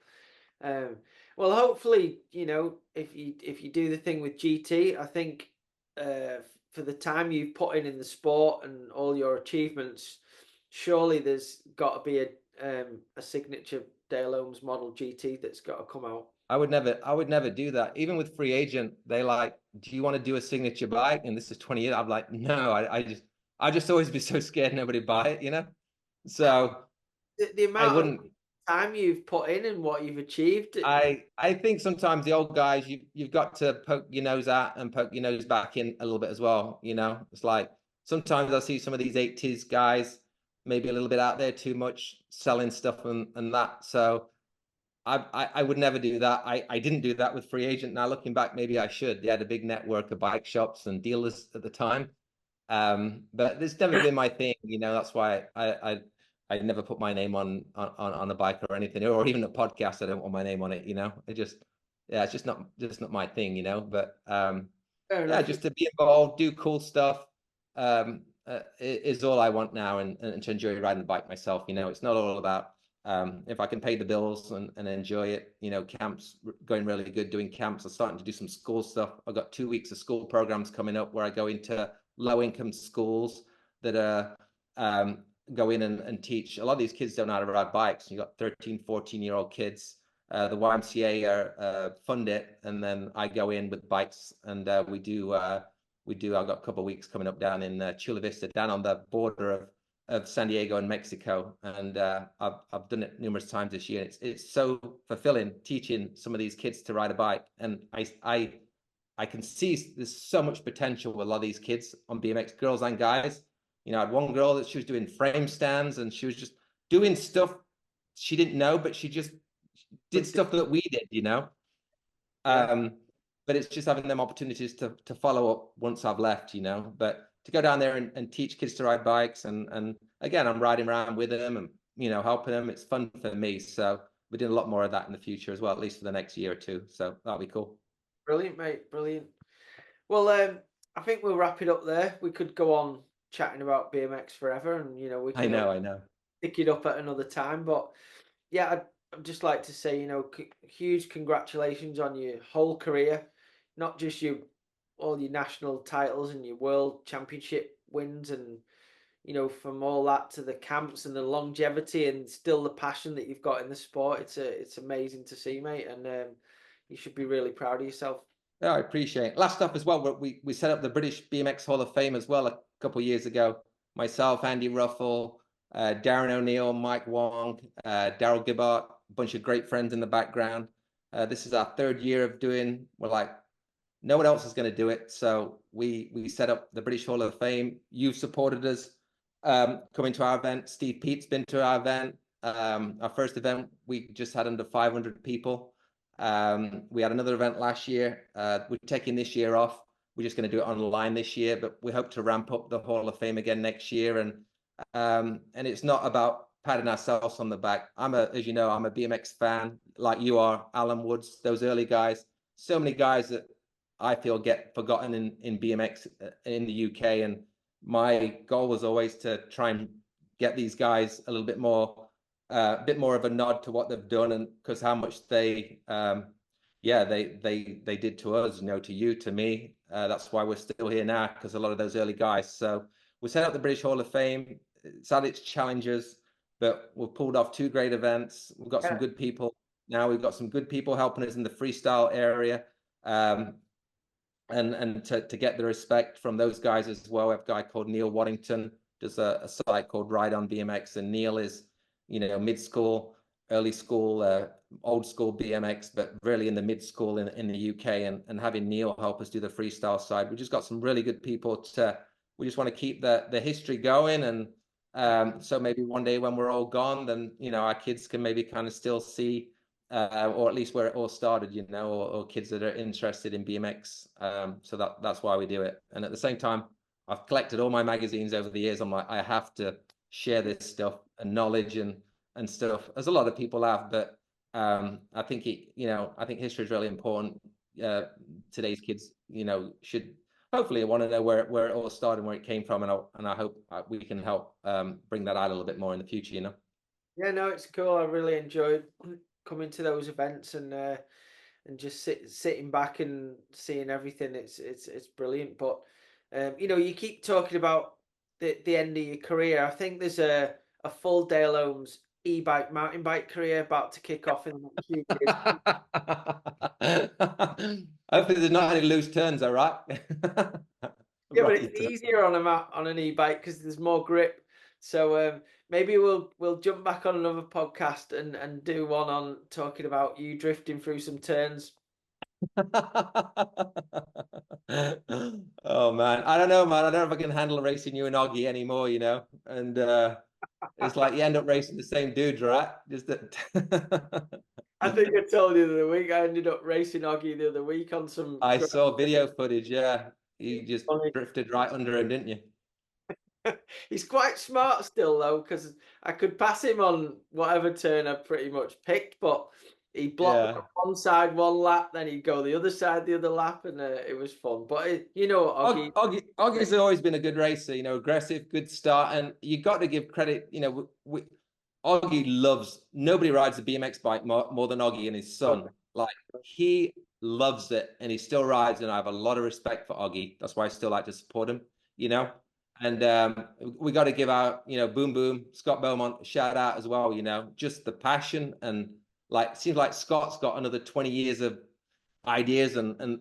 Um, well, hopefully, you know, if you do the thing with GT, I think for the time you've put in the sport and all your achievements, surely there's got to be a signature Dale Holmes model GT that's got to come out. I would never do that. Even with free agent, they like, do you want to do a signature bike? And this is 20 years. I'm like, no, I just always be so scared nobody buy it, you know? So The I amount of wouldn't. time you've put in and what you've achieved. I think sometimes the old guys, you've got to poke your nose out and poke your nose back in a little bit as well, you know? It's like sometimes I see some of these 80s guys maybe a little bit out there too much selling stuff and that. So I would never do that. I didn't do that with free agent. Now looking back, maybe I should. They had a big network of bike shops and dealers at the time. But it's never been my thing, you know. That's why I never put my name on a bike or anything, or even a podcast. I don't want my name on it, you know. It's just not my thing, you know. But Fair yeah, enough. just to be involved, do cool stuff, is all I want now, and to enjoy riding the bike myself. You know, it's not all about if I can pay the bills and enjoy it. You know, camps going really good. Doing camps. I'm starting to do some school stuff. I've got 2 weeks of school programs coming up where I go into low-income schools that are go in and teach. A lot of these kids don't know how to ride bikes. You got 13, 14-year-old kids. The YMCA fund it, and then I go in with bikes, and we do. I've got a couple of weeks coming up down in Chula Vista, down on the border of San Diego and Mexico, and I've done it numerous times this year. It's so fulfilling teaching some of these kids to ride a bike, and I can see there's so much potential with a lot of these kids on BMX, girls and guys. You know, I had one girl that she was doing frame stands and she was just doing stuff she didn't know, but she just did stuff that we did, you know. Yeah. But it's just having them opportunities to follow up once I've left, you know. But to go down there and teach kids to ride bikes, and again, I'm riding around with them and, you know, helping them. It's fun for me. So we're doing a lot more of that in the future as well, at least for the next year or two. So that'll be cool. Brilliant, mate. Brilliant. Well, I think we'll wrap it up there. We could go on chatting about BMX forever, and you know, we I can know, I know. pick it up at another time. But yeah, I'd just like to say, you know, huge congratulations on your whole career, not just all your national titles and your world championship wins, and you know, from all that to the camps and the longevity and still the passion that you've got in the sport. It's amazing to see, mate, and you should be really proud of yourself. Yeah, I appreciate it. Last up as well, we set up the British BMX Hall of Fame as well a couple of years ago. Myself, Andy Ruffle, Darren O'Neill, Mike Wong, Daryl Gibbart, a bunch of great friends in the background. This is our third year of doing. We're like, no one else is going to do it, so we set up the British Hall of Fame. You've supported us coming to our event. Steve Pete's been to our event. Our first event, we just had under 500 people. We had another event last year. We're taking this year off. We're just going to do it online this year, but we hope to ramp up the Hall of Fame again next year. And it's not about patting ourselves on the back. As you know, I'm a BMX fan, like you are, Alan Woods, those early guys. So many guys that I feel get forgotten in BMX in the UK. And my goal was always to try and get these guys a little bit more of a nod to what they've done, and because how much they did to us, to you, to me. That's why we're still here now, because a lot of those early guys. So we set up the British Hall of Fame. It's had its challenges, but we've pulled off 2 great events. We've got some good people now. We've got some good people helping us in the freestyle area. And to get the respect from those guys as well. We have a guy called Neil Waddington, does a site called Ride on BMX, and Neil is, mid-school, early school, old school BMX, but really in the mid-school in the UK, and having Neil help us do the freestyle side. We just got some really good people we just want to keep the history going, and so maybe one day when we're all gone, then, our kids can maybe kind of still see, or at least where it all started, or kids that are interested in BMX. So that's why we do it. And at the same time, I've collected all my magazines over the years. I'm like, I have to share this stuff and knowledge and stuff, as a lot of people have. But I think I think history is really important. Today's kids, should hopefully want to know where it all started and where it came from, and I hope we can help bring that out a little bit more in the future. Yeah, no, it's cool. I really enjoyed coming to those events and just sitting back and seeing everything. It's brilliant. But you keep talking about the end of your career. I think there's a full Dale Holmes e-bike mountain bike career about to kick off in the next few years. Hopefully there's not any loose turns, all right? Yeah, but it's easier on an e-bike because there's more grip. So maybe we'll jump back on another podcast and do one on talking about you drifting through some turns. Oh man, I don't know, man. I don't know if I can handle racing you and Oggy anymore, And it's like you end up racing the same dudes, right? Just that. I think I told you the other week. I ended up racing Oggy the other week on some. I saw video footage. Yeah, you just Funny. drifted right under him, didn't you? He's quite smart still though, because I could pass him on whatever turn I pretty much picked, but he blocked one side one lap, then he'd go the other side the other lap, and it was fun. But Oggy. Oggy's always been a good racer, aggressive, good start, and you got to give credit. Oggy loves. Nobody rides a BMX bike more than Oggy and his son. Like, he loves it, and he still rides, and I have a lot of respect for Oggy. That's why I still like to support him. And we got to give our, Boom Boom, Scott Beaumont, a shout out as well, just the passion, and like, seems like Scott's got another 20 years of ideas and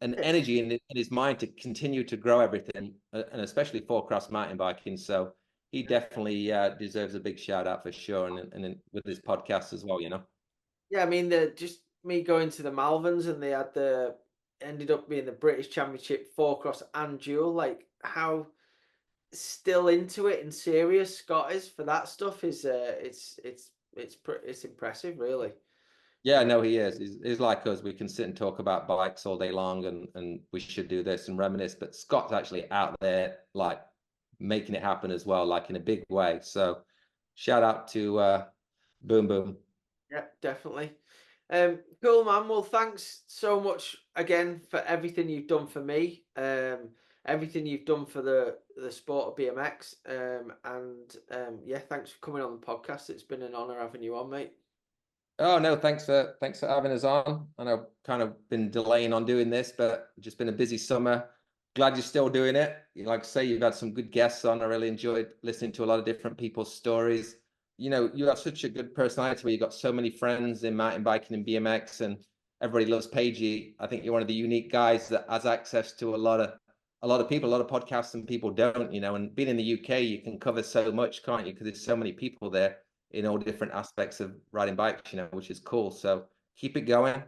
energy in his mind to continue to grow everything, and especially for cross mountain biking. So he definitely deserves a big shout out for sure, and with his podcast as well, Yeah, I mean, just me going to the Malverns, and they had ended up being the British Championship 4-cross and dual. Like, how still into it and serious Scott is for that stuff is it's impressive, really. Yeah, no, he is. He's like us. We can sit and talk about bikes all day long, and we should do this and reminisce. But Scott's actually out there, like, making it happen as well, like in a big way. So shout out to Boom Boom. Yeah, definitely. Cool, man. Well, thanks so much again for everything you've done for me. Everything you've done for the sport of BMX. Yeah, thanks for coming on the podcast. It's been an honor having you on, mate. Oh no, thanks for having us on. I know I've kind of been delaying on doing this, but just been a busy summer. Glad you're still doing it. Like I say, you've had some good guests on. I really enjoyed listening to a lot of different people's stories. You have such a good personality where you've got so many friends in mountain biking and BMX, and everybody loves Pagey. I think you're one of the unique guys that has access to a lot of people, a lot of podcasts, and people don't, and being in the UK, you can cover so much, can't you? Because there's so many people there in all different aspects of riding bikes, which is cool. So keep it going.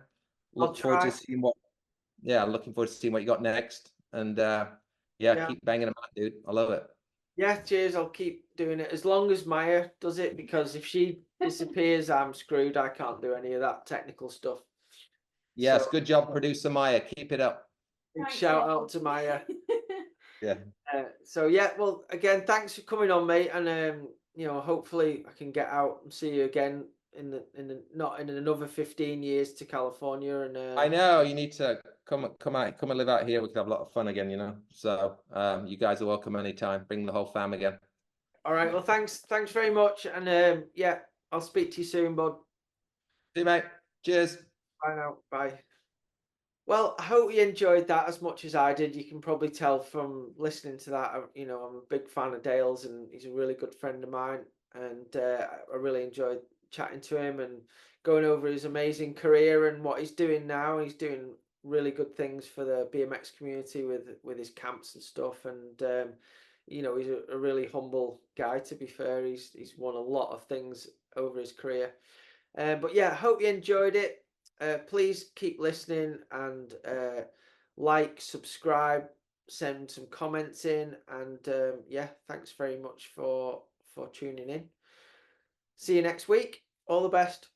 Looking forward to seeing what you got next. And yeah, keep banging them out, dude. I love it. Yeah, cheers. I'll keep doing it as long as Maya does it, because if she disappears, I'm screwed. I can't do any of that technical stuff. Yes, So good job, producer Maya. Keep it up. big shout out to Maya. Yeah. So yeah, well, again, thanks for coming on, mate, and hopefully I can get out and see you again in the not in another 15 years to California, and I know you need to come and live out here. We can have a lot of fun again, you know. So you guys are welcome anytime. Bring the whole fam again. all right. Well, thanks very much, and yeah, I'll speak to you soon, bud. See you, mate. Cheers. Bye now. Bye. Well, I hope you enjoyed that as much as I did. You can probably tell from listening to that. I'm a big fan of Dale's, and he's a really good friend of mine. And I really enjoyed chatting to him and going over his amazing career and what he's doing now. He's doing really good things for the BMX community with his camps and stuff. And he's a really humble guy. To be fair, he's won a lot of things over his career. But yeah, hope you enjoyed it. Please keep listening and like, subscribe, send some comments in, and yeah, thanks very much for tuning in. See you next week. All the best.